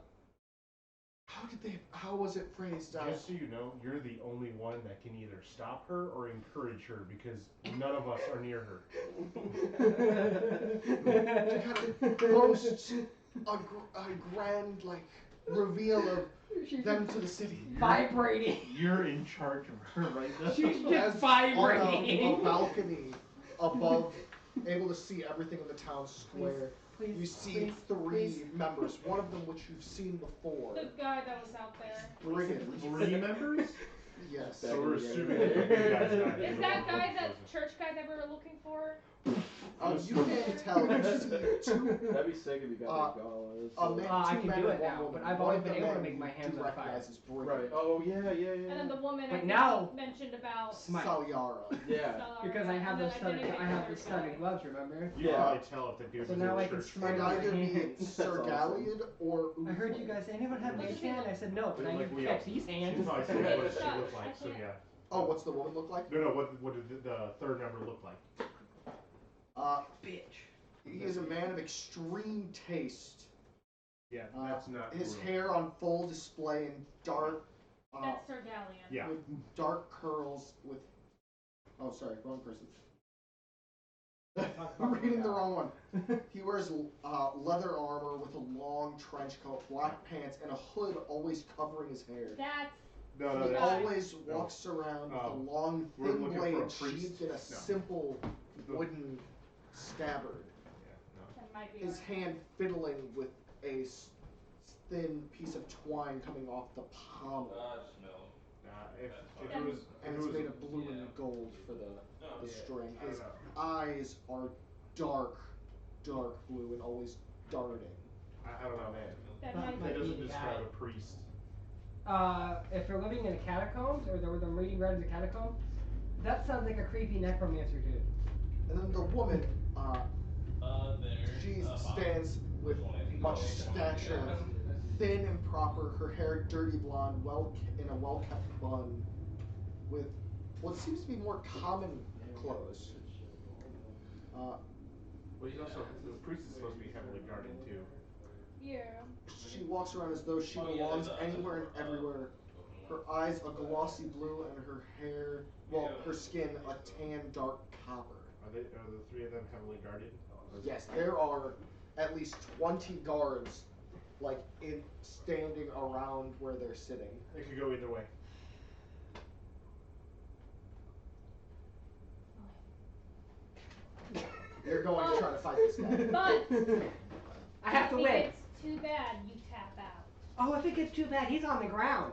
how was it phrased? Just so you know, you're the only one that can either stop her or encourage her because none of us are near her. to kind of boast a grand like reveal of She's them to the city. vibrating. You're in charge of her right now. She's As just vibrating. on a balcony, above, able to see everything in the town square. Please, You see please, three please. members, one of them which you've seen before. The guy that was out there. Brigands. 3 members? Yes. So we're assuming that the big guy's not Is here. that guy that church guy that we were looking for? You can't tell. You see two. That'd be sick if you got A man, I two can men do and it one now, woman. but I've One only of been the able to men make my you hands do on fire. recognize as Brigand. Right. Oh yeah. And then the woman But I think now- you mentioned about Smite. Salyara. Yeah. Salar, Because I have and then those studded, didn't I make have the the third studded guy. gloves, remember? You Yeah. probably tell if the dude So was now in I can church. smite And my either be hands. Sir awesome. Galliard or I heard Uflin. you guys, anyone have What mage does he hand? look- I said no, but Like, I we can all- catch these She hands. probably said what she Shut. looked like, I so can't. yeah. Oh, what's the woman look like? No, what did the third member look like? Bitch. He is a man of extreme taste. Yeah, that's not His real. hair on full display in dark, That's Sir Gallion. Yeah. with dark curls. With oh, sorry, wrong person. I'm reading the wrong one. He wears leather armor with a long trench coat, black pants, and a hood always covering his hair. That's No, He that's always walks around with a long, we're thin looking for a blade priest. sheathed in a No. simple wooden scabbard. that might be His right. hand fiddling with a thin piece of twine coming off the pommel. If fine. it was, And if it's it was, made of blue and gold for the yeah, string. I don't His know. eyes are dark blue and always darting. I don't know, man. That That might might That be. doesn't be describe guy. a priest. If you're living in the catacombs, or the reading gardens of catacomb, that sounds like a creepy necromancer dude. And then the woman, she stands with much stature, thin and proper, her hair dirty blonde, in a well-kept bun, with what seems to be more common clothes. Well, he's also, the priest is supposed to be heavily guarded too. Yeah. She walks around as though she belongs anywhere and everywhere. Her eyes a glossy blue and her hair, well, her skin a tan dark copper. Are the 3 of them heavily guarded? Yes, there are at least 20 guards, like, standing around where they're sitting. It could go either way. They're going to try to fight this guy. But I have to if win. it's too bad, you tap out. Oh, if it gets too bad, he's on the ground.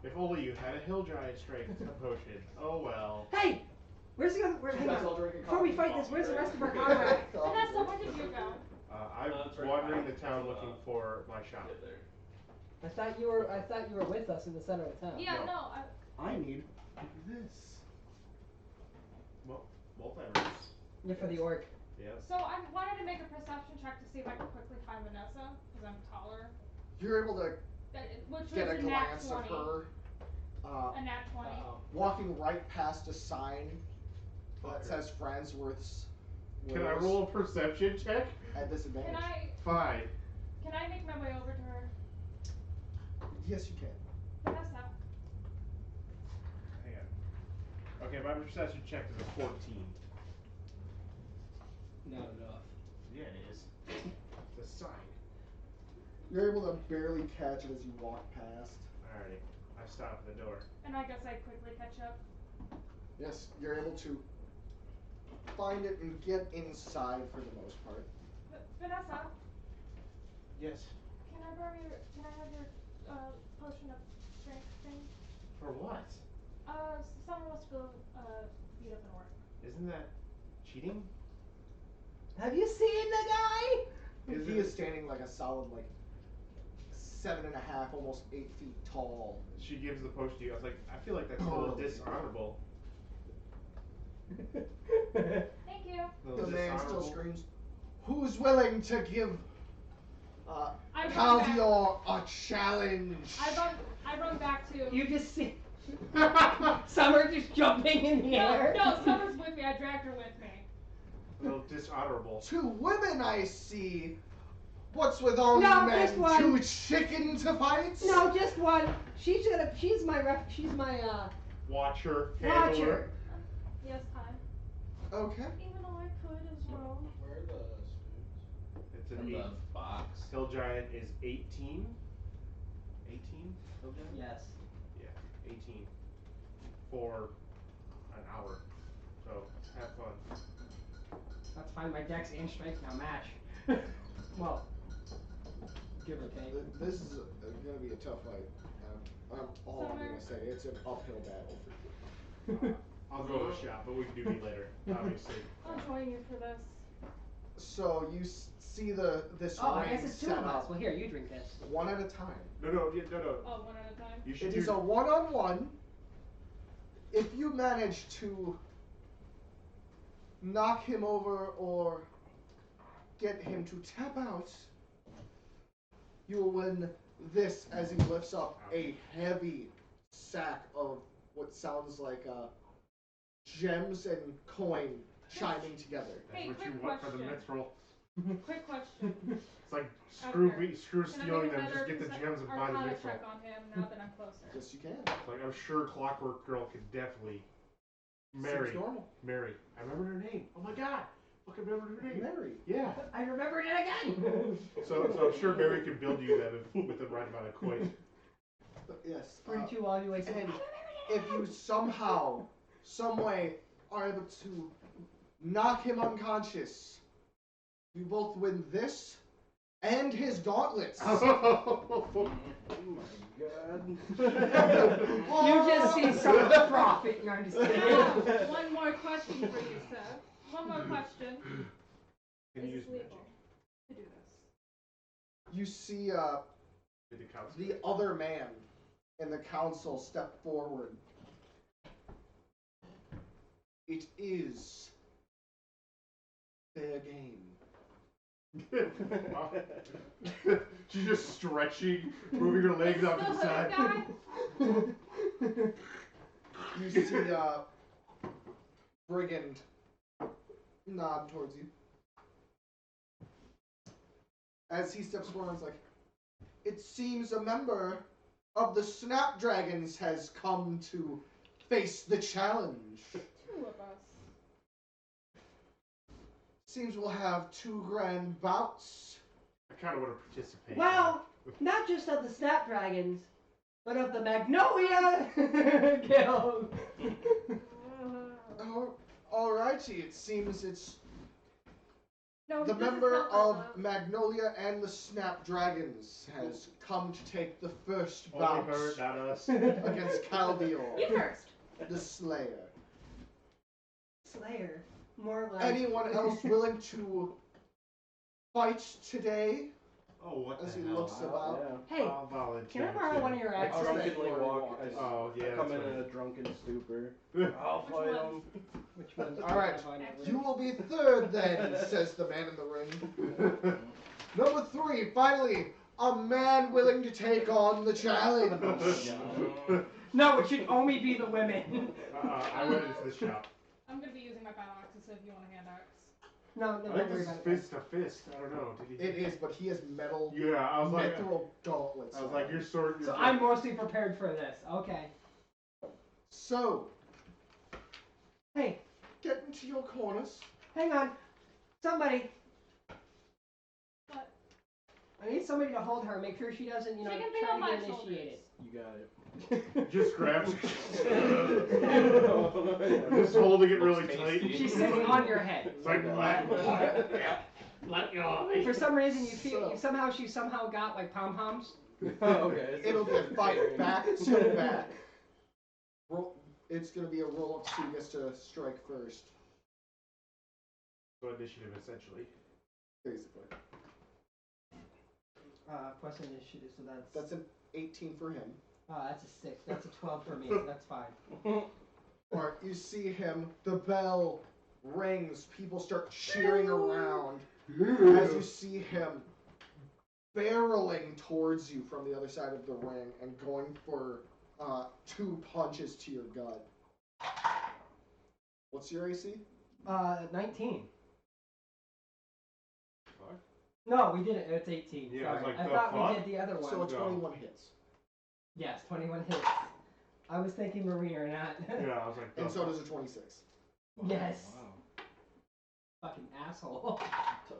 If only you had a hill giant strength potion. Oh well. Hey, where's the other? Hang on. Before we fight this, where's the rest of our comrades? Vanessa, where did you go? I'm wandering the town looking for my shop. I thought you were with us in the center of the town. Yeah, No. no. I need this. Well, multiverse. You're for the orc. Yes. So I wanted to make a perception check to see if I could quickly find Vanessa, because I'm taller. You're able to Which get was a nat glance 20. of her A nat 20. walking right past a sign that says Fransworth's. Can I Wares roll a perception check? at disadvantage? Fine. Can I make my way over to her? Yes, you can. Vanessa. Hang on. Okay, my perception check is a 14. Not enough. Yeah, it is. It's a sign. You're able to barely catch it as you walk past. Alrighty. I stop at the door. And I guess I quickly catch up. Yes, you're able to find it and get inside for the most part. Vanessa, Yes. can I borrow your? Can I have your potion of strength thing? For what? Someone wants to go beat up an orc. Isn't that cheating? Have you seen the guy? He is standing like a solid 7.5, almost 8 feet tall. She gives the potion to you. I was like, I feel like that's a little dishonorable. Thank you. The man still screams, "Who's willing to give I run Caldior a challenge?" I run back to. You just see Summer just jumping in the air. No, Summer's with me. I dragged her with me. A little dishonorable. 2 women I see. What's with all No, you men? just one. Too chicken to fight? No, just one. She's my Watcher. watcher. Handler. Yes, I. Okay. Even though I could as well. Where are the spoons? It's an In 8. the box. Hill giant is 18. 18? Hill giant? Yes. Yeah, 18. For an hour. So, have fun. find my dex and strength now match. Well, give or take. This is going to be a tough fight. All I'm Summer. going to say, it's an uphill battle for you. I'll go with a shot, but we can do meat later, obviously. I'll join you for this. So you see this Oh, I ring guess it's two set of us. up Well, here, you drink this. one at a time. No. Oh, one at a time? You should It do is a one-on-one. If you manage to knock him over or get him to tap out, you will win this as he lifts up a heavy sack of what sounds like gems and coin chiming together. That's Hey, what you quick want for the question. mithril. Quick question. It's like screw After. screw Can I stealing make them, another just get the gems and buy the Arcana mithril. check on him now that I'm closer? Yes, you can. It's like I'm sure Clockwork Girl could definitely marry. Seems normal. Mary. I remember her name. Oh my god. Fucking remember her name. Mary. Yeah. I remembered it again! So I'm sure Mary can build you that with the right amount of coins. But yes. 42 all you way. And if you somehow, some way, are able to knock him unconscious, you both win this and his gauntlets. Oh my god. You just see some profit. No, I'm just kidding. Now, one more question for you, Seth. One more question. Can you Is use it magic? legal to do this? You see Did the council? the other man in the council step forward. It is fair game. She's just stretching, moving her legs Is out to the the hood side. guy? You see Brigand nod towards you. As he steps forward, he's like, it seems a member of the Snapdragons has come to face the challenge. Two of us. Seems we'll have 2 grand bouts. I kind of want to participate. Well, not just of the Snapdragons, but of the Magnolia Guild. Oh, alrighty, it seems it's No, the this is member not of love. Magnolia and the Snapdragons has come to take the first only bout her, not us. against Caldior, You first. the Slayer. Slayer. More like. Anyone else willing to fight today? Oh, what As the he hell? looks about. Yeah. Hey, I'll volunteer. can I borrow one of your I axes? drunkenly walk. Oh, yeah, I come in that's in right. a drunken stupor. I'll Which fight ones? him. Which ones? Alright, you will be third then, says the man in the ring. Number 3, finally, a man willing to take on the challenge. No, it should only be the women. I went into the shop. I'm gonna be using my battle axes, so if you want a hand axe. No, I don't think worry this is about it. fist to fist. I don't know. Did he? It is, but he has metal, Yeah, I was like, mithril gauntlets. I was like, your sword. So I'm mostly prepared for this. Okay. So, Hey, get into your corners. hang on. Somebody. What? I need somebody to hold her. Make sure she doesn't, She can be try on to my get shoulders. initiated. You got it. Just grabs. Just holding it really Looks tight. tasty. She sits on your head. It's like let go. For some reason, you feel she somehow got like pom poms. Okay. It'll be a fight back to back. Roll, it's going to be a roll up to see who gets to strike first, So initiative, essentially. basically. Plus initiative, so That's an 18 for him. that's a 6. That's a 12 for me, so that's fine. Alright, you see him, the bell rings, people start cheering around as you see him barreling towards you from the other side of the ring and going for 2 punches to your gut. What's your AC? 19. Fuck. No, we didn't. It's 18. Yeah, I was Sorry. like, I the thought fuck? we did the other one. So a No. 21 hits. Yes, 21 hits. I was thinking Marine or not. Yeah, I was like, And the so fuck? does a 26. Yes. Wow. Fucking asshole. Tough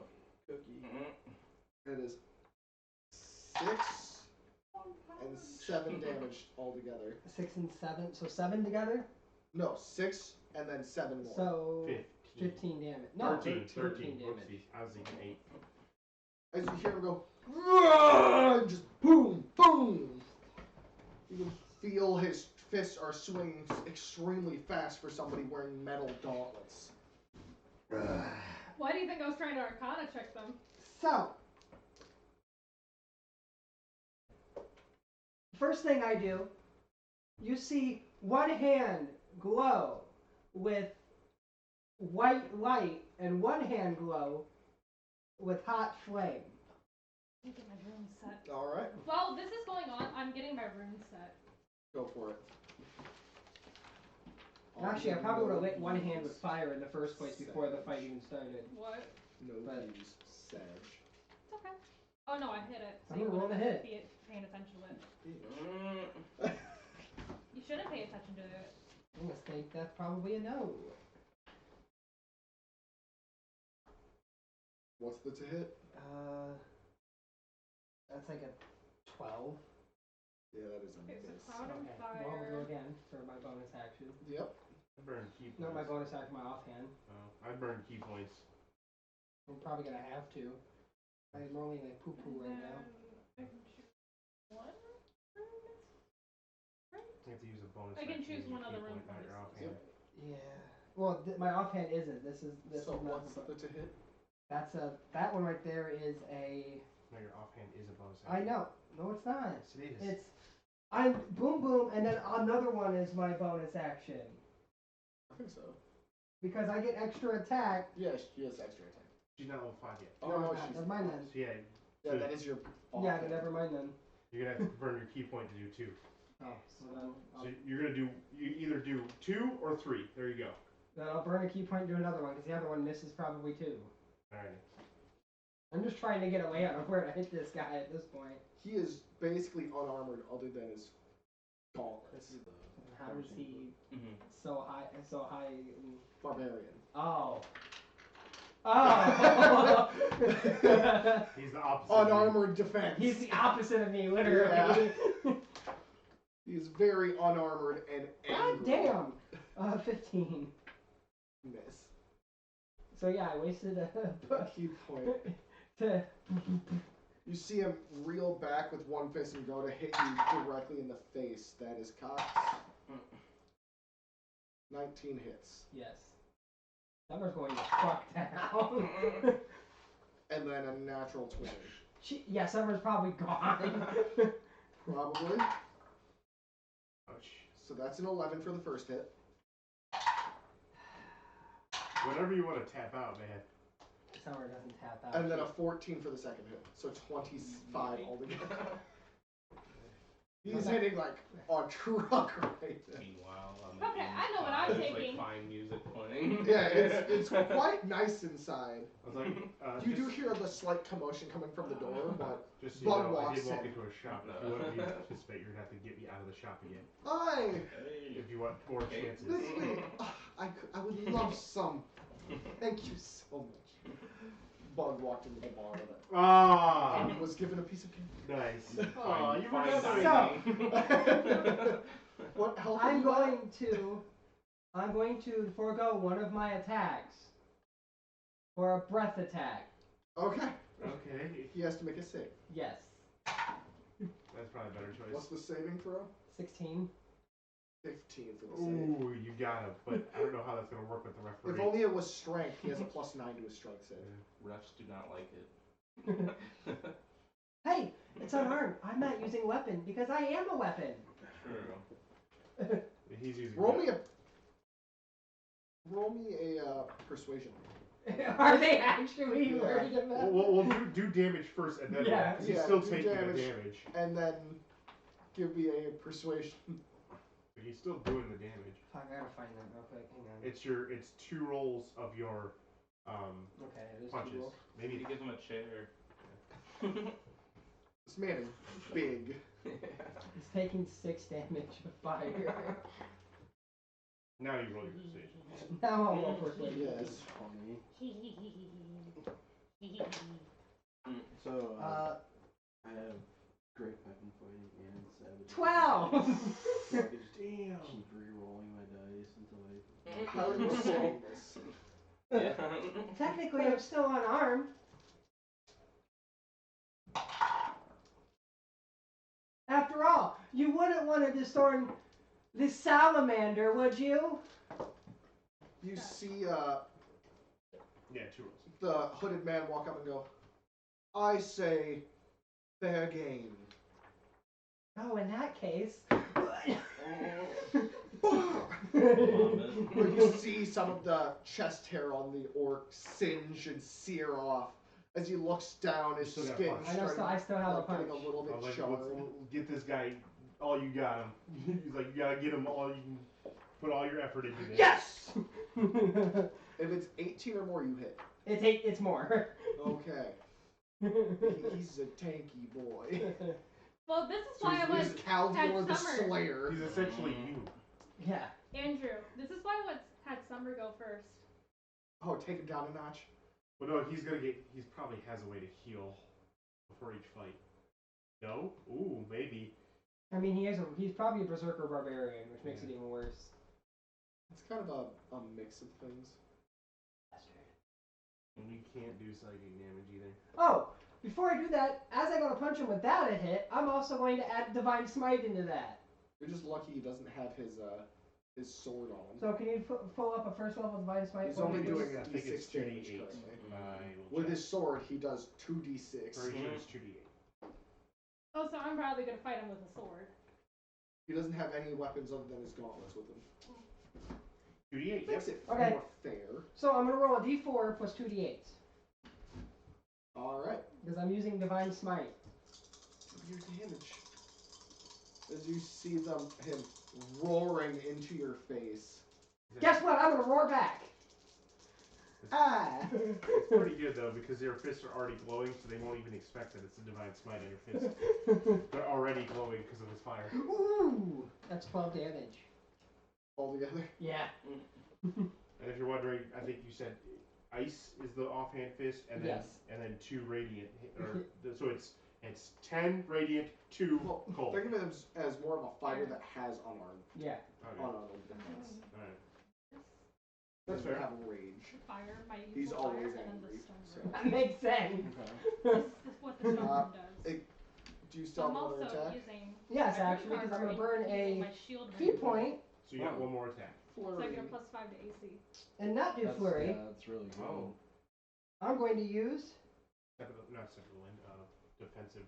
cookie. It is 6 and 7 damage altogether. 6 and 7. So 7 together? No, 6 and then 7 more. So 15. 15 damage. No, 13. 13 damage. Whoopsie. I was thinking 8. As you hear him go, "Run!" Just boom, boom. You can feel his fists are swinging extremely fast for somebody wearing metal gauntlets. Why do you think I was trying to Arcana check them? So, first thing I do, you see one hand glow with white light and one hand glow with hot flame. Let me get my rune set. All right, While this is going on, I'm getting my rune set. go for it. Actually, I probably would have lit one hand with fire in the first place before the fight even started. What? No But- use, Sag. It's okay. Oh no, I hit it. So I'm you gonna roll wouldn't the hit. be paying attention to it. Mm. You shouldn't pay attention to it. I'm gonna think that's probably a no. What's the to hit? That's like a 12. Yeah, that is a Okay, so miss. cloud and Okay, well, I'll go fire. again for my bonus action. Yep. I burned key points. Not my bonus action, my offhand. Oh, I burned key points. I'm probably gonna have to. I'm rolling like poo poo right now. I can choose one rune. You have to use a bonus. I can action to choose use your one key other rune point, not point. your offhand. Yeah. Well, my offhand isn't. This is So not. what's the to hit? That's a that one right there is a. No, your offhand is a bonus I action. know. No, it's not. Yes, it is. It's I'm boom boom, and then another one is my bonus action I think so. because I get extra attack. Yeah, she has extra attack. She's not level 5 yet. Oh, No, no, it's not. she's Never mind then. So yeah, Yeah, that is your. Yeah, offhand. never mind then. you're gonna have to burn your key point to do 2. Oh, so then So you're gonna do, you either do 2 or 3. There you go. I'll burn a key point and do another one because the other one misses probably too. Alright. I'm just trying to get a layout of where to hit this guy at this point. He is basically unarmored other than his gauntlets. How is he Mhm. so high? So high. Barbarian. Oh. Oh. He's the opposite. Unarmored defense. He's the opposite of me, literally. He is very unarmored and God angry. damn. 15. Miss. So yeah, I wasted A key point. to. You see him reel back with one fist and go to hit you directly in the face. That is cocked. 19 hits. Yes. Summer's going to fuck down. And then a natural 20. Yeah, Summer's probably gone. Probably. Ouch. So that's an 11 for the first hit. Whenever you want to tap out, man. Summer doesn't tap out. And then a 14 for the second hit. So 25 altogether. He's hitting like a truck right now. Meanwhile, Okay, I know what I'm there's, taking. like fine music playing. Yeah, it's quite nice inside. I was like, You do hear the slight commotion coming from the door, but just so you Bud know, I walks did walk in. into a shop. If you want me to participate, you're gonna have to get me out of the shop again. hi, If you want more chances. this way. I would love some. Thank you so much. Bud walked into the bar with it. Ah, And was given a piece of cake. nice. Oh, you Fine forgot dining. What health? are I'm you going to forego one of my attacks for a breath attack. at? Okay. Okay, He has to make a save. Yes. that's probably a better choice. What's the saving throw? 16. 15 for the save. Ooh, you got him. But I don't know how that's gonna work with the referee. If only it was strength, he has a +9 to his strength save. Refs do not like it. Hey, it's unarmed. I'm not using weapon because I am a weapon. True. He's using. Roll me a persuasion. Are they actually Yeah. worried about We'll do damage first and then Yeah. roll, 'cause he's Yeah, still do taking damage. the damage. And then give me a persuasion. But he's still doing the damage. Fuck, I gotta find that real quick. Hang on. It's 2 rolls of your Okay, it is punches. 2 rolls. Maybe Maybe he gives him a chair. This man is big. He's taking 6 damage of fire. now you roll your persuasion. Now I'll roll persuasion. Yes. Funny. Mm. So, Uh, I have great weapon fighting and savage. 12. So I could just Damn. keep re-rolling my dice until I. How are you saying this? Yeah. Technically, I'm still unarmed. After all, you wouldn't want to disarm this salamander, would you? You see Yeah, 2 rolls. the hooded man walk up and go, I say, fair game. Oh, in that case. You see some of the chest hair on the orc singe and sear off. As he looks down, his Still got skin punch. I still have a punch. getting a little bit Like, charred. let's get this guy all you got him. He's like, you gotta get him all you can. Put all your effort into this. Yes! If it's 18 or more, you hit. It's more. Okay. He's a tanky boy. Well, this is So why I he's was Caldor the Summer. Slayer. He's essentially you. Yeah. Andrew. This is why I had Summer go first. Oh, take him down a notch. Well, no, he's probably has a way to heal before each fight. No? Ooh, maybe. I mean, he's probably a berserker barbarian, which makes it even worse. It's kind of a mix of things. And we can't do psychic damage either. Oh, before I do that, as I go to punch him with that a hit, I'm also going to add Divine Smite into that. You're just lucky he doesn't have his sword on him. So can you pull up a first level Divine Smite? He's for only me, doing please? I think it's D6 damage 2d8. currently. I will With check. his sword, he does 2d6. Pretty sure it's 2d8. Oh, so I'm probably gonna fight him with a sword. He doesn't have any weapons other than his gauntlets with him. 2d8, yep. Makes it Okay. more fair. So I'm going to roll a d4 plus 2d8s. Alright. Because I'm using Divine Smite. Your damage. As you see him roaring into your face. Guess what? I'm going to roar back. Ah. It's pretty good though because their fists are already glowing, so they won't even expect that it's a divine smite on your fist. They're already glowing because of his fire. Ooh, that's 12 damage. All together. Yeah. And if you're wondering, I think you said ice is the offhand fist, and then Yes. and then 2 radiant, so it's 10 radiant, 2 Well, cold. think of it as more of a fighter that has unarmed. Yeah. Okay. Unarmed defense. All right. That's Doesn't fair. have rage. Fire, my usual He's fire, always and then angry, the stone so. room. That makes sense. This is what the stone room does. Do you still I'm have also another attack? using Yes, my actually, rune because I'm going to armor burn and using a my shield key ring. point So you got one more attack. So I Flurry. get a +5 to AC. and not do flurry. Yeah, that's really good. Oh. I'm going to use. Not step of the wind. Defensive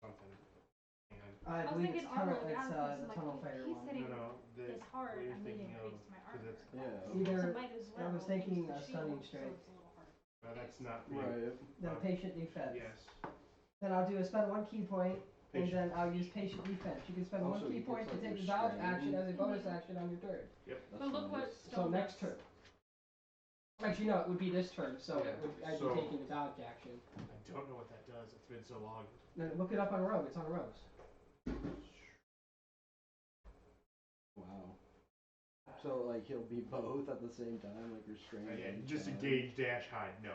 something. And I was believe thinking it's armor tunnel. like It's that, the like, tunnel if fighter he's one. hitting the, this hard, what you're I'm needing thinking to of, increase my 'cause armor. it's Yeah. Either So might as well I was thinking use the a stunning shield, strike. So it's a little hard. that's not me. Right. The patient defense. Yes. Then I'll do a spend 1 key point, and Patient. then I'll use patient defense. You can spend Also, 1 key you get, point to like, take the dodge restrained. action as a bonus action on your turn. That's But look what nice. So stone next does. turn. Actually, no, it would be this turn, so Yeah, I'd so- be taking the dodge action. I don't know what that does. It's been so long. Then look it up on Rogue. It's on Rogues. Wow. So like he'll be both at the same time, like restrained. Yeah, and disengage, dash, hide. No.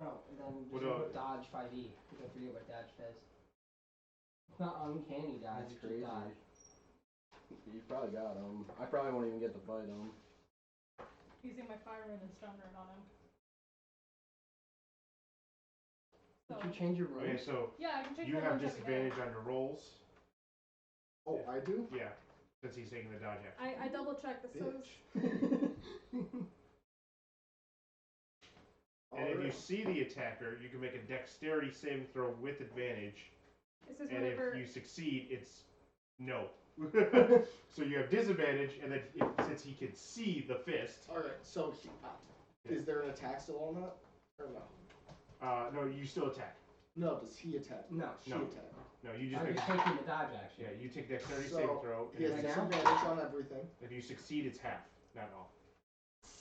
Oh, and then What just do put dodge 5e. Because I forget what dodge does. It's not uncanny dodge. That's it's just crazy. dodge. You probably got him. I probably won't even get to fight him. Using my fire rune and stone rune on him. So, Did you change your Okay, rules? so yeah, I can change you my have runes every day. disadvantage on your rolls. Oh, I do? Yeah, since he's taking the dodge action. I double checked this. So Bitch. And if you Alright. see the attacker, you can make a dexterity saving throw with advantage. it says And whenever if you succeed, it's no. So you have disadvantage, and then since he can see the fist. Alright, so is there an attack still on that? Or no? No, you still attack. No, does he attack? No. She No. attack. No, you just I'm make. just taking the dodge action. Yeah, you take dexterity So, saving throw. He has And Right now? disadvantage on everything. if you succeed, it's half, not all.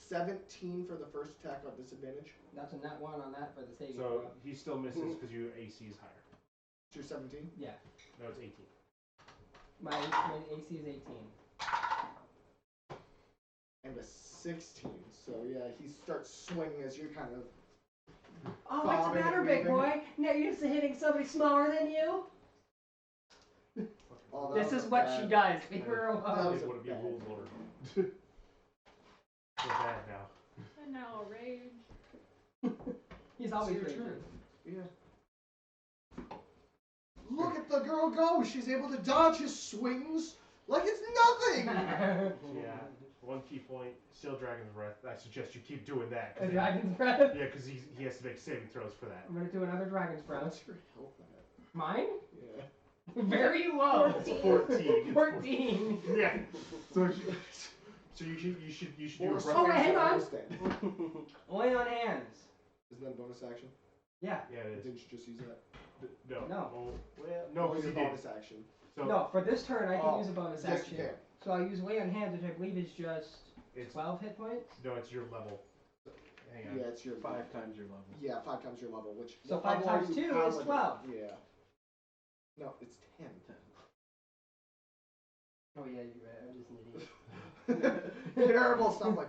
17 for the first attack on disadvantage. That's a nat 1 on that for the saving So throw. he still misses because your AC is higher. So you're 17? Yeah. No, it's 18. My AC is 18. And a 16. So yeah, he starts swinging as you're kind of. Oh, what's the Bobbing matter, and big weaving. boy? Now you're used to hitting somebody smaller than you? Oh, that This was is a what bad- she does. Leave her That alone. was They a want to be a bad rule one. lord. Feel bad now. and now a rage. He's always It's your raging. turn. Yeah. Look at the girl go! She's able to dodge his swings like it's nothing! Yeah. One key point, still Dragon's Breath. I suggest you keep doing that. A dragon's breath. Yeah, because he has to make saving throws for that. I'm gonna do another dragon's breath. What's your health at? Mine? Yeah. Very low. It's 14. 14. Yeah. So you should do a breath. Oh, wait, hang on. Almost dead. Only on hands. Isn't that a bonus action? Yeah. Yeah, it is. Didn't you just use that? No. No. Oh, well, no, Only because a he did. bonus action. So No, for this turn I can Oh, use a bonus yes, action. you can. So I'll use lay on hands, which I believe is just it's 12 hit points. no, it's your level. Hang on. Yeah, it's your 5 times your level. Yeah, 5 times your level, which So what 5 level are times you 2 is paladin? 12. Yeah. No, it's 10. Oh yeah, you're right. I'm just an idiot. Terrible stuff like.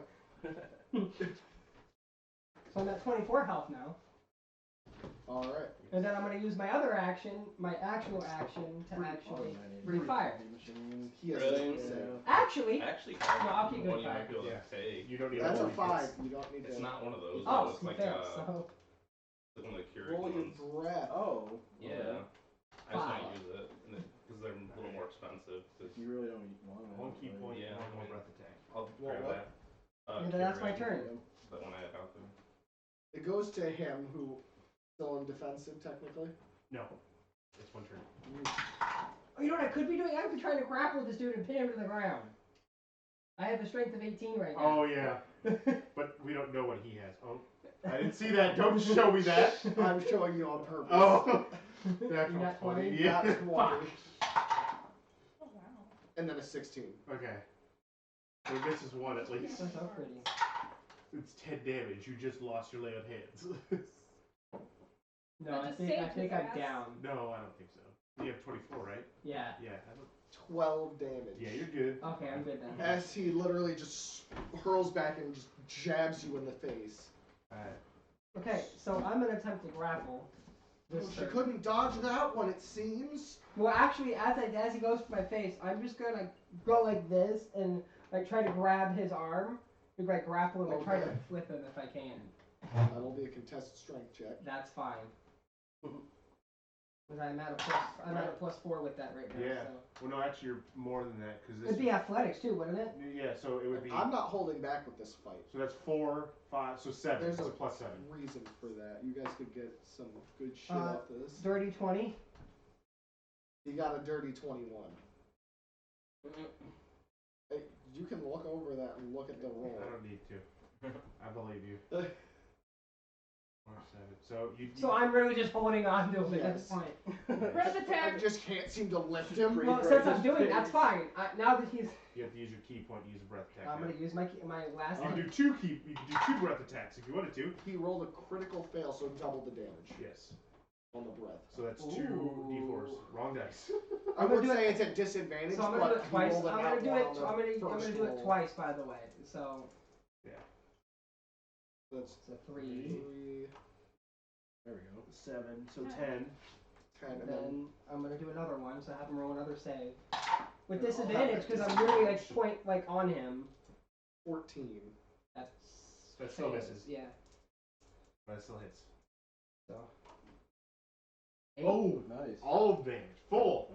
So I'm at 24 health now. All right. And then I'm going to use my other action, my actual action, to actually breathe fire. Machine. He has Really? to save. Actually, Actually, No, I'll keep one going you might be able to Yeah. take. You don't need That's all a these 5. hits. You don't need It's to. not one of those. oh, though. It's like fail, so like one of the cured Roll your ones. breath. Oh. Yeah. okay. I just want Five. to use it because they're a little more expensive. If you really don't want it. One key point, Yeah. one more breath attack. I'll What, grab what? that. and then that's my Cure turn. Ring, that one I had out there. It goes to him who still in defensive technically. No, it's one turn. Oh, you know what I could be doing? I could be trying to grapple this dude and pin him to the ground. I have a strength of 18 right Oh now. yeah, but we don't know what he has. Oh, I didn't see that. Don't show me that. I'm showing you on purpose. Oh, You natural got 20. 20? Yeah. That's 20. Oh wow. And then a 16. Okay. So this is one at least. That's so pretty. It's 10 damage. You just lost your lay on hands. No, That I just think saved his I'm ass. down. No, I don't think so. You have 24, right? Yeah. Yeah. 12 damage. Yeah, you're good. Okay, I'm good then. As he literally just hurls back and just jabs you in the face. Alright. Okay, so I'm gonna attempt to grapple. This She turn. couldn't dodge that one, it seems. Well, actually, as he goes for my face, I'm just gonna go like this and like try to grab his arm, and like grapple him and try to Okay. flip him if I can. That'll be a contested strength check. That's fine. Because I'm at a +4 with that right now. Yeah. So. Well, no, actually, you're more than that because this. It'd be athletics too, wouldn't it? Yeah, so it would be. I'm not holding back with this fight. So that's 4, 5, so 7. There's It's a a +7. reason for that. You guys could get some good shit Uh, off this. Dirty 20. You got a dirty 21. Hey, you can look over that and look at the roll. I don't need to. I believe you. 4, 7. So you. So I'm really just holding on to him at this Yes. point. Breath I attack. just can't seem to lift him. Well, since I'm doing that's fine. Now that he's, You have to use your key point to use a breath attack. I'm now. gonna use my last. You can do two key. You can do 2 breath attacks if you wanted to. He rolled a critical fail, so double the damage Yes. on the breath. So that's 2 Ooh. d4s. Wrong dice. I I'm would gonna do say it- it's at disadvantage, So I'm gonna do but it he twice. rolled a I'm nat gonna do one it. on the I'm gonna first do it roll. twice, by the way. So That's it's a 3. 3, There we go. 7. So 10. 10, And and then then I'm gonna do another one, so I have him roll another save. With And I'll disadvantage, have because that I'm really disadvantage. like on him. 14. That's That still fails, misses. Yeah. But it still hits. So. 8. Oh! Nice. All of damage. Full!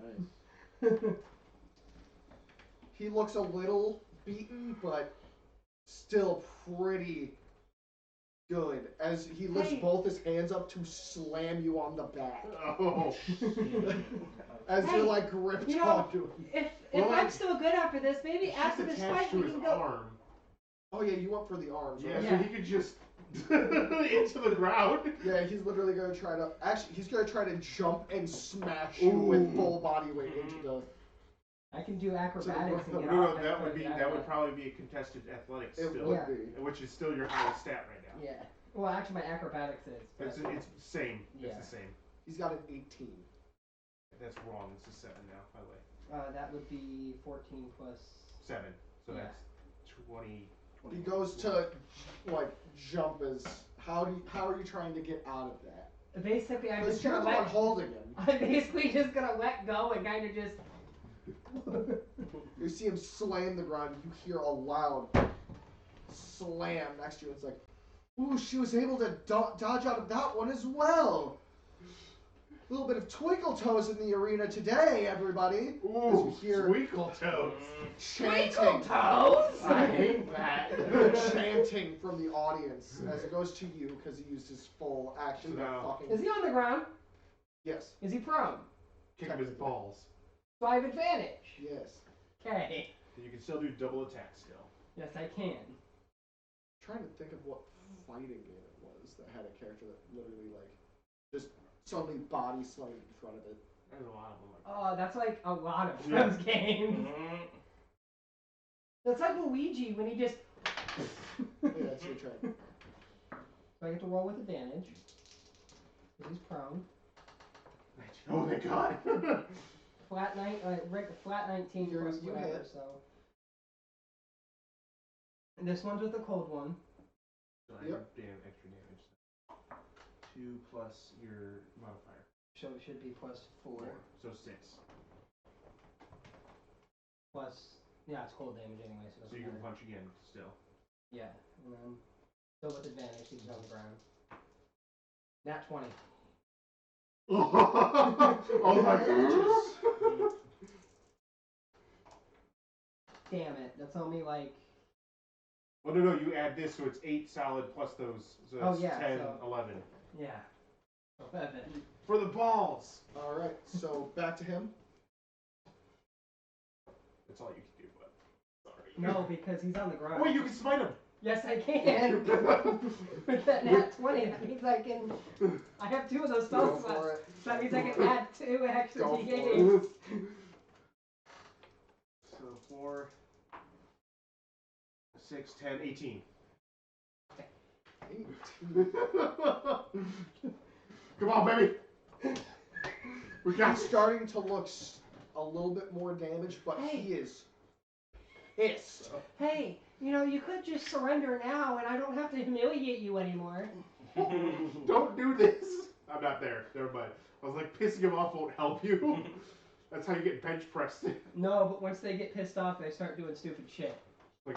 Nice. He looks a little beaten, but still pretty good as he lifts Hey. both his hands up to slam you on the back. Oh! As Hey, you're like gripped you know, onto him. If Well, I'm like, still good after this, maybe She's after this attached fight to we his can go. arm. Oh yeah, you went for the arms, Yeah, right? so Yeah. he could just into the ground. Yeah, he's literally gonna try to he's gonna try to jump and smash you with Ooh. full body weight into the I can do acrobatics and No, get no, off that would be but- that would probably be a contested athletics it still, would Yeah. be. which is still your highest stat right now. Yeah. Well, actually, my acrobatics is. but- It's same. Yeah. It's the same. He's got an 18. That's wrong. It's a 7 now, by the way. That would be 14 plus. 7. So Yeah. that's 20. He goes to like jump as how are you trying to get out of that? Basically, I'm Because just you're gonna the one let. holding him. I'm basically just gonna let go and kind of just. You see him slam the ground. You hear a loud slam next to you. It's like, Ooh, she was able to dodge out of that one as well. A little bit of twinkle toes in the arena today, everybody. Ooh, as you hear Twinkle Toes. chanting. toes. I hate that. Chanting from the audience as it goes to you because he used his full action. No. Is he on the ground? Yes. Is he prone? Kick him his balls. So I have advantage. Yes. Okay. You can still do double attack still. Yes, I can. Trying to think of what fighting game it was that had a character that literally like just suddenly body slammed in front of it. There's a lot of them like that. Oh, that's like a lot of Yeah. those games. That's like Luigi when he just. Yeah, it's your turn. So I get to roll with advantage. He's prone. Oh my god. Flat 19 You plus whatever. hit. So. And this one's with the cold one. So I have extra damage. 2 plus your modifier. So it should be plus 4. So 6. Plus, yeah, it's cold damage anyway, so it So doesn't you can matter. punch again still. Yeah, and then still with advantage, he's on the ground. Nat 20. I was like, Damn it, that's only like. well, no, you add this, so it's 8 solid plus those. So Oh, that's yeah, 10, so- 11. Yeah. 11. For the balls! All right, so back to him. That's all you can do, but sorry. No, because he's on the ground. Wait, you can smite him! Yes, I can! With that nat 20, that means I can. I have 2 of those spell Go for slots. it. So that means I can add 2 extra Go for D8s. So 4, 6, 10, 18. 18. Come on, baby! We got He's starting to look a little bit more damaged, but Hey. he is pissed. Hey, you know, you could just surrender now and I don't have to humiliate you anymore. Don't do this! I'm not there. Never mind. I was like, pissing him off won't help you. That's how you get bench pressed. No, but once they get pissed off, they start doing stupid shit. Like,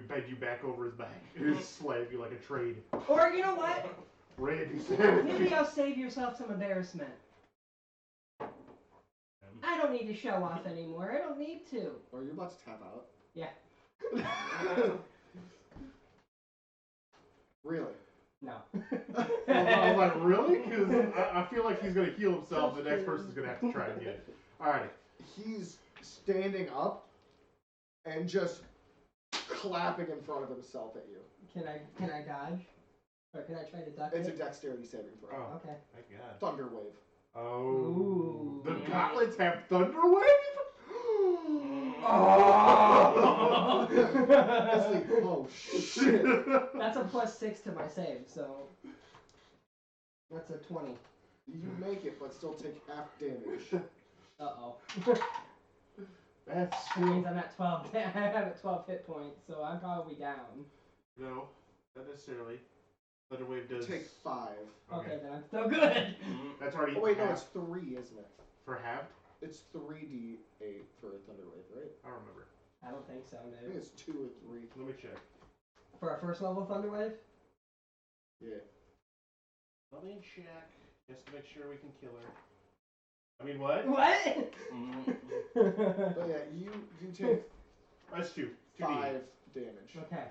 bend you back over his back. And just slap you like a trade. Or, you know what? Randy Savage. Maybe I'll save yourself some embarrassment. I don't need to show off anymore. I don't need to. Are you about to tap out? Yeah. Really? No. I was like, really? Because I feel like he's going to heal himself. The next person's going to have to try again. Alright. He's standing up and just clapping in front of himself at you. Can I dodge? Or can I try to duck It's a it? dexterity saving throw. Oh, Okay. thank God. Thunder wave. Oh. Ooh. The gauntlets have Thunder Wave? Oh! It's like, oh shit. That's a +6 to my save, so that's a 20. You make it, but still take half damage. Uh-oh. That's... That means I'm at 12. I have at 12 hit points, so I'm probably down. No, not necessarily. Thunder Wave does... Take 5. Okay, then I'm still good. That's already Oh wait, no, half it's 3, isn't it? for halved? It's 3d8 for a thunder wave, right? I don't remember. I don't think so, I think dude. it's 2 or 3. Let me check. For a first level Thunder Wave? Yeah. Let me check, just to make sure we can kill her. I mean, what? What? But yeah, you take That's 2. 5 damage. Okay.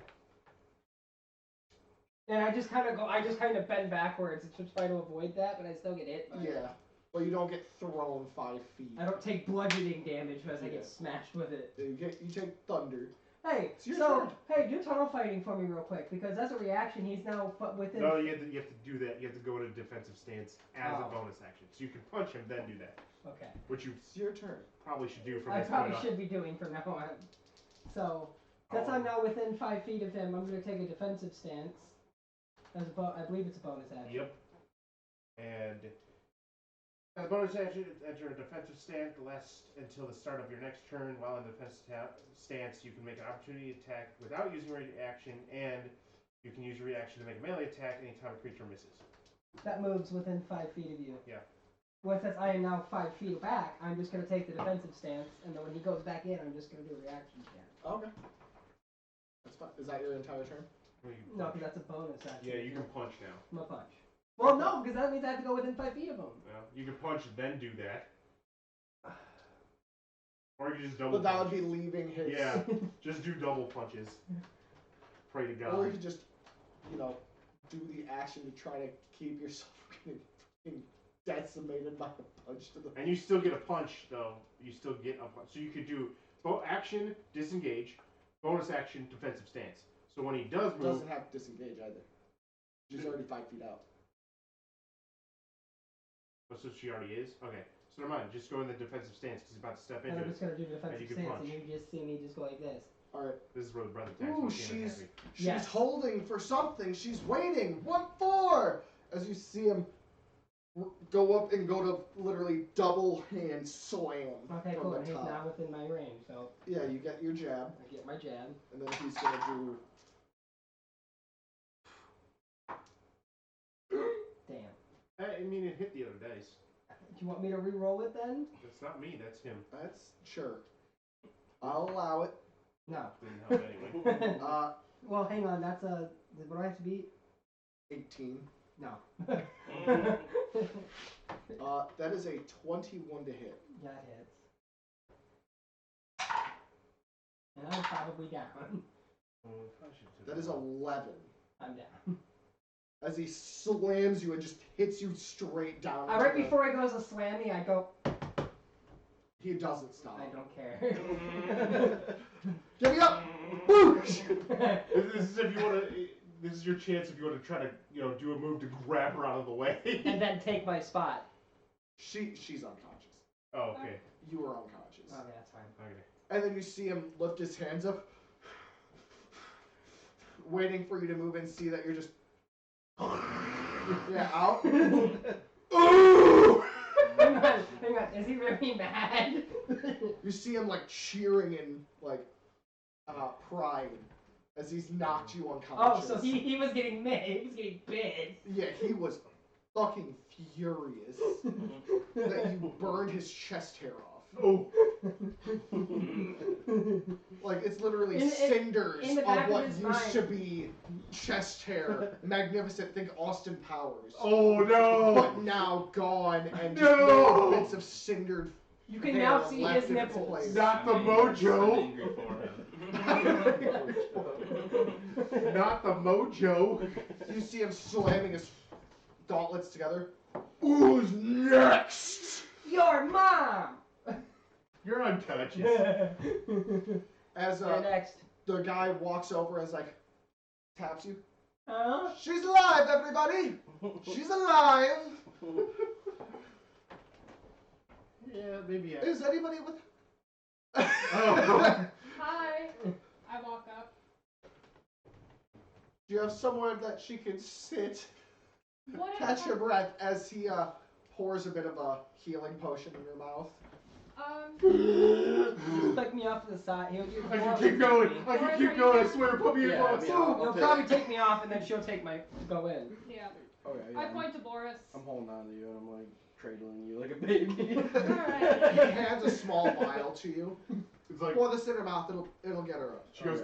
And I just kind of bend backwards to try to avoid that, but I still get hit by it. Yeah. Well, you don't get thrown 5 feet. I don't take bludgeoning damage as I Yeah. get smashed with it. You take thunder. Hey, It's your so, turn. hey, do tunnel fighting for me real quick, because as a reaction, he's now within... No, you have to do that. You have to go in a defensive stance as a Oh. bonus action. So you can punch him, then do that. Okay. Which you It's your turn. probably should do from I this probably point should be doing from now on. So, since I'm now within 5 feet of him, I'm going to take a defensive stance. I believe it's a bonus on. action. Yep. And as a bonus action, enter a defensive stance. Lasts until the start of your next turn. While in defensive stance, you can make an opportunity attack without using a reaction, and you can use a reaction to make a melee attack anytime a creature misses. That moves within 5 feet of you. Yeah. Well, since I am now 5 feet back, I'm just going to take the defensive stance, and then when he goes back in, I'm just going to do a reaction again. Okay. That's fine. Is that your entire turn? No, because that's a bonus action. Yeah, you can punch now. I'm a punch. Well, no, because that means I have to go within 5 feet of him. Well, you can punch and then do that. Or you can just double But that punch. would be leaving his. Yeah, just do double punches. Pray to God. Or you could just, you know, do the action to try to keep yourself from getting decimated by a punch to the. And you still get a punch, though. You still get a punch. So you could do action, disengage, bonus action, defensive stance. So when he does move. Doesn't have disengage either. She's already 5 feet out. Oh, so she already is? Okay. So never mind. Just go in the defensive stance because he's about to step And into I'm it. just gonna do the defensive you can stance, punch. and you just see me just go like this. Alright. This is where the brother attacks. Ooh, once he enters she's Yes. holding for something. She's waiting. What for? As you see him go up and go to literally double hand slam. Okay, from cool. the And he's top. now within my range, so Yeah, you get your jab, I get my jab. and then he's gonna do. Damn. I mean, it hit the other dice. Do you want me to re-roll it then? That's not me. That's him. That's sure. I'll allow it. No. Didn't help anyway. Well, hang on. That's a. What do I have to beat? 18. No. That is a 21 to hit. That hits. And I'm probably down. That is 11. I'm down. As he slams you and just hits you straight down. Right into the- before he goes to slam me, I go. He doesn't stop. I don't care. Give me up! Whoosh! This is if you want to. This is your chance if you want to try to, do a move to grab her out of the way. And then take my spot. She's unconscious. Oh, okay. You were unconscious. Okay, that's fine. Okay. And then you see him lift his hands up, waiting for you to move and see that you're just. Yeah, out. Ooh! Hang on. Is he really mad? You see him like cheering in like pride as he's knocked you Oh, unconscious. so he was getting mad. He was getting big. Yeah, he was fucking furious that you burned his chest hair off. Oh. Like it's literally In cinders the of back of what his used mind. to be chest hair, magnificent. Think Austin Powers. Oh no! But now gone and just No! little bits of cindered. You can hair now see left his in its nipples. place. Not the mojo. Angry forehead. Not the mojo. You see him slamming his gauntlets together. Who's next? Your mom. You're unconscious. As You're next. the guy walks over and is like, taps you. Huh? She's alive, everybody! She's alive! Yeah, maybe. Yeah. Is anybody with? Oh. Hi. I walk up. Do you have somewhere that she can sit? What? Catch your breath as he pours a bit of a healing potion in your mouth. Just pick me off to the side. I can keep going. I can keep going. I swear. Put me in Yeah, I box. mean, He'll probably take me off, and then she'll take my go in. Yeah. Okay, yeah. I point to Boris. I'm holding on to you and I'm like cradling you like a baby. Alright. He hands a small vial to you. It's like Pour this in her mouth. It'll get her up. she goes.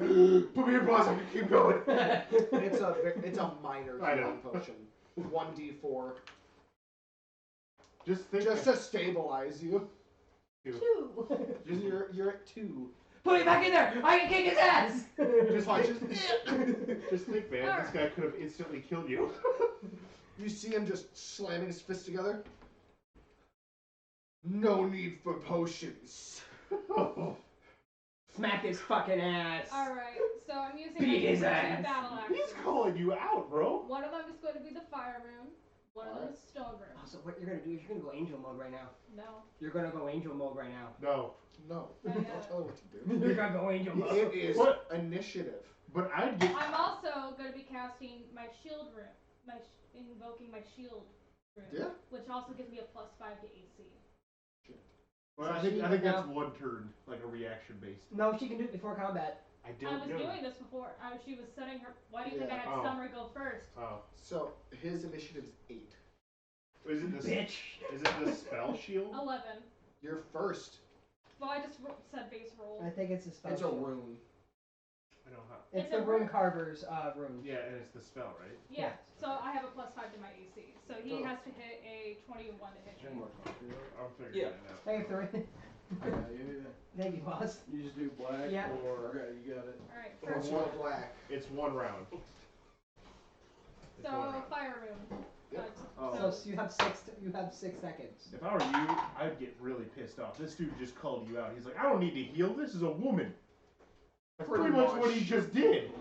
Put me in box. I can keep going. It's a minor I know. healing potion. 1d4. Just think. Just to stabilize you. Two. You're at 2. Put me back in there. I can kick his ass. Just Punches. Just think, man. This guy could have instantly killed you. You see him just slamming his fists together. No need for potions. Smack his fucking ass. Alright, so I'm using Beat his two ass. battle axes. He's calling you out, bro. One of them is going to be the fire room. One of them is stone room. Oh, so what you're gonna do is you're gonna go angel mode right now. No. You're gonna go angel mode right now. No, No. Not Don't yet. tell her what to do. You're gonna go angel mode. It is What? initiative. but I'd get. I'm also going to be casting my shield room. Invoking my shield room. Yeah. Which also gives me a +5 to AC. Well, So I think she that's now- one turn, like a reaction based. No, she can do it before combat. I I don't was know. doing this before. She was setting her. Why do you think I Yeah. had Oh. Summer go first? Oh, So his initiative is 8. is it the Bitch. Is it the spell shield? 11. You're first. Well, I just said base roll. I think it's a spell. It's a shield. rune. I I know how. It's It's the a rune rune. carver's rune. Yeah, and it's the spell, right? Yeah. So I have a +5 to my AC. So he Oh. has to hit a 21 to hit Drink me. more coffee, right? I'm figuring Yeah. it out. Hey, three. I got you. Thank you, boss. You just do black Yeah. or okay, you got it. All right. Or First, one. Black. It's 1 round. It's so 1 round. fire rune. Yep. Oh. So you have 6 seconds. If I were you, I'd get really pissed off. This dude just called you out. He's like, I don't need to heal. This is a woman. That's pretty much what he just did. I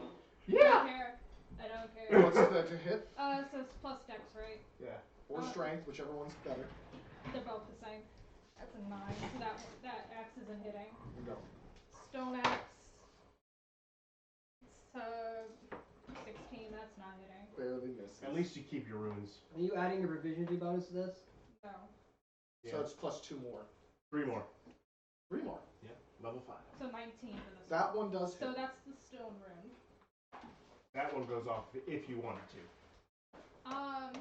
Yeah. don't care. I don't care. What's that to hit? So it's plus dex, right? Yeah. Or strength, whichever one's better. They're both the same. That's a 9. So that axe isn't hitting. No. Stone axe. It's 16. That's not hitting. Barely misses. At least you keep your runes. Are you adding a revision bonus to this? No. Yeah. So it's +2 more. 3 more. 3 more. Yeah. Level 5. So 19 for this. That one does hit. So that's the stone rune. That one goes off if you wanted to.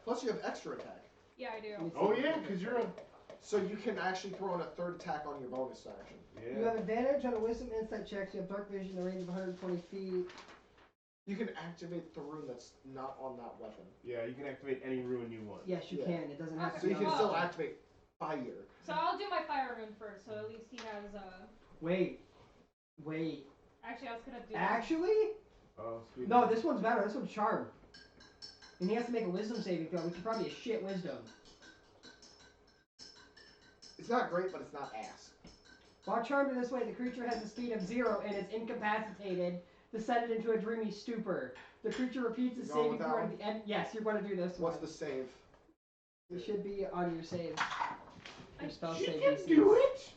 Plus you have extra attack. Yeah, I do. Oh yeah, because you're a... So you can actually throw in a third attack on your bonus action. You have advantage on a wisdom insight checks. You have dark vision in the range of 120 feet. You can activate the rune that's not on that weapon. Yeah, you can activate any rune you want. Yes, you Yeah. can. It doesn't have to So be you can on still the- activate fire. So I'll do my fire rune first. So at least he has Wait. Actually, I was gonna do. Actually? Oh, sweet. No, this one's better. This one's charm. And he has to make a wisdom saving throw, which is probably a shit wisdom. It's not great, but it's not ass. While charmed in this way, the creature has a speed of 0 and is incapacitated, descended into a dreamy stupor. The creature repeats its You going saving with that throw one? at the end. Yes, you're going to do this What's one. the save? It should be on your save. Your spell You save can DC. do it!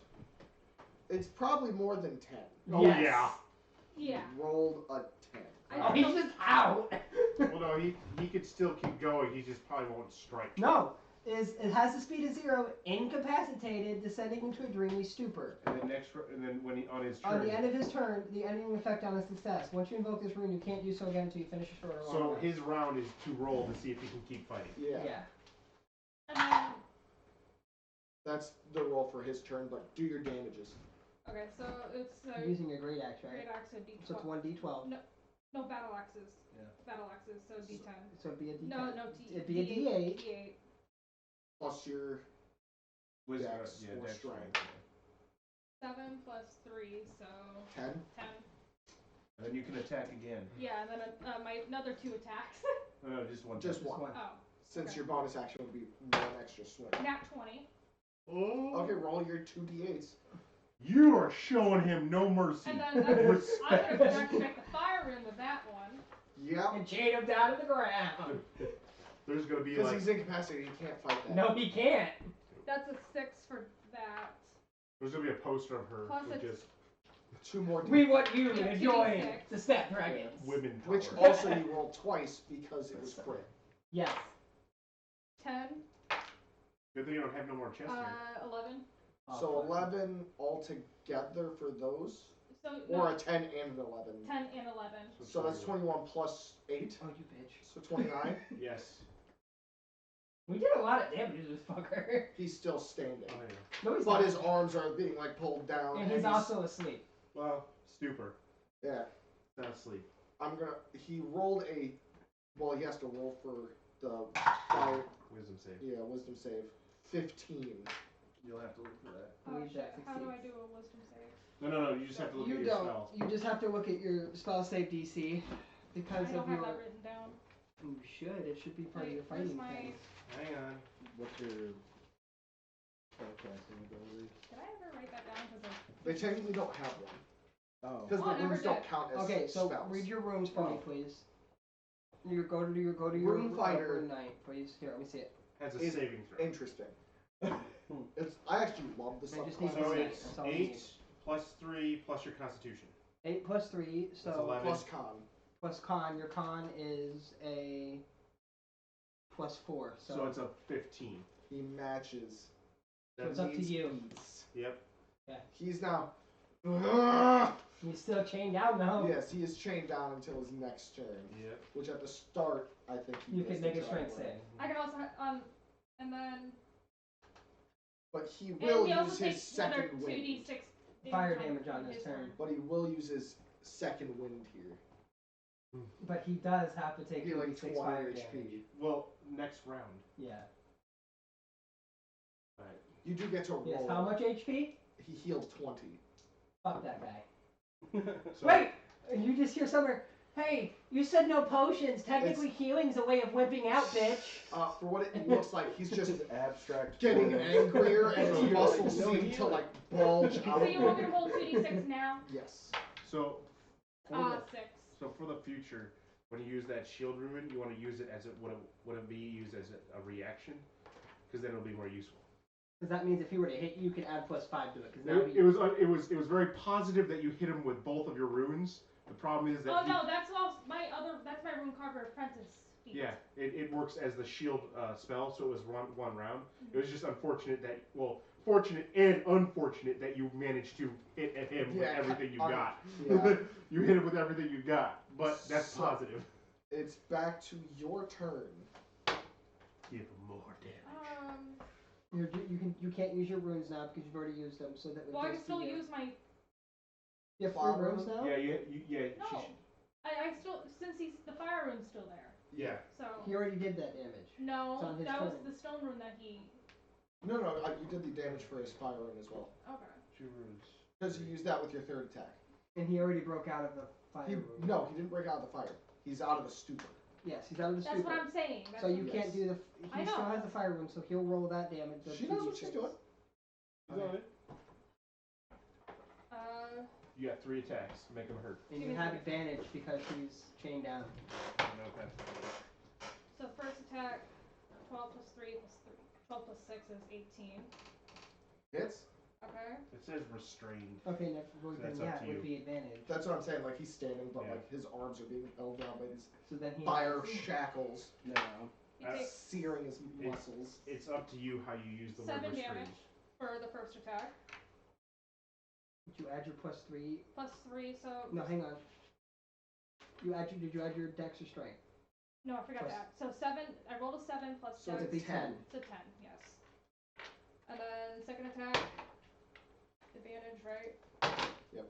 It's probably more than 10. Oh Yes. yeah. Yeah. You rolled a 10. Oh, he's just out. Well, no, he could still keep going. He just probably won't strike. No, it has a speed of 0, incapacitated, descending into a dreamy stupor. And then when he on his turn. On the end of his turn, the ending effect on a success. Once you invoke this rune, you can't do so again until you finish a short or long So rest. his round is to roll to see if he can keep fighting. Yeah. Yeah. And then That's the roll for his turn, but do your damages. okay, so it's You're using a great axe, right? great axe, so D12. So it's 1d12. No battle axes. Yeah. Battle axes, so D10. So it'd be a d10. No, It'd be a d8. D8. Plus your Wisdom, Dex yeah, or Dex strength. 7 plus 3, so 10. 10. And then you can attack again. Yeah, and then my another 2 attacks. No, just one. Just time. one. Oh, Since Okay. your bonus action would be one extra swing. nat 20. Oh. Okay, roll your 2d8s. You are showing him no mercy. And then I'm gonna Respect. activate the fire rune with that one. Yep. And chain him down to the ground. There's gonna be Because like he's incapacitated, he can't fight that. No, he can't. That's a 6 for that. there's gonna be a poster of her Plus with it's- just 2 more We want you Yeah, to join 2d6. the Snapdragons. women Which power. also you rolled twice because it was crit. Yes. 10, Good thing you don't have no more chest hair. 11. So 11 altogether for those, So or no, a 10 and an 11. 10 and 11. So that's 21 plus 8, Oh, you bitch. so 29. Yes. We did a lot of damage to this fucker. He's still standing. Oh, yeah. No, he's But not. his arms are being like pulled down. And he's also asleep. Well, stupor. Yeah. Not asleep. He rolled a, well, he has to roll for the fire, Wisdom save. yeah, wisdom save. 15. You'll have to look for that. Oh Believe shit, that how do I succeeds. do a wisdom save? No. You just have to look You at your don't. spell. You just have to look at your spell save DC because I don't of have your. that written down. You should. It should be part of Wait, your where's fighting my- thing. Hang on. What's your spellcasting ability? Did I ever write that down? Because They technically don't have one. Oh. Because Oh, I the never runes don't did. count as Okay, so spells. read your runes for me, Oh. please. You go to your Rune fighter. rune knight, please. Here, let me see it. Has a Is saving throw. Interesting. I actually love the I just need subclass. So Right, it's that's all we 8 need. plus 3 plus your constitution. 8 plus 3, That's so 11. Plus con. plus con. Your con is a plus 4. So it's a 15. He matches. So it's That's, up to you. Beats. yep. He's now. He's still chained down though. Yes, he is chained down until his next turn. Yep. Which at the start, I think he You gets can make to a try strength one. save. I can also and then But he and will he also use takes his another second wind. 2d6 Fire damage on his turn. But he will use his second wind here. But he does have to take Healing 2d6 20 fire HP. damage. Well, next round. Yeah. Alright. You do get to roll. Yes, how much HP? He healed 20. Fuck that guy. So, Wait! You just hear somewhere, hey, you said no potions. Technically, healing's a way of wimping out, bitch. For what it looks like, he's just Abstract. getting angrier and his So- muscles No seem to healing. like bulge out. So you want me to roll 2d6 now? Yes. So, for the, 6. so for the future, when you use that shield ruin, you want to use it as would it be used as a reaction? Because then it'll be more useful. Because that means if he were to hit you, you can add +5 to it. Because now It was very positive that you hit him with both of your runes. The problem is that Oh no, that's that's my rune carver apprentice feat. yeah, it works as the shield spell, so it was one round. It was just unfortunate that fortunate and unfortunate that you managed to hit at him with everything you got. Yeah. You hit him with everything you got, but that's So- positive. It's back to your turn. Give him more damage. you can't use your runes now because you've already used them. So that would Well, I can just still be use my. You have Fire 3 runes rune? now. Yeah. No. I still since the fire rune's still there. Yeah. So. He already did that damage. It's No, on his that was turn. the stone rune that he. No, you did the damage for his fire rune as well. Okay. 2 runes. Because you used that with your third attack. And he already broke out of the fire room. No, he didn't break out of the fire. He's out of the stupor. Yes, he's out of the That's stupor. what I'm saying. That's So you what- can't do the. I He know. still has the fire room, so he'll roll that damage. The She knows what 2d6. she's doing. Okay. You got 3 attacks. Make him hurt. And you have advantage because he's chained down. Okay. So first attack, 12 plus 3 plus 3. 12 plus 6 is 18. Hits? Okay. It says restrained. Okay, next So then that's yeah, up to it would you. be advantage. That's what I'm saying. Like, he's standing, but Yeah. like his arms are being held down by these So then he fire shackles, No. He takes searing his muscles. It's up to you how you use the word 7 restrained. damage for the first attack. Did you add your +3? Plus 3, so. No, hang on. Did you add your dex or strength? No, I forgot Plus- that. So 7. I rolled a 7 plus So 7. it'd be 10. It's a 10, yes. And then second attack, advantage, right? Yep.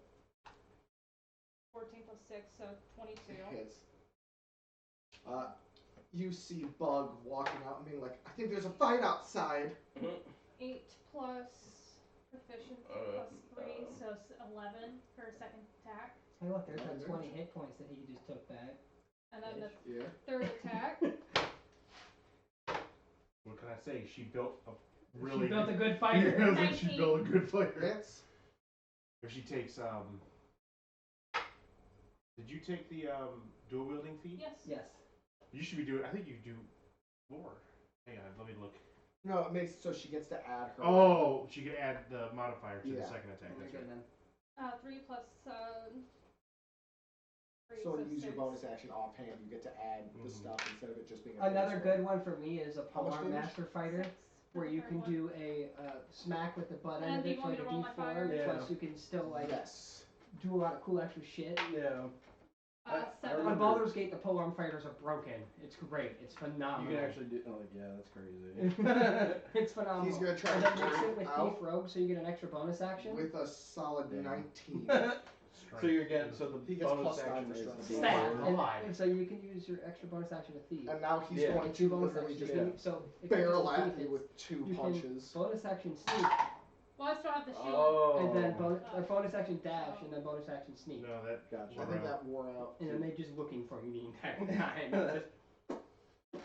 14 plus 6, so 22. Hits. You see Bug walking out and being like, I think there's a fight outside. 8 plus proficiency plus 3, so 11 for a second attack. Hey, look, there's that Okay. 20 hit points that he just took back. And then the Yeah. third attack, What can I say? She built a really She built a good Yeah, fighter. I was like, she 19. built a good fighter. Hits. If she takes did you take the dual wielding feat? yes. Yes. You should be doing. I think you do 4. Hang on, let me look. No, it makes so she gets to add her. Oh, she can add the modifier to Yeah. the second attack. Very That's good right. then. 3 plus 3, So to use your 6. bonus action offhand, you get to add the Mhm. stuff instead of it just being a Another base good one for me is a How much polearm damage? master fighter, 6 where for you the can third one. do a smack with the butt And end of do you it, so want like me a to roll my D4, fire? Yeah. plus you can still one. like Yes. do a lot of cool extra shit. Yeah. I 7. On remember- Baldur's Gate, the polearm fighters are broken. It's great. It's You phenomenal. can actually do. Like, yeah, that's crazy. It's phenomenal. He's gonna try and to then mix burn it with out Thief Rogue, so you get an extra bonus action. With a solid Yeah. 19. So you're getting so the He gets bonus +9 action for is strength. the Stat. D4. God. And so you can use your extra bonus action to thief. And now he's Yeah. going Two to bonus literally actions. just Yeah. So it's barrel not just at thief, you it's with 2 you can punches. bonus action sneak, Well, I still have the shield. Oh. and then bonus action dash, and then bonus action sneak. No, that Gotcha. I think that wore out. And then they're just looking for you the entire time.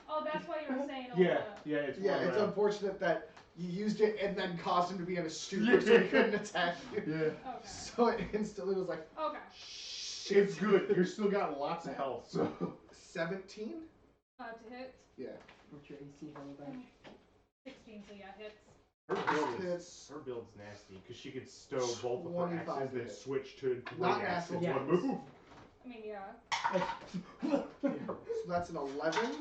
Oh, that's why you were saying all Yeah, it's Yeah, one it's round. unfortunate that you used it and then caused him to be in a stupor so he couldn't attack you. Yeah, the. Okay. So it instantly was like, Okay. shit. it's good. You're still got lots of health, so 17? To hit. Yeah. What's your AC, honey bunch? 16, so yeah, hits. her build's nasty because she could stow both of her 25 axes, then hit. switch to 3 Not axes in natural. one move. I mean, yeah. So that's an 11.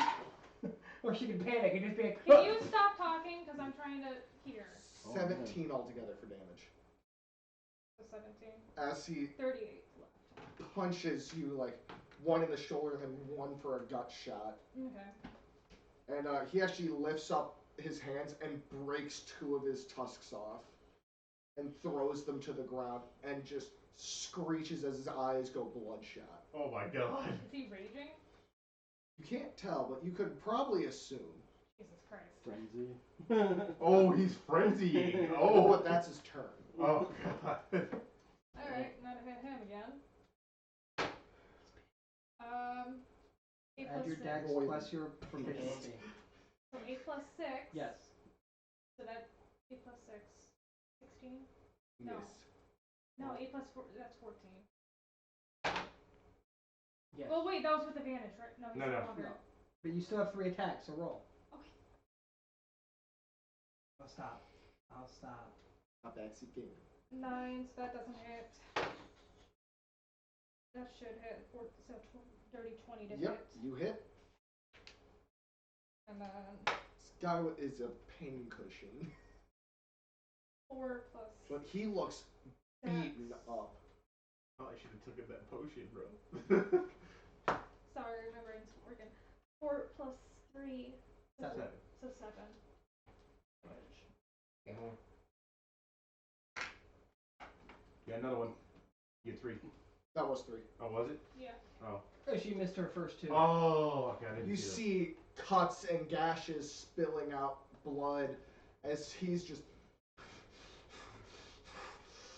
Or she can panic and just be like, Can you stop talking? Because I'm trying to hear. Oh, 17 altogether for damage. So 17. As he 38 left. punches you like one in the shoulder, then one for a gut shot. Okay. And he actually lifts up his hands and breaks 2 of his tusks off and throws them to the ground and just screeches as his eyes go bloodshot. Oh my god. Is he raging? You can't tell, but you could probably assume. Jesus Christ. Frenzy. Oh, he's frenzying. Oh, Oh, but that's his turn. oh god. Alright, now to hit him again. 8 Add plus your 6. dex Roy. plus your proficiency. So 8 plus 6. Yes. So that 8 plus 6. 16? No. Miss. No, 8 plus 4. That's 14. Yes. Well, wait, that was with advantage, right? No, he's No, no no. longer. No. But you still have 3 attacks, so roll. Okay. I'll stop. I'll stop. Not backseat game. 9, so that doesn't hit. That should hit. So dirty 20 to Yep, hit. you hit. And then This guy is a pincushion. 4 plus But he looks 6. beaten up. Oh, I should have taken that potion, bro. Sorry, my brain's working. 4 plus 3. So 7. So 7. Yeah, another one. You get 3. That was 3. Oh, was it? Yeah. Oh. Oh, she missed her first 2. Oh, okay, I didn't You see see cuts and gashes spilling out blood as he's just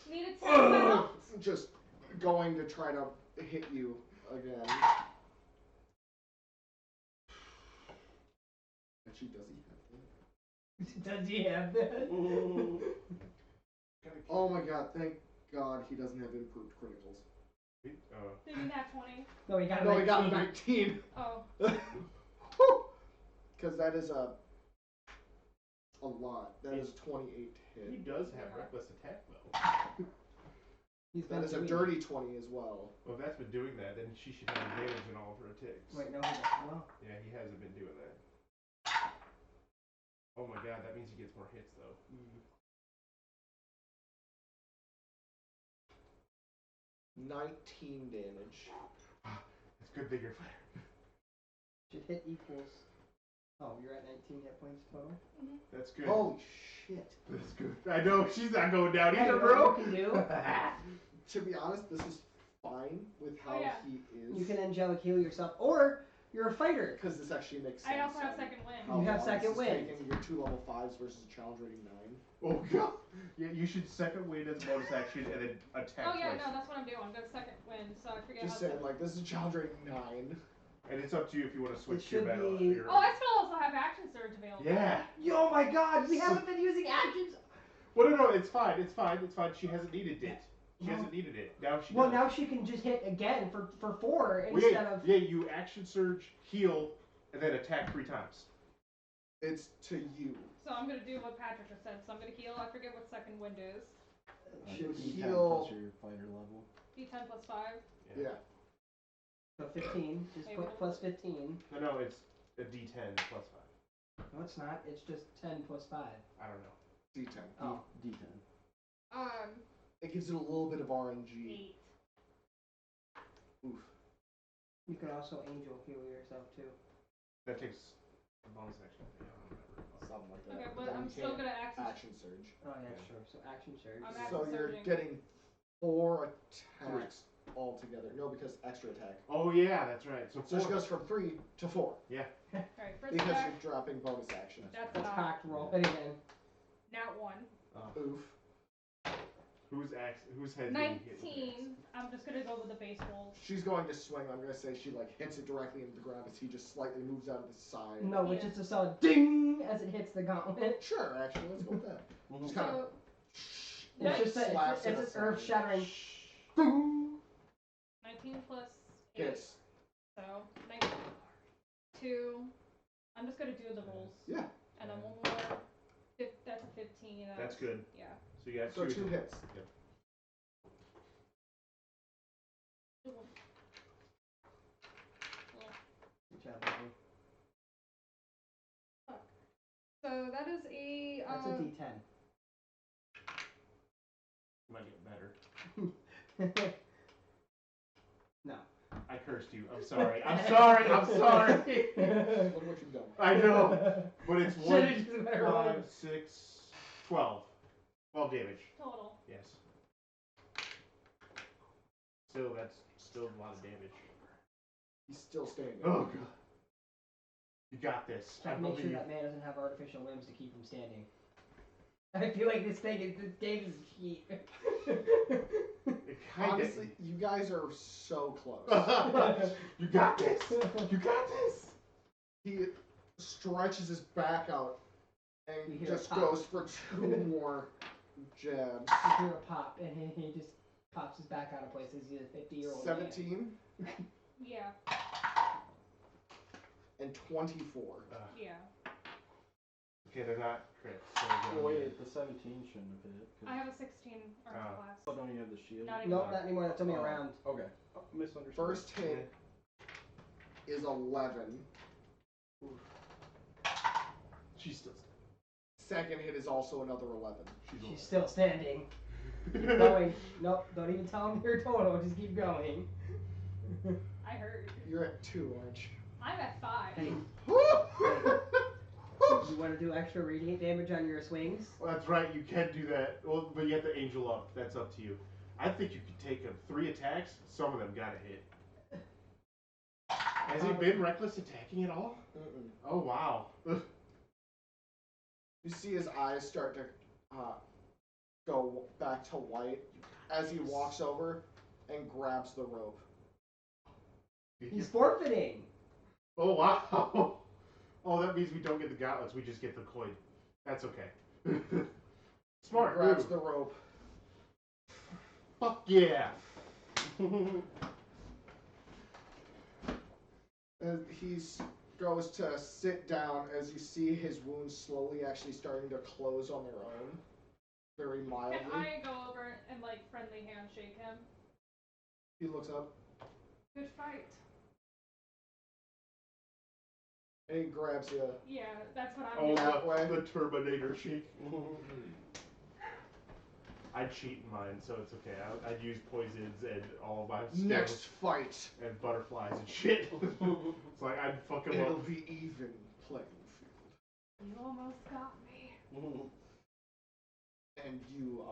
Needed 10 now? just going to try to hit you again. Actually, does he have that? Does he have that? Oh my god, thank god he doesn't have improved criticals. Did he nat 20? No, he got a No, he got a 19. 19. Oh. Because that is a lot. That is 28 to He hit. does have reckless attack, though. He's been That is a doing dirty 20 as well. Well, if that's been doing that, then she should have advantage in all of her attacks. Wait, no, he doesn't. Well, Yeah, he hasn't been doing that. Oh my god, that means he gets more hits, though. 19 damage. It's good that you're fighter. should hit equals. Oh, you're at 19 hit points total? That's good. Holy shit. That's good. I know, she's not going down Hey, either, you know bro. what you can do? To be honest, this is fine with how Oh, yeah. he is. You can angelic heal yourself, or you're a fighter. Because this actually makes sense. I also have on second wind. how You have long second this is wind. taking your 2 level 5s versus a challenge rating 9. Oh god. Yeah, you should second wind as a bonus action and then attack Oh yeah, twice. no, that's what I'm doing. I'm going second wind, so I forget Just how. saying, like, this is a challenge rating 9. And it's up to you if you want to switch should your battle. be- Your... Oh, I still also have action surge available. Yeah. Oh my god, we haven't been using actions. Well, no, it's fine. It's fine. It's fine. She hasn't needed it. She hasn't needed it. Now she Well, does. now she can just hit again for 4 Well, instead yeah, of. yeah, you action surge, heal, and then attack 3 times. It's to you. So I'm gonna do what Patrick just said. So I'm gonna heal. I forget what second wind is. Should D10 heal- plus your fighter level. D10 plus 5. Yeah. So 15, just Maybe put not. plus 15. No, it's a D10 plus 5. No, it's not. It's just 10 plus 5. I don't know. D10. Oh. D10. It gives it a little bit of RNG. 8. Oof. You can also angel heal yourself too. That takes a bonus action. I don't remember. Something like that. Okay, But but then I'm you still can't gonna action. action surge. Oh yeah, sure. So action surge. I'm So action you're surging. getting 4 attacks altogether. No, because extra attack. Oh, yeah, that's right. So, So she 4. goes from 3 to 4. Alright, first Because attack. you're dropping bonus action. That's That's not. cocked. Roll it again. Nat 1. Oof. Whose head did he hit with the axe? 19. I'm just gonna go with the base roll. She's going to swing. I'm going to say she like hits it directly into the ground as he just slightly moves out of the side. No, it's Yeah. just a solid ding as it hits the gauntlet. Sure, actually, let's go with that. Just kind of So It's just a, slaps it's it an aside. earth shattering. Boom. 19 plus 8. hits. So 19. 2. I'm just gonna do the rolls. Yeah. And then one more. That's a 15. That's good. Yeah. So you got So 2 2 hits. Yep. Good job, buddy. So that is a. That's a D10. Might get better. No. I cursed you. I'm sorry. I'm sorry. I'm sorry. Look what you've done. I know. But it's Should've 1, just better roll. 5, 6, 12. 12 damage. Total. Yes. Still, that's still a lot of damage. He's still standing. Oh god. You got this. Check, make sure that man doesn't have artificial limbs to keep him standing. I feel like this game is cheap. Honestly, you guys are so close. You got this. You got this. He stretches his back out You and hear a just pop. goes for 2 more jabs. You hear a pop, and he just pops his back out of place as he's a 50-year-old 17 Yeah. and 24. Yeah. Okay, they're not crits. So Oh, wait, the 17 shouldn't have hit. I have a 16 armor Oh. class. Oh, don't you have the shield? Not even. Nope, not anymore. That's only a Oh. round. Okay. Oh, misunderstood. First hit is 11. She's still Second hit is also another 11. She's still standing. Keep going. Nope, don't even tell him your total. Just keep going. I heard. You're at 2, aren't you? I'm at 5. Hey, Woo! you want to do extra radiant damage on your swings? Well, that's right. You can do that. Well, but you have to angel up. That's up to you. I think you could take 3 attacks. Some of them gotta hit. Has he been reckless attacking at all? Mm-mm. Oh wow. You see his eyes start to go back to white as he walks over and grabs the rope. He's forfeiting. Oh wow. Oh, that means we don't get the gauntlets. We just get the coin. That's okay. Smart. Grabs move. the rope. Fuck yeah. And he goes to sit down as you see his wounds slowly actually starting to close on their own. Very mildly. Can I go over and like friendly handshake him? He looks up Good fight. and he grabs you. Yeah, that's what I'm Oh, doing. Halfway. the Terminator shake. I'd cheat in mine, so it's okay. I'd use poisons and all of my Next skills fight, and butterflies and shit. It's like I'd fuck him it'll up. be even playing field. You almost got me. And you,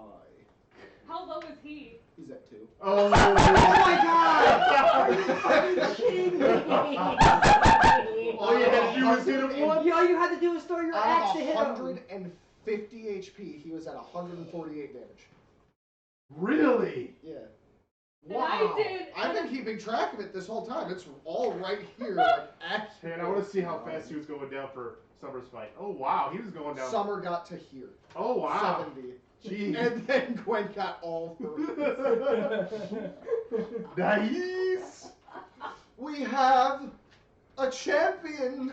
How low is he? he's at 2. Oh, Oh my god! Are you fucking kidding me? All you had to do was hit him once. All you had to do was throw your axe Out to of hit him. 150 HP, he was at 148 damage. Really? Yeah. And I did- I've been keeping track of it this whole time. It's all right here, like Man, I want to see how fast he was going down for Summer's fight. Oh wow, he was going down. Summer got to here. Oh wow. 70. Jeez. And then Gwen got all 30. Nice. We have a champion!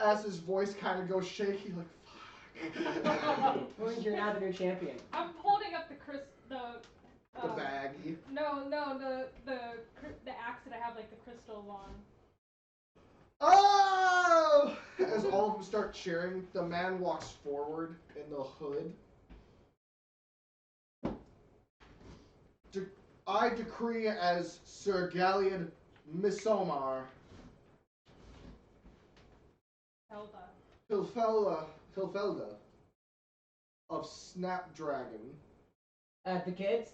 As his voice kind of goes shaky, like, fuck. You're now the new champion. I'm holding up the The baggie. No, the axe that I have like the crystals on. Oh! As all of them start cheering, the man walks forward in the hood. I decree as Sir Galliard Misomar, Hilfelda of Snapdragon Advocates?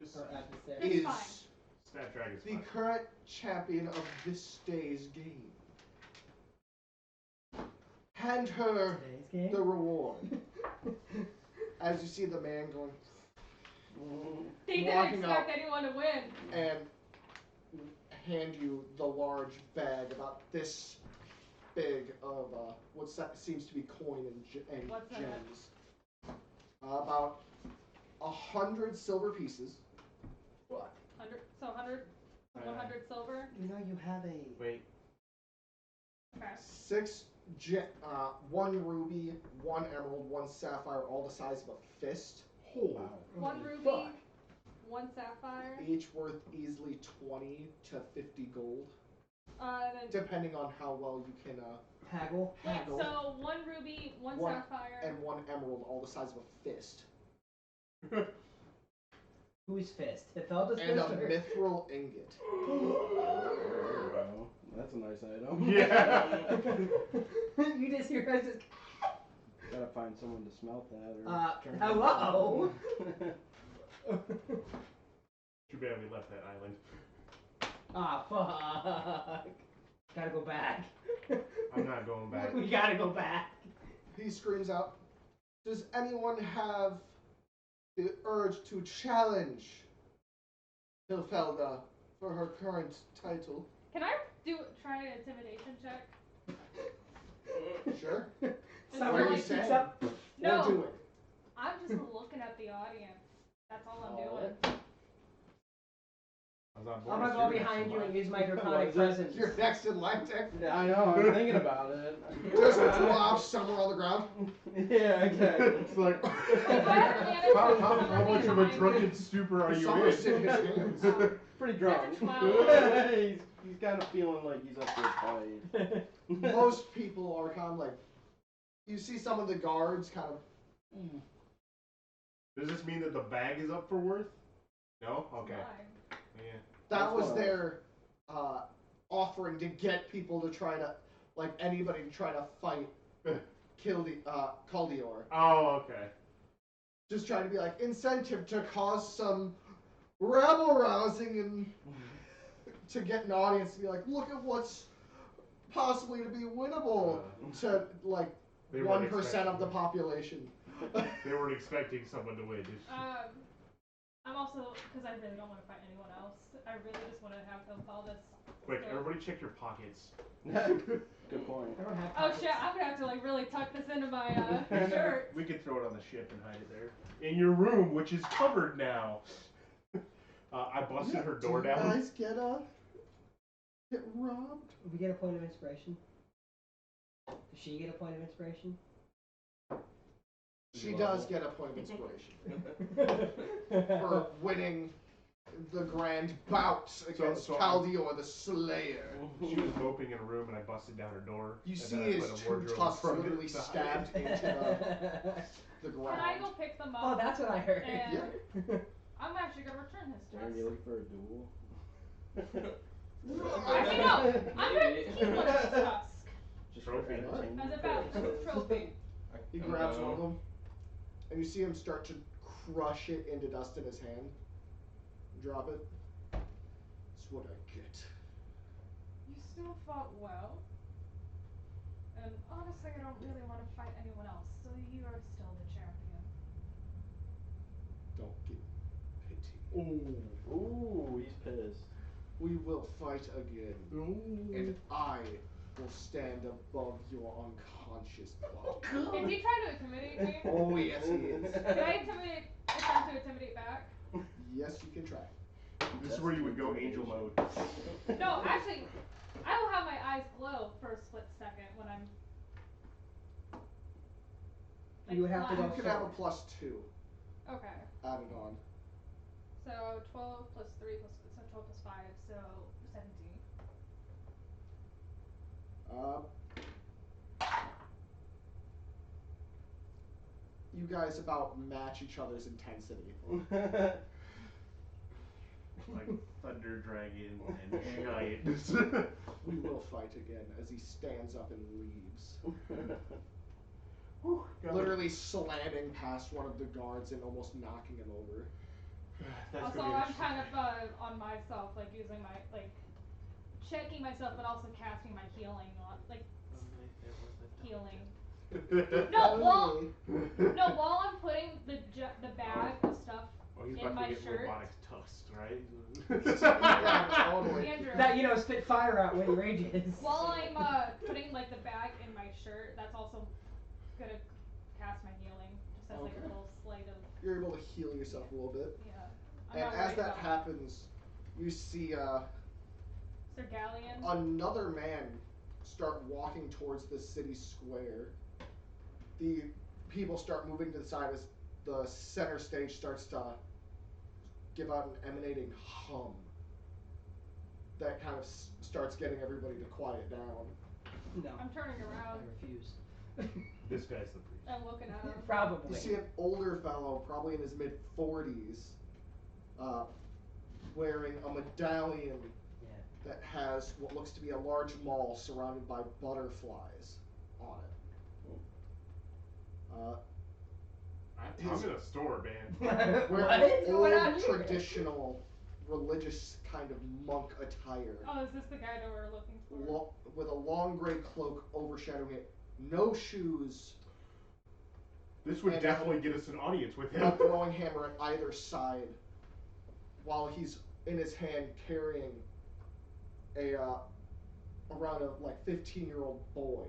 Just Or adversaries? It's is fine. Snapdragon's the fine. current champion of this day's game. Hand her Today's game? the reward. As you see the man going They didn't Walking expect up. anyone to win. and hand you the large bag about this big of what seems to be coin and What's in it? gems. About 100 silver pieces. 100, 100 silver. You know you have a... Wait. Okay. 6 1 ruby, 1 emerald, 1 sapphire, all the size of a fist. Holy. 1 ruby, fuck. 1 sapphire. Each worth easily 20 to 50 gold, And then depending on how well you can Haggle? wait, haggle. so 1 ruby, 1 One- sapphire. And 1 emerald, all the size of a fist. Whose fist? Hithelda's And fist a or... mithril ingot. There you go. That's a nice item. Yeah. You just hear us just... Gotta find someone to smelt that or turn it hello? into- Too bad we left that island. Ah, fuck. Gotta go back. I'm not going back. We gotta go back. He screams out, "Does anyone have the urge to challenge Hilfelda for her current title?" Can I try an intimidation check? Sure. Somebody What are you speaks saying? up. No. Or do it. I'm just looking at the audience. That's all I'm doing. I was on board. I'm gonna go behind you and use my What draconic is it? presence. You're next in line, Tech. Yeah, I know. I'm thinking about it. Just drop somewhere on the ground. Yeah, exactly. It's like, If I had managed how, to how, summon how much me of a behind drunken me- stupor are you Summer's in in? his hands. Pretty drunk. That's a 12. he's kind of feeling like he's up for a fight. Most people are kind of like, you see some of the guards kind of, Does this mean that the bag is up for worth? No? Okay. Fine. Yeah. that was their offering to get people to try to, like anybody to try to fight Caldior. Oh, okay. Just trying to be like incentive to cause some rabble rousing and to get an audience to be like, look at what's possibly to be winnable to like They weren't 1% of the expecting- population. They weren't expecting someone to win. I'm also, because I really don't want to fight anyone else. I really just want to have Hilfelda. Quick, everybody check your pockets. Good point. I don't have Oh pockets. shit, I'm gonna have to like really tuck this into my shirt. We could throw it on the ship and hide it there. In your room, which is covered now. I busted her door Do you down. guys get robbed? We get a point of inspiration. Does she get a point of inspiration? She does get a point of inspiration for winning the grand bout against so- Caldior the Slayer. She was moping in a room and I busted down her door. You and see then I his put a two wardrobe in tusks front of it literally to hide stabbed it. into the Can I ground. go pick them up? Oh, that's what I heard. And Yeah. I'm actually gonna return his Are tusk. you looking for a duel? Actually, no. I'm gonna keep one of his tusks Just Trophy. for entertainment as a badge, as a purposes. trophy. He grabs one of them, and you see him start to crush it into dust in his hand. Drop it. That's what I get. You still fought well. And honestly, I don't really want to fight anyone else, so you are still the champion. Don't get pity. Ooh, he's pissed. We will fight again, and I will stand above your unconscious body. Is he trying to intimidate me? Oh yes, he is. Can I attempt to intimidate back? Yes, you can try. This is where you would go angel mode. No, actually, I will have my eyes glow for a split second when I'm. You would have to flying. go You could have a +2 Okay. added on. So 12 plus 3 plus so 12 plus 5, so 17. You guys about match each other's intensity. Like Thunder Dragon and Giant. We will fight again as he stands up and leaves. Literally slamming past one of the guards and almost knocking him over. That's Also, gonna be I'm kind of on myself, like using my checking myself, but also casting my healing on healing. No, while I'm putting the bag of stuff Oh, he's in about my to get shirt. robotic tusks, right? Yeah, totally. Andrew, That, you know, spit fire out when he rages. while I'm putting like the bag in my shirt, that's also gonna cast my healing, just as like a Okay. little slight of You're able to heal yourself a little bit. yeah. I'm And not as worried that about happens, you see Sir Galleon. another man start walking towards the city square. The people start moving to the side as the center stage starts to give out an emanating hum that kind of starts getting everybody to quiet down. No. I'm turning I around refuse. This guy's the priest. and looking at him. Probably. You see an older fellow, probably in his mid-40s, wearing a medallion Yeah. that has what looks to be a large mall surrounded by butterflies on it. I'm in a store, man. Wearing What is old going on here? traditional religious kind of monk attire. Oh, is this the guy that we're looking for? With a long gray cloak overshadowing it, no shoes, This would And, definitely get us an audience with him. a throwing hammer at either side, while he's in his hand carrying a around a like 15-year-old boy,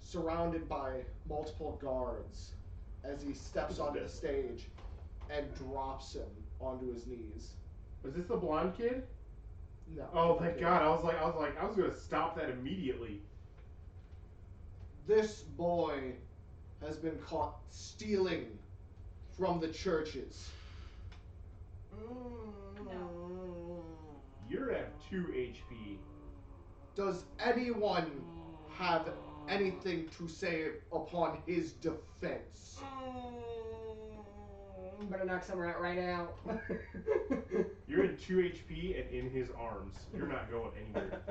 surrounded by multiple guards, as he steps onto the stage and drops him onto his knees. Was this the blonde kid? No. Oh, thank God! I was gonna stop that immediately. This boy has been caught stealing from the churches. You're at 2 HP. Does anyone have anything to say upon his defense? Better knock someone out right now. You're in 2 HP and in his arms. You're not going anywhere.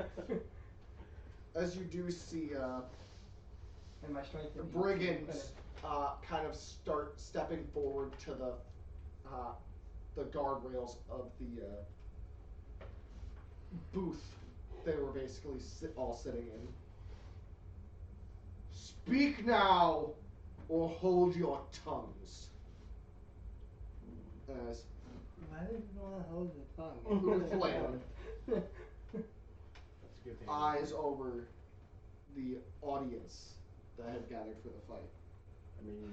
As you do see, And my strength. the brigands kind of start stepping forward to the guardrails of the booth they were basically all sitting in. Speak now, or hold your tongues. As Why would you want to hold the tongue? Booth land That's a good thing. eyes over the audience that had gathered for the fight. I mean,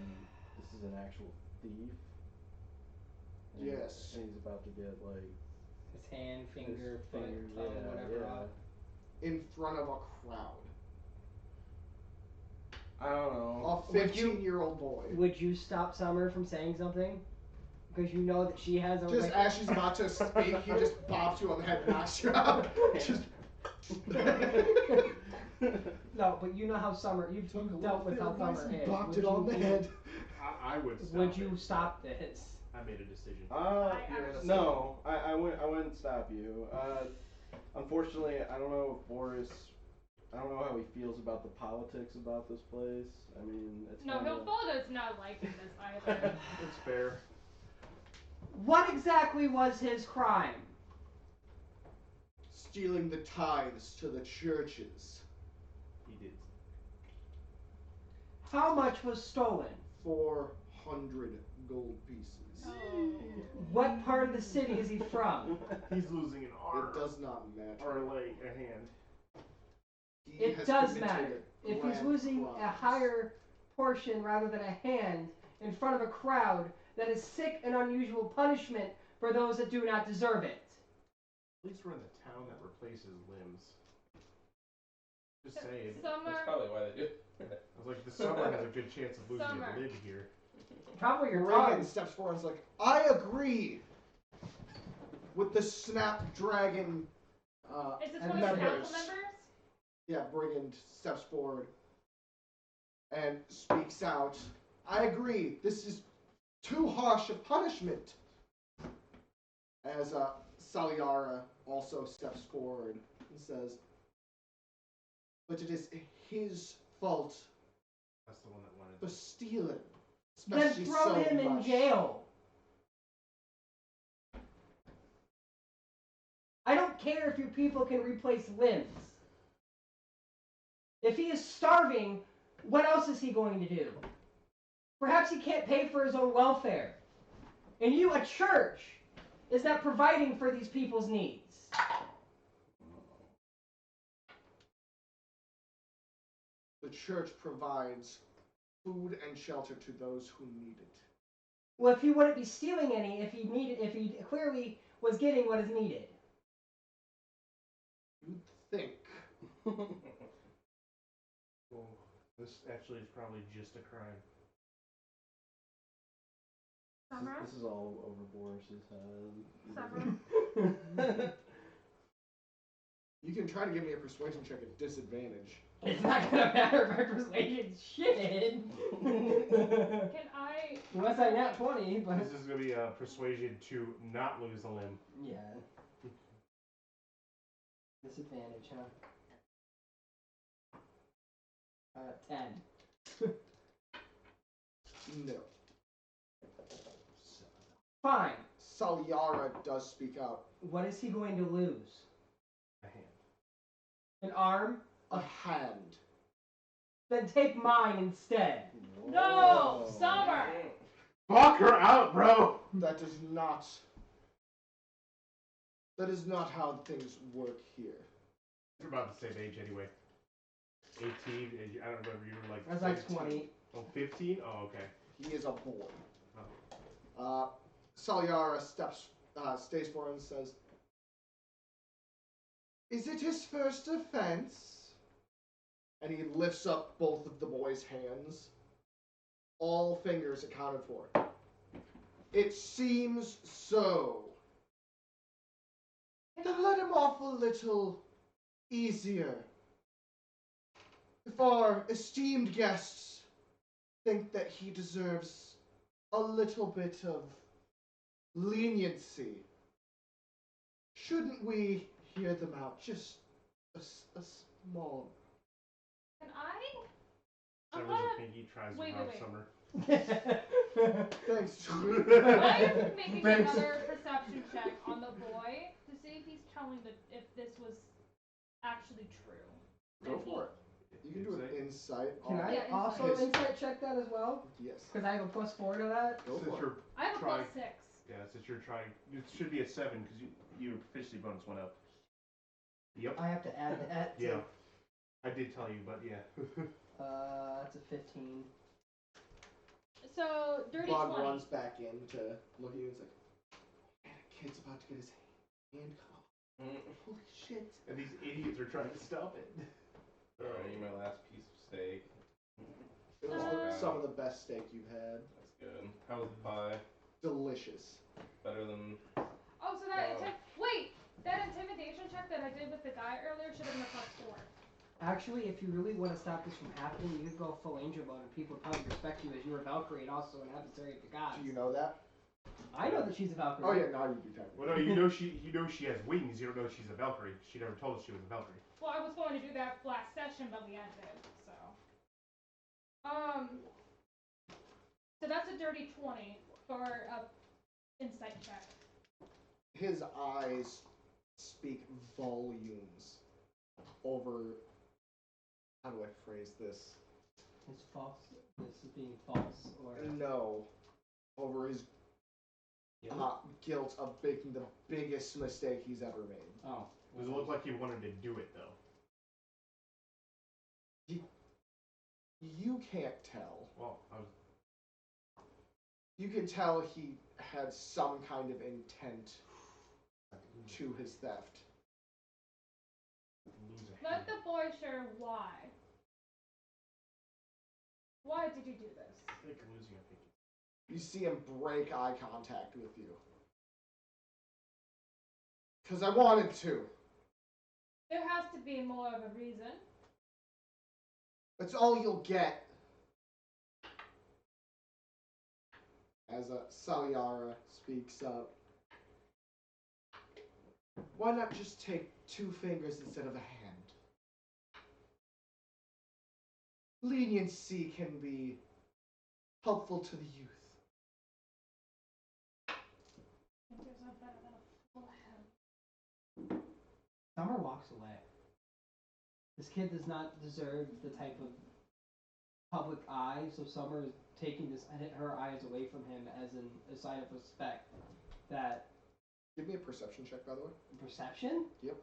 this is an actual thief. And Yes. And he's about to get like His hand, finger, his foot, fingers, tongue, whatever yeah. off. In front of a crowd. I don't know. A Would you- 15-year-old boy. Would you stop Summer from saying something? Because you know that she has a Just like, as she's about to speak, he just bops you on the head and knocks you out. Just. No, but you know how Summer. You've dealt with how Summer is. Bopped Would it on you- the head. I would stop. Would you it. stop this? I made a decision. No, I wouldn't stop you. Unfortunately, I don't know if Boris, I don't know how he feels about the politics about this place. I mean, it's No, kinda, Hilfalda's not liking this either. It's fair. What exactly was his crime? Stealing the tithes to the churches. He did. How much was stolen? 400 gold pieces. Oh. What part of the city is he from? He's losing an arm. It does not matter. Or a leg, a hand. He It has does committed matter. If he's grand losing a crimes. higher portion rather than a hand in front of a crowd, that is sick and unusual punishment for those that do not deserve it. At least we're in the town that replaces limbs. Just saying. That's Summer. probably why they do. I was like, the summer has a good chance of losing Summer. a limb here. Probably your Reagan tongue. steps forward and is like, I agree with the Snapdragon Is this And one of the members. council members? Yeah, Brigand steps forward and speaks out. I agree. This is too harsh a punishment. As Saliara also steps forward and says, but it is his fault That's the one that wanted. for stealing. Then Especially throw so him in much. jail. I don't care if your people can replace limbs. If he is starving, what else is he going to do? Perhaps he can't pay for his own welfare. And you, a church, is not providing for these people's needs. The church provides food and shelter to those who need it. Well, if he wouldn't be stealing any, if he clearly was getting what is needed. You'd think. Well, this actually is probably just a crime. Summer? This is all over Boris's head. Summer? You can try to give me a persuasion check at disadvantage. It's not gonna matter if I persuade shit. Can I? Unless I nat 20, but This is going to be a persuasion to not lose a limb. yeah. Disadvantage, huh? 10. No. Fine. Salyara does speak out. What is he going to lose? A hand. An arm? A hand. Then take mine instead. No, Whoa. Summer. Fuck her out, bro! That is not. That is not how things work here. You're about the same age anyway. 18, I don't remember, you were like... I was like 15. 20. Oh, 15? Oh, okay. He is a boy. Salyara stays forward and says, "Is it his first offense?" And he lifts up both of the boy's hands. All fingers accounted for. "It seems so. Then let him off a little easier. If our esteemed guests think that he deserves a little bit of leniency, shouldn't we hear them out? Just a small..." Can I? I'm Summer's gonna. a pinky, tries to Wait, rob wait. Summer. Thanks. I'm making Thanks. another perception check on the boy to see if he's telling if this was actually true. Go for it. You can do an insight. Can I Yeah, also his- insight check that as well? Yes. Because I have a +4 to that. Go Since for it. you're I have a Try. +6. Yeah, since you're trying, it should be a 7 because your proficiency bonus went up. Yep. I have to add that. To, Yeah. I did tell you, but yeah. That's a 15. So dirty Bog 20. runs back in to look at you and is like, "Man, a kid's about to get his hand cut off. Holy shit." And these idiots are trying to stop it. Alright, my last piece of steak. It was some of the best steak you've had. That's good. How was the pie? Delicious. Better than. Oh, so that wait, that intimidation check that I did with the guy earlier should have been a +4. Actually, if you really want to stop this from happening, you could go full angel mode and people would probably respect you as you were Valkyrie and also an adversary of the gods. Do you know that? I know that she's a Valkyrie. Oh yeah, now you do technically. Well, no, you know she has wings. You don't know she's a Valkyrie. She never told us she was a Valkyrie. Well, I was going to do that last session, but we ended, so. So that's a dirty 20 for a insight check. His eyes speak volumes over. How do I phrase this? It's false. This is being false, or No. Over his guilt of making the biggest mistake he's ever made. oh, Does it look like he wanted to do it though? You can't tell. Well, I was. You can tell he had some kind of intent to his theft. Lose a Let hand. the boy share why. Why did you do this? I think you're losing a pinky. You see him break eye contact with you. "'Cause I wanted to. There has to be more of a reason. That's all you'll get." As Salyara speaks up. "Why not just take 2 fingers instead of a hand? Leniency can be helpful to the youth." I think there's no better than a full head. Summer walks away. This kid does not deserve the type of public eye, so Summer is taking her eyes away from him as a sign of respect. That Give me a perception check, by the way. perception? Yep.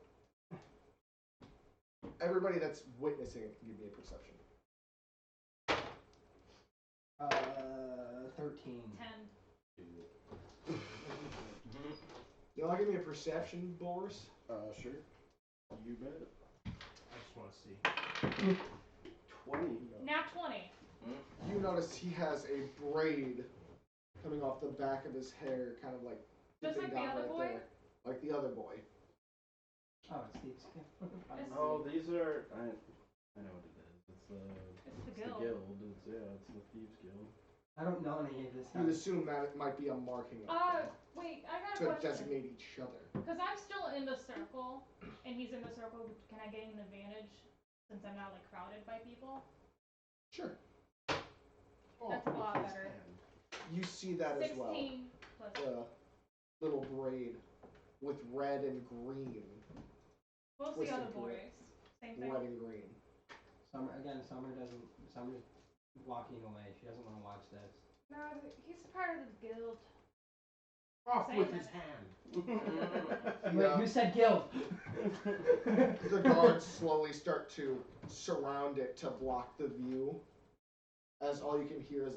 Everybody that's witnessing it can give me a perception. 13. 10. You want to give me a perception, Boris? Sure. You bet. I just want to see. 20. Nat 20. You notice he has a braid coming off the back of his hair, kind of like Just like dipping the down other right boy? there, like the other boy. Oh, it's Steve's kid. Oh, these are. I know what it is. It's the It's guild. the guild. It's the Thieves Guild. I don't know any of this. You'd assume that it might be a marking Wait, I got a to question. designate each other. Because I'm still in the circle, and he's in the circle, can I gain an advantage since I'm not, like, crowded by people? Sure. That's a lot better. You see that as well. 16 plus. little braid with red and green. What's the Twisted other through boys? it. Same thing. Red and green. Summer's walking away. She doesn't want to watch this. No, he's part of the guild. Off Say with that. his hand. Wait, who said guild? The guards slowly start to surround it to block the view, as all you can hear is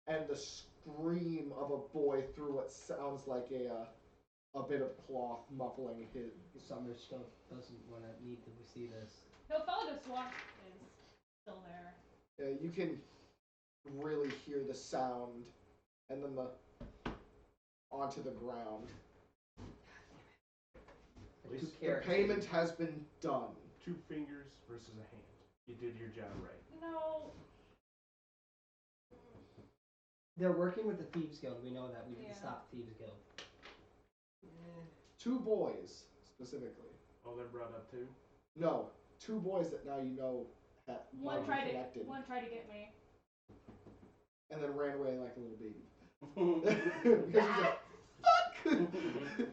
and the scream of a boy through what sounds like a bit of cloth muffling his. Summer still doesn't want to need to see this. Hilfeldus Watch is still there. You can really hear the sound, and then onto the ground. At least The payment has been done. 2 fingers versus a hand. You did your job right. No. They're working with the Thieves Guild. We know that. We didn't Yeah. stop the Thieves Guild. 2 boys, specifically. Oh, they're brought up too? No, 2 boys that now you know One are tried connected, to get me. and then ran away like a little baby. Because he's like, fuck!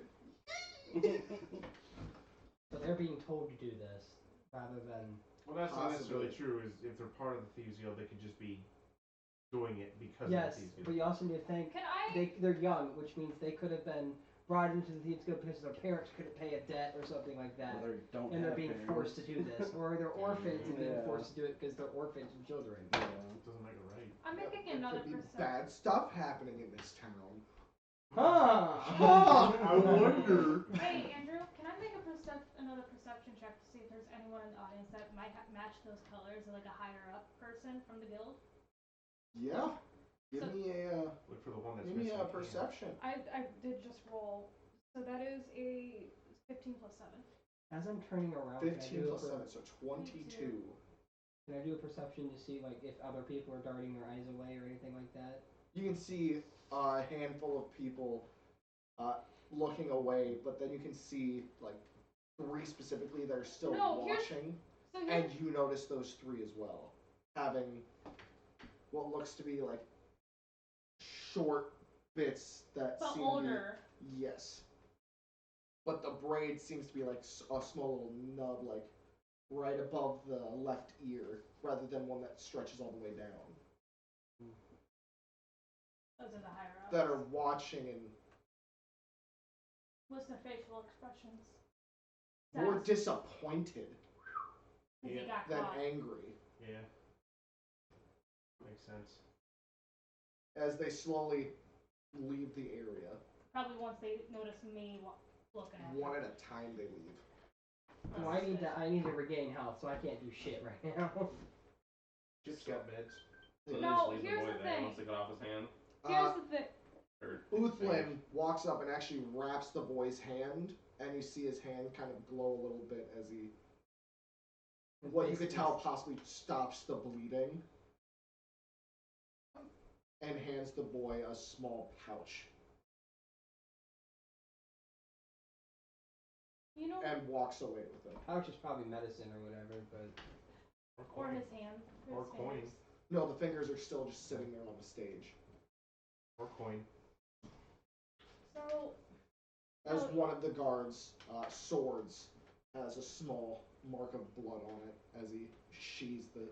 So they're being told to do this rather than. Well, that's not necessarily Possibly. true. Is if they're part of the Thieves Guild, they could just be doing it because Yes, of the Thieves but Guild. you also need to think Can I? they're young, which means they could have been brought into the Thieves Guild because their parents couldn't pay a debt or something like that. Or don't And they're have being parents. forced to do this, or they're orphans and being Yeah. forced to do it because they're orphans and children. Yeah. It doesn't make it right. I'm making There another could be perception. bad stuff happening in this town. Huh? I wonder. Hey Andrew, can I make another perception check to see if there's anyone in the audience that might match those colors, like a higher up person from the guild? Yeah. Give So- me a Look for the one that's give me missing a hand. perception. I did just roll, so that is a 15 plus 7. As I'm turning around, 15 can I do plus a 7, so 22. Can I do a perception to see like if other people are darting their eyes away or anything like that? You can see a handful of people looking away, but then you can see like 3 specifically that are still No, here's- watching, So and you notice those 3 as well, having what looks to be like short bits that but seem older. to be, yes, but the braid seems to be like a small little nub, like right above the left ear, rather than one that stretches all the way down. Those are the higher ups. That are watching and What's their facial expressions? more Satis- disappointed 'cause he Yeah. got than caught. angry Yeah. Makes sense. as they slowly leave the area. Probably once they notice me looking at One them. at a time they leave. Well, I need to regain health, so I can't do shit right now. Chip's got beds. So they No, just leave here's the boy the there thing. once they got off his hand. Here's the thing. Or Uthlin walks up and actually wraps the boy's hand, and you see his hand kind of glow a little bit as he, what you could tell possibly stops the bleeding, and hands the boy a small pouch, You know, and walks away with it. Pouch is probably medicine or whatever, but or coin. his hand. Or his coin. fingers. No, the fingers are still just sitting there on the stage. Or coin. So, As Oh. one of the guards' swords has a small mark of blood on it as he sheathes the.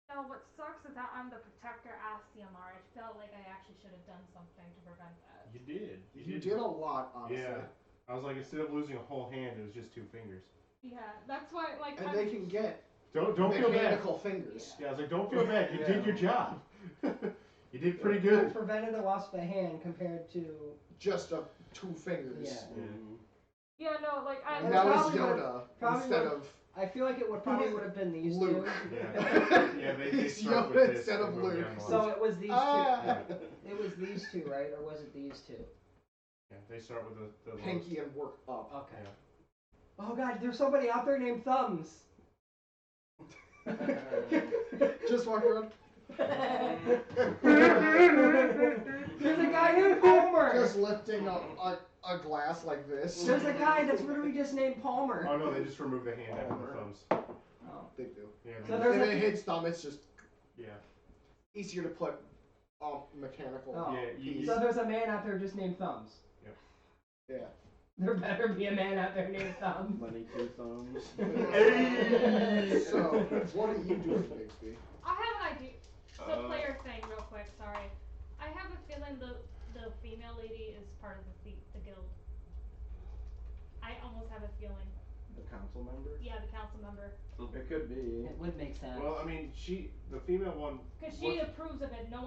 no, what sucks is that I'm the protector as CMR. I felt like I actually should have done something to prevent that. You did. You did a lot, honestly. Yeah. I was like, instead of losing a whole hand, it was just 2 fingers. Yeah, that's why, like, And they can get Don't feel bad. mechanical fingers. Yeah, I was like, don't feel bad. You Yeah. did your job. You did pretty I good. prevented the loss of a hand compared to Just 2 fingers. Yeah. Yeah, no, like, I. And Well, that was probably would've- Yoda probably instead would've- of I feel like it would probably would have been these Luke. two. Yeah. Yeah, they He's start Yoda with this instead and of move Luke. down the So line. it was these Ah! two. It was these two, right? Or was it these two? Yeah, they start with the lowest. pinky and work up. Okay. Yeah. Oh god, there's somebody out there named Thumbs. Just walk around. There's a guy named Palmer. Just lifting a glass like this. There's a guy that's literally just named Palmer. Oh no, they just remove the hand after the thumbs. Oh. They do. Yeah, So they there's If a- it hits thumb, it's just Yeah. Easier to put mechanical. Oh. Yeah, you- So there's a man out there just named Thumbs. Yeah. There better be a man out there named Thumbs. Money two thumbs. Hey! So, what are you doing, Bixby? I have an idea. So player thing, real quick. Sorry. I have a feeling the female lady is part of the guild. I almost have a feeling. The council member? Yeah, the council member. It could be. It would make sense. Well, I mean, the female one. Because she approves of it. None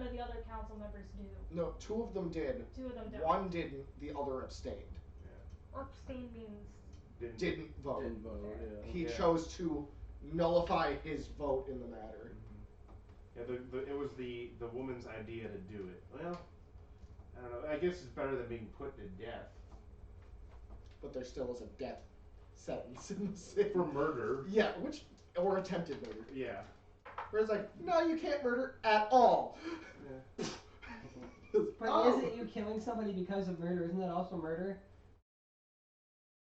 of the other council members do. No, 2 of them did. 2 of them don't. 1 didn't. The other abstained. Or abstain means. Didn't vote. Didn't vote, yeah. He chose to nullify his vote in the matter. Yeah, it was the woman's idea to do it. Well, I don't know. I guess it's better than being put to death. But there still is a death sentence in the city. For murder. Yeah, or attempted murder. Yeah. Where it's like, no, you can't murder at all. Yeah. But isn't you killing somebody because of murder? Isn't that also murder?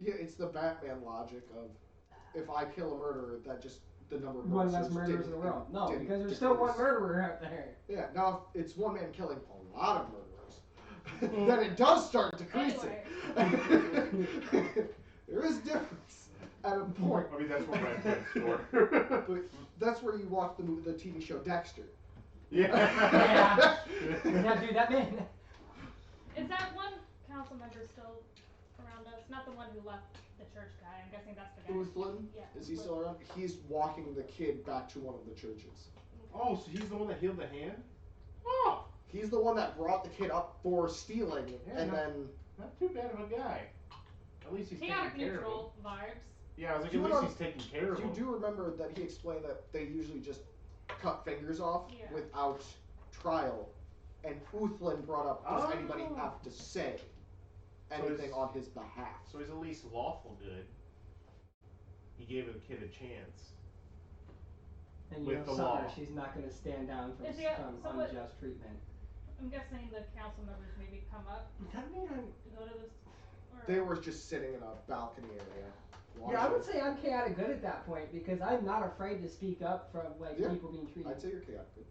Yeah, it's the Batman logic of, if I kill a murderer, that just the number of One less murderers murderers in the didn't- world. No, didn't because there's still one decrease. murderer out there. Yeah, now if it's one man killing a lot of murderers, then it does start decreasing. There is difference at a point. I mean, that's what my friend's for. But that's where you watch the TV show Dexter. Yeah. Yeah, dude, that man. Is that one council member still around us? Not the one who left the church guy. I'm guessing that's the guy. Uthlin? Yeah. Is he still around? He's walking the kid back to one of the churches. Oh, so he's the one that healed the hand? Oh, He's the one that brought the kid up for stealing, Yeah, and no. then not too bad of a guy. At least he's Chaotic taking care of him. neutral vibes. Yeah, I was like, You at least know, he's taking care of you him. do remember that he explained that they usually just cut fingers off Yeah. without trial, and Uthlin brought up, does anybody Oh. have to say So anything it's- on his behalf? So he's at least lawful good. He gave the kid a chance. And With you the know, Summer, law. she's not going to stand down from, Is he a- from so what- unjust treatment. I'm guessing the council members maybe come up That mean I'm. to go to this. Or They were just sitting in a balcony area. Yeah, I would watching. say I'm chaotic good at that point because I'm not afraid to speak up from like Yeah, people being treated. I'd say you're chaotic good.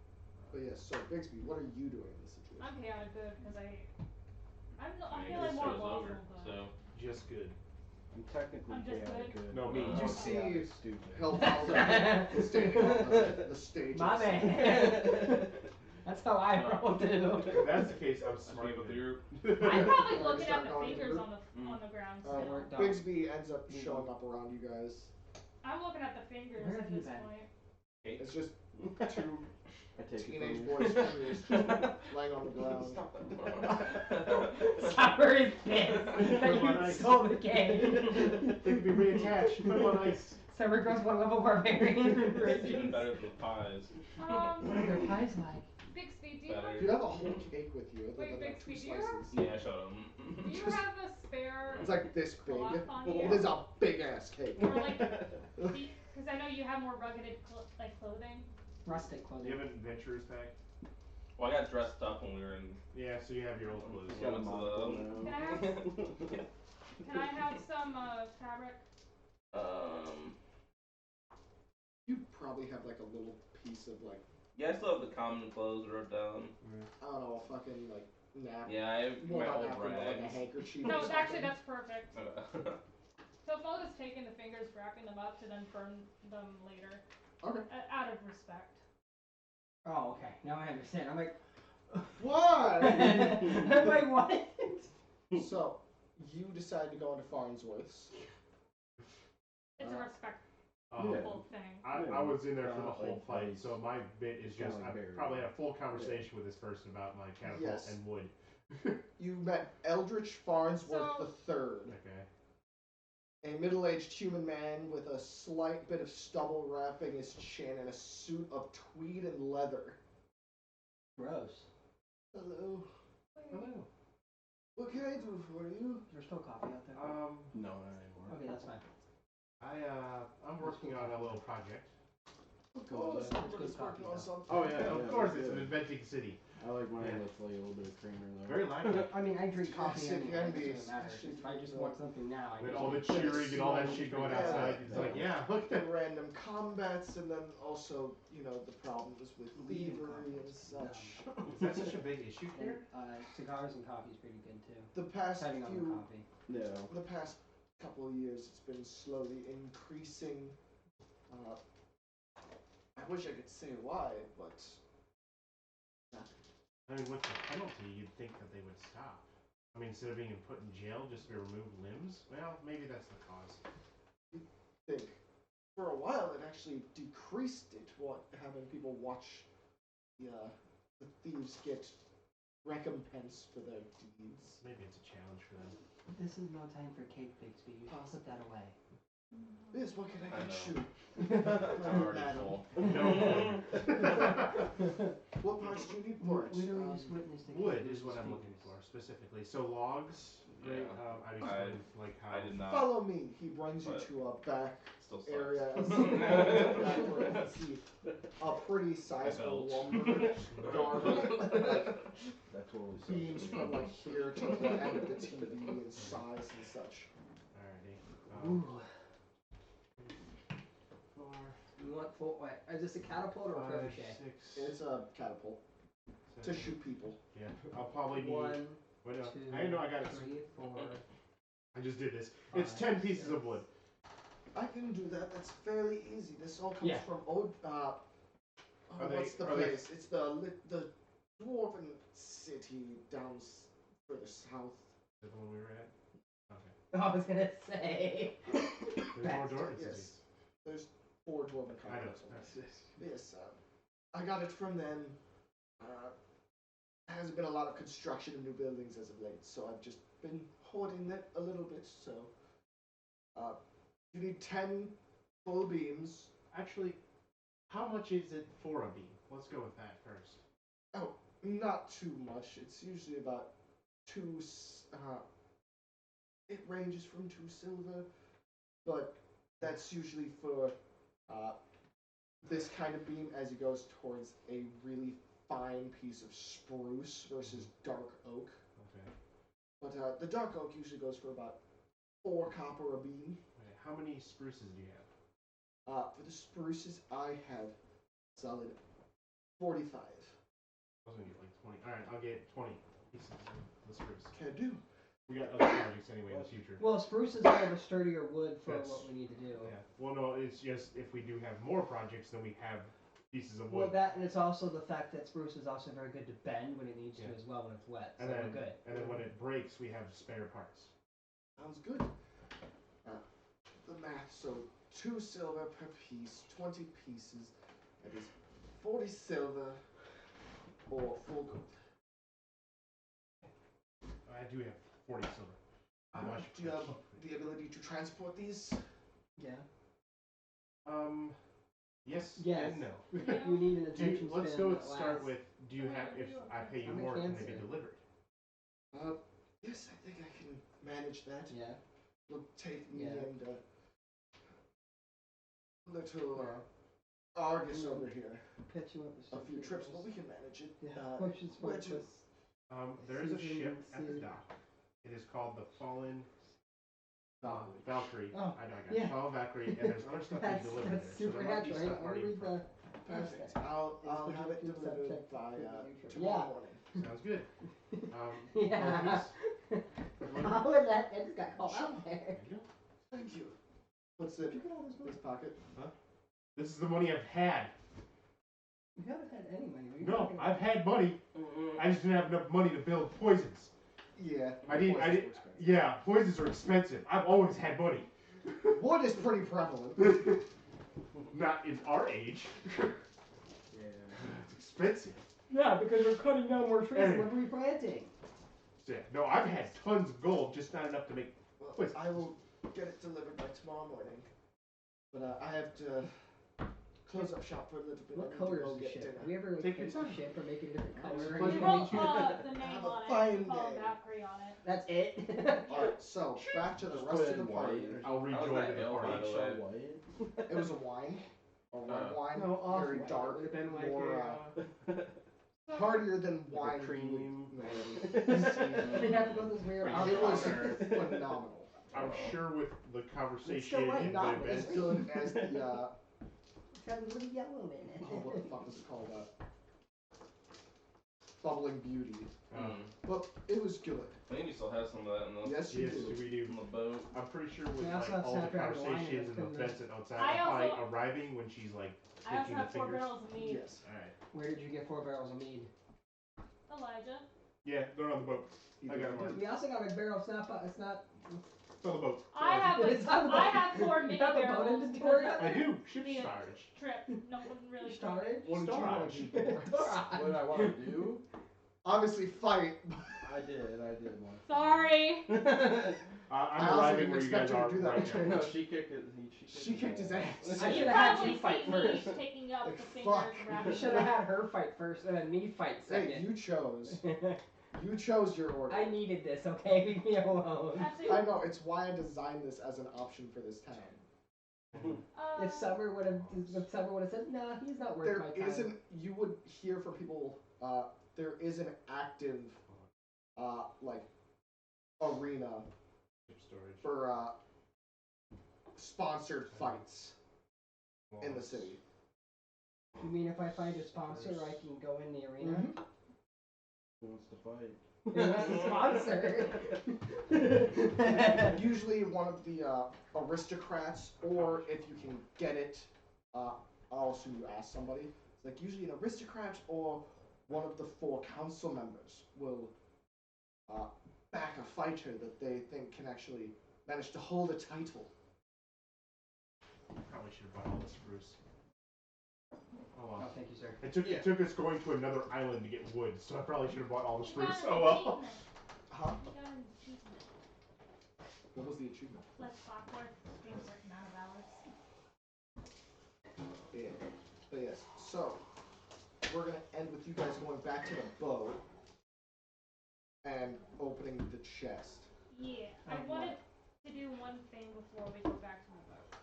But yes, so Bixby, what are you doing in this situation? I'm chaotic good because I'm I mean, feeling this more show's lawful over, good. so. Just good. I'm technically I'm just chaotic good. good. No, me. You see chaotic stupid. Hellfire standing on the stage. My of the city. man. That's how I roll too. If that's the case, I'm smart. With good. your I'm probably Alright, looking start at the going fingers through. on the ground Alright, still. We're done. Bigsby ends up showing up around you guys. I'm looking at the fingers Where at have you this been? point. It's just two I take teenage it boys' fingers just laying on the ground. Stop that. Summer is pissed that Come on, you ice. stole the game. They can be reattached. Put them on ice. Summer goes one level barbarian. It's even better than pies. What are your pies like? Bixby, do you Better. have, You have a whole cake with you. Wait, Other than like 2 Bixby, do you have- slices. Yeah, shut him. do you have a spare It's like this big. cloth on you? It is a big ass cake. Or like, because I know you have more rugged clothing. Rustic Do clothing. you have an adventurer's pack? Well, I got dressed up when we were in. Yeah, so you have your old clothes. He's got a monocle Can I now. Can I have some fabric? You probably have like a little piece of like, Yeah, I still have the common clothes wrote down. I don't know, a fucking like napkin. Yeah, I have Well, my not old napkin, but like a rags. handkerchief. No, or something. actually that's perfect. So Foda's taking the fingers, wrapping them up to then burn them later. Okay. Out of respect. Oh, okay. Now I understand. I'm like, What? I'm like, what? So, you decide to go into Farnsworth's. It's a respectful Yeah. thing. I was in there for the Like whole fight, ice. so my bit is just Like I berries. probably had a full conversation with this person about my catapult Yes. and wood. You met Eldritch Farnsworth So- Okay. III, a middle-aged human man with a slight bit of stubble wrapping his chin and a suit of tweed and leather. Gross. Hello. Hello. What can I do for you? There's still coffee out there. No, not anymore. Okay, that's fine. I'm working on a little project. Of course, Good everybody's coffee, working on though. something. Oh, yeah. Of course, it's an inventing city. I like mine with like a little bit of creamer though. Very lactic. I mean, I drink coffee Yes, it anyway. can It be, doesn't matter. especially If I just for want something now, I With just all the put it cheering and all that slowly shit going drink it. outside, it's like, yeah, look the at random combats, and then also, the problems with Medium thievery and combats. such. Is that such a big issue And, here? cigars and coffee is pretty good too. The past Depending on the few, coffee. Yeah. the past couple of years, it's been slowly increasing. I wish I could say why, but I mean, what's the penalty? You'd think that they would stop. I mean, instead of being put in jail just to remove limbs? Well, maybe that's the cause. I think for a while it actually decreased it. Having people watch the thieves get recompense for their deeds. Maybe it's a challenge for them. This is no time for cake, Bixby. You should put that away. Yes, what can I I get know. you? I'm already Madam. full. No. What parts do you need for it? Literally just witnessed a Wood cake is what I'm looking for specifically. So logs. Great. Yeah. I'd explain like how. I did not. Follow me. He brings you But- to a back Still sucks. area. Back where you can see a pretty sizable belch. lumber garment, like That totally sucks. beams from like here to the end of the TV and size and such. Alrighty. Ooh. 4, You want full? Wait, is this a catapult or a 5, trebuchet? 6, It's a catapult to 7. shoot people. Yeah, I'll probably need. 1, Wait, no, 2, I know I got it. 3, 4. I just did this. It's 5, 10 pieces 6. of wood. I can do that. That's fairly easy. This all comes Yeah. from Are what's they- the are they- place? It's the dwarven city down further south. Is that the one we were at? Okay. I was gonna say. There's more doors. Yes. There's 4 dwarven I know. colonies. Yes, I got it from them. There hasn't been a lot of construction of new buildings as of late, so I've just been hoarding that a little bit. So, you need 10 full beams. Actually, how much is it for a beam? Let's go with that first. Oh, not too much. It's usually about 2. It ranges from 2 silver, but that's usually for this kind of beam as it goes towards a really fine piece of spruce versus dark oak. Okay. But the dark oak usually goes for about 4 copper a beam. Okay. How many spruces do you have? For the spruces, I have solid 45. I was gonna get like 20. Alright, I'll get 20 pieces of the spruce. Can do. We got other projects anyway in the future. Well, spruce is kind of a sturdier wood for That's- what we need to do. Yeah. Well, no, it's just if we do have more projects, then we have pieces of Well, wood. that and it's also the fact that spruce is also very good to bend when it needs Yeah. to as well when it's wet. So and then, we're good. and then when it breaks, we have spare parts. Sounds good. The math, so 2 silver per piece, 20 pieces. That is 40 silver or full gold. I do have 40 silver. Do you have the ability to transport these? Yeah. Yes, Yes. and no. You need an Do attention you, let's span go that start lasts. with, do you have, if I pay you I'm a more, can they be Cancer. delivered? Yes, I think I can manage that. Yeah. It'll take me Yeah. and little Argus over here Catch you up a few trips, but we can manage it. Yeah. Where Where to? There is a Season ship at the series. dock. It is called the Fallen Valkyrie. Valkyrie. Oh, I know, I got yeah. it. Fallen Valkyrie, and there's other stuff being delivered That's there. So there might be supernatural. stuff Let already me in read front. Perfect. Is I'll the have it Egyptian delivered subject by to the future? tomorrow Yeah. morning. Sounds good. Yeah. Well, How would that just got called out there? there you go. Thank you. What's in Did you get all this money? this pocket? This is the money I've had. You haven't had any money. What are you No, talking about? I've had money. I just didn't have enough money to build poisons. Yeah. I didn't. Yeah, poisons are expensive. I've always had money. Wood is pretty prevalent. Not in our age. Yeah. It's expensive. Yeah, because we're cutting down more trees Hey. and we're replanting. So, yeah, no, I've had tons of gold, just not enough to make. Well, Wait. I will get it delivered by tomorrow morning. But I have to close up shop for a little bit. I What need to color go is the get ship? dinner. Have we ever like, Take your paint the time. ship or make it a different Oh, color? it's a or pleasure You to anything? wrote meet you. the name Have a on it. fine It's called day. Valkyrie on it. That's it? Alright, so back to the Just rest put of in the party. white. I'll How's rejoin that the ale, by party. the way? White. It was a wine. A red wine. No, off very white. dark. It would have been like more, a, Heartier than Like wine. a cream. They have to go this weird. Are you It was sure? phenomenal. I'm sure with the It's conversation still white. and Not the as events. good as the It's got a little yellow in it. oh, what the fuck is it called? Bubbling Beauty. But it was good. I think we still have some of that in the, Yes, you Yes, do. we do. in the boat. I'm pretty sure with We also like have all the Snapdragon wine conversations and in the the- events and outside, I probably also- arriving when she's like I also taking have the 4 fingers. barrels of mead. Yes. Alright. Where did you get 4 barrels of mead? Elijah. Yeah, they're on the boat. I got it marked. We also got a barrel. It's not. It's on the boat. I have It's on the I boat. have 4 You mini have a boat barrels inventory? because I do. Ship The- storage. trip. No one really Started. What did you want to do? What did I want to do? Obviously, fight. I did one. Sorry. I'm I also arriving didn't where you expect guys her are to do that. right now. No, she kicked it. She kicked his ass. I You should have had probably you fight see first. me taking up Like, the fingers fuck. rather You should have had her fight first and then me fight Hey, second. you chose. You chose your order. I needed this, okay? Leave me alone. Actually, I know. It's why I designed this as an option for this town. If Summer would have said, nah, he's not worth There my time. isn't. You would hear from people. There is an active, like, arena Ship storage. for sponsored fights in the city. You mean if I find a sponsor, I can go in the arena? Mhm. Who wants to fight? Who wants a sponsor? Usually one of the aristocrats, or if you can get it, I'll assume you ask somebody. It's like usually an aristocrat or one of the 4 council members will back a fighter that they think can actually manage to hold a title. Probably should have bought all this spruce. Oh well. Oh, thank you, sir. It took us going to another island to get wood, so I probably should have bought all the you spruce. got Oh an well. achievement. Huh? You got an achievement. What was the achievement? Less clockwork, stream a certain amount of hours. Yeah. But yes, so we're gonna end with you guys going back to the boat and opening the chest. Yeah, I Of wanted to do one thing before we go back to the boat.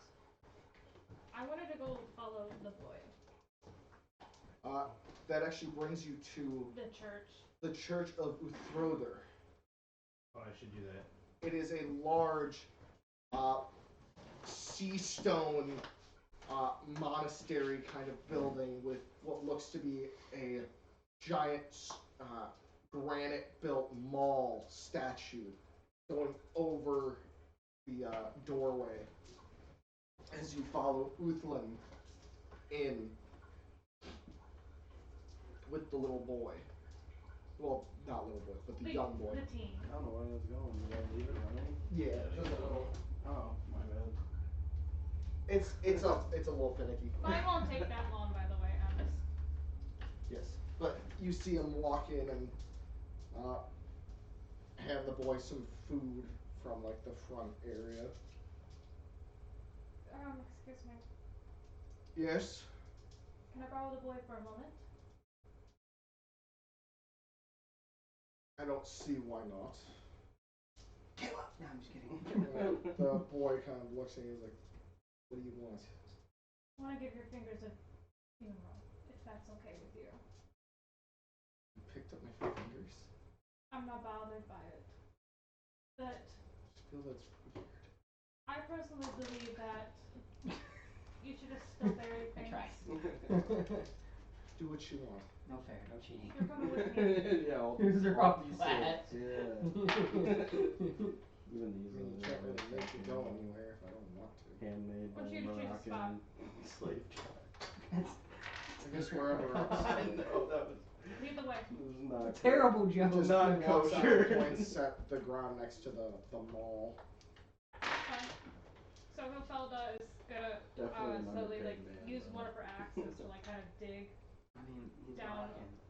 I wanted to go follow the boy. That actually brings you to The church. the Church of Uthroder. Oh, I should do that. It is a large sea stone monastery kind of building with what looks to be a giant granite built mall statue going over the doorway as you follow Uthlin in with the little boy. Well, not little boy, but the young boy. The teen. I don't know where that's going. Did I leave it running? Yeah, there's a little. Oh, my bad. It's a little finicky. Mine won't take that long, by the way, Alice. Yes, but you see him walk in and hand the boy some food from like the front area. Excuse me. Yes. Can I borrow the boy for a moment? I don't see why not. Kill up! No, I'm just kidding. The boy kind of looks at you and is like, "What do you want?" I want to give your fingers a funeral, if that's okay with you. You picked up my fingers. I'm not bothered by it. But I just feel that's weird. I personally believe that you should have still buried I things. tried. Do what you want. No fair, no cheating. You're coming with me. Yeah, all These are all flat. Yeah. Even these I mean, you can't really make me go anywhere if I don't want to. handmade What's your choose a Moroccan slave trade. I guess wherever else. I know that was Lead the way. not Terrible joke. Just Not walks out kosher. and points at the ground next to the mall. Fine. So Hofelda is gonna Definitely an slowly underpaid like man, use though. one of her axes to like kind of dig I mean, he's Down.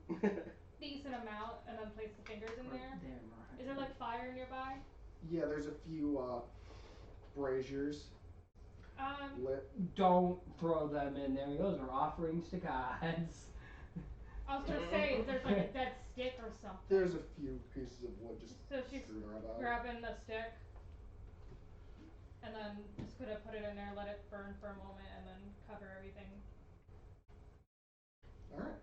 Moroccan. decent amount and then place the fingers in there. They're Moroccan. Is there like fire nearby? Yeah, there's a few braziers lit. Don't throw them in there. Those are offerings to gods. I was gonna say if there's like a dead stick or something. There's a few pieces of wood just So she's strewn about. grabbing the stick and then just gonna put it in there, let it burn for a moment, and then cover everything. Alright.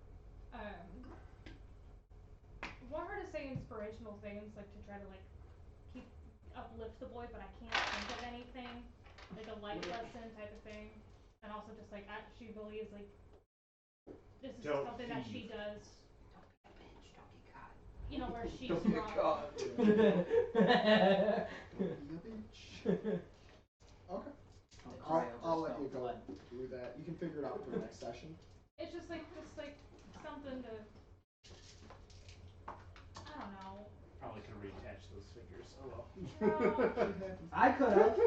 want her to say inspirational things, like to try to like uplift the boy, but I can't think of anything, like a life lesson type of thing, and also just like she believes like this is Don't something that she thieve. does. Don't be a bitch. Don't get caught. You know where she's Don't be a from. cop. You bitch. Okay. Don't cry over I'll let you spilled go blood. through that. You can figure it out for the next session. It's just like something to. I don't know. Probably could reattach those fingers. Oh well. No. I could have.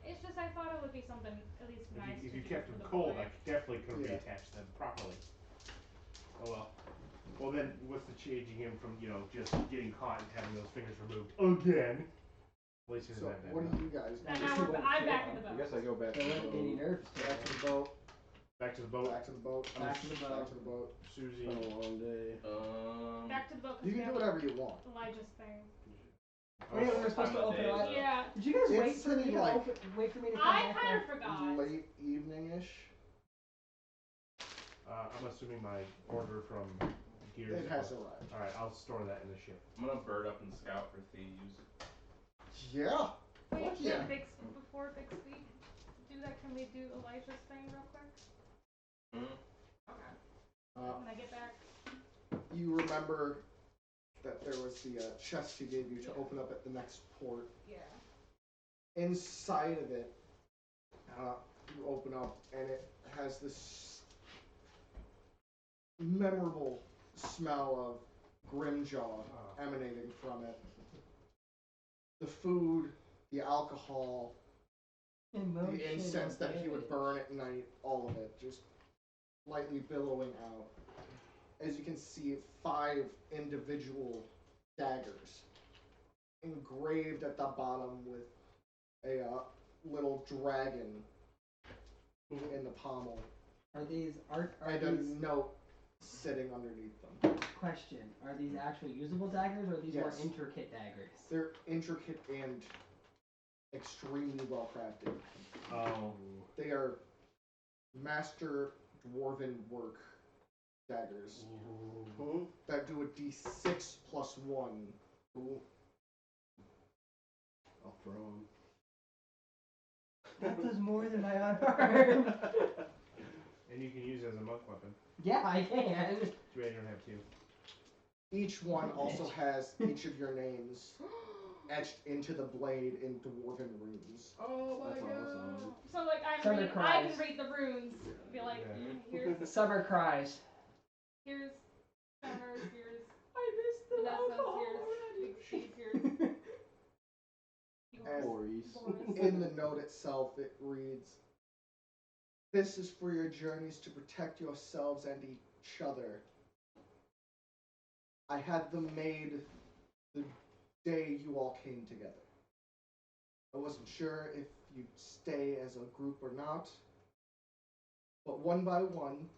It's just I thought it would be something at least nice. If to you do kept for them the cold, boy. I definitely could have Yeah. reattached them properly. Oh well. Well then, what's the changing him from just getting caught and having those fingers removed again? At least So, that what do you guys And do? now I'm back in the I boat. guess I go back to Don't the let any boat. nerves Back to to the boat. Back to the boat. Back to the boat. Back to the boat. Back to the boat. Susie. It's been a long day. Back to the boat. 'Cause You we can do have whatever you want. Elijah's thing. Oh yeah, we were supposed to Time of open day, it up. though. Yeah. Did you guys It's wait for me sitting to like- wait for me to come I back? kind Or- of forgot. Late evening-ish. I'm assuming my order from Gears. It has arrived. All right, I'll store that in the ship. I'm gonna bird up and scout for thieves. Yeah. Wait, Fuck yeah. before Big Speed do that, can we do Elijah's thing real quick? Okay. When I get back. You remember that there was the chest he gave you to open up at the next port. Yeah. Inside of it, you open up and it has this memorable smell of Grimjaw emanating from it. The food, the alcohol, the incense that he would burn at night, all of it, just lightly billowing out. As you can see, 5 individual daggers engraved at the bottom with a little dragon in the pommel Are these and a note sitting underneath them. question? Are these actually usable daggers, or are these more Yes. intricate daggers? They're intricate and extremely well crafted. Oh. They are master dwarven work daggers that do a d6 plus 1. Cool. I'll throw them. That does more than my unarmed. And you can use it as a monk weapon. Yeah, I can. Too bad you don't have 2. Each one also has each of your names etched into the blade in dwarven runes. Oh my That's god. awesome. So like I Summer can cries. read the runes. Be like, Yeah. here's Summer cries. Summer's, here's I missed the Vanessa's, alcohol here's Big Steve's, here's And Boris. Boris. in the note itself, it reads, "This is for your journeys to protect yourselves and each other. I had them made the day you all came together. I wasn't sure if you'd stay as a group or not, but one by one,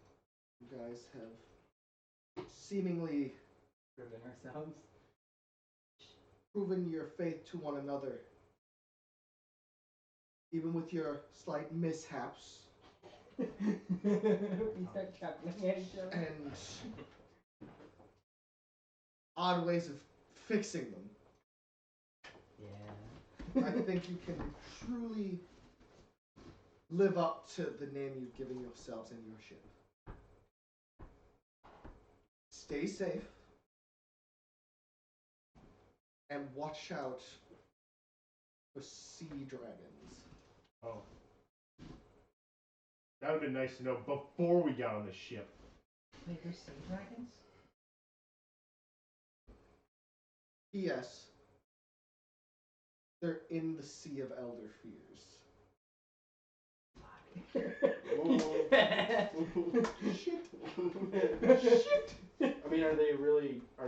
you guys have seemingly Proving ourselves. proven your faith to one another. Even with your slight mishaps We start chuckling at each other. and odd ways of fixing them, Yeah. I think you can truly live up to the name you've given yourselves and your ship. Stay safe and watch out for sea dragons." Oh. That would have been nice to know before we got on the ship. Wait, there's sea dragons? P.S. They're in the Sea of Elder Fears. Shit. Shit. I mean, are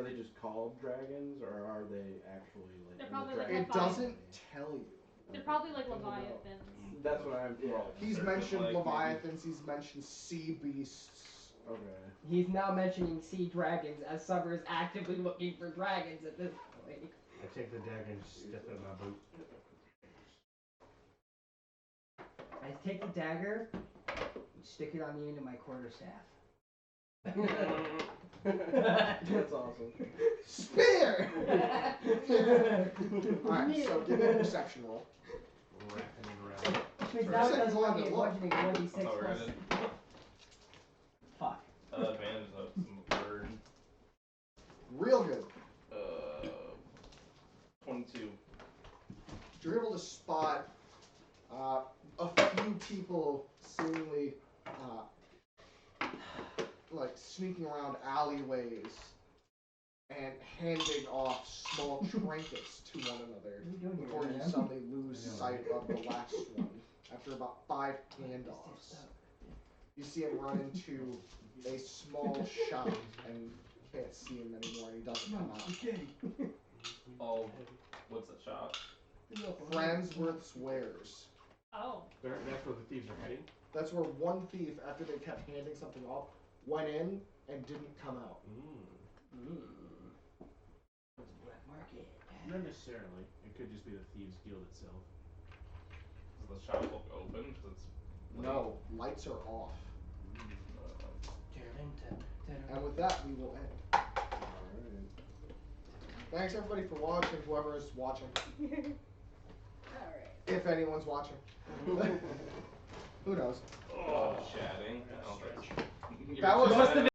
they just called dragons, or are they actually like? They're in the probably like dragon It doesn't tell you. They're probably like In the note. Leviathans. That's what I'm. Yeah. He's Sort of mentioned like Leviathans, he's mentioned sea beasts. Okay. He's now mentioning sea dragons as Summer is actively looking for dragons at this point. I take the dagger and step it in my boot. I take the dagger, stick it on the end of my quarterstaff. That's awesome. Spear! Alright, so give me a perception roll. Wrapping it around. Which Sorry. now Second does one one to get look. 1d6 That's all we're plus. headed. Fuck. Advantage of some bird. Real good. 22. You're able to spot a few people seemingly like sneaking around alleyways and handing off small trinkets to one another What are you doing here, before you man? suddenly lose I know, sight of the last one after about 5 handoffs. You see him run into a small shop and can't see him anymore and he doesn't come out. Okay. Oh, what's the shop? Fransworth's Wares. Oh. That's where the thieves are heading. That's where one thief, after they kept handing something off, went in and didn't come out. What's the black market? Not necessarily. It could just be the Thieves Guild itself. Does the shop look open? 'Cause it's late. No, lights are off. Uh, And with that, we will end. Alright. Thanks everybody for watching, whoever is watching. Alright. If anyone's watching. Who knows? chatting. I don't think. That was- You're Most of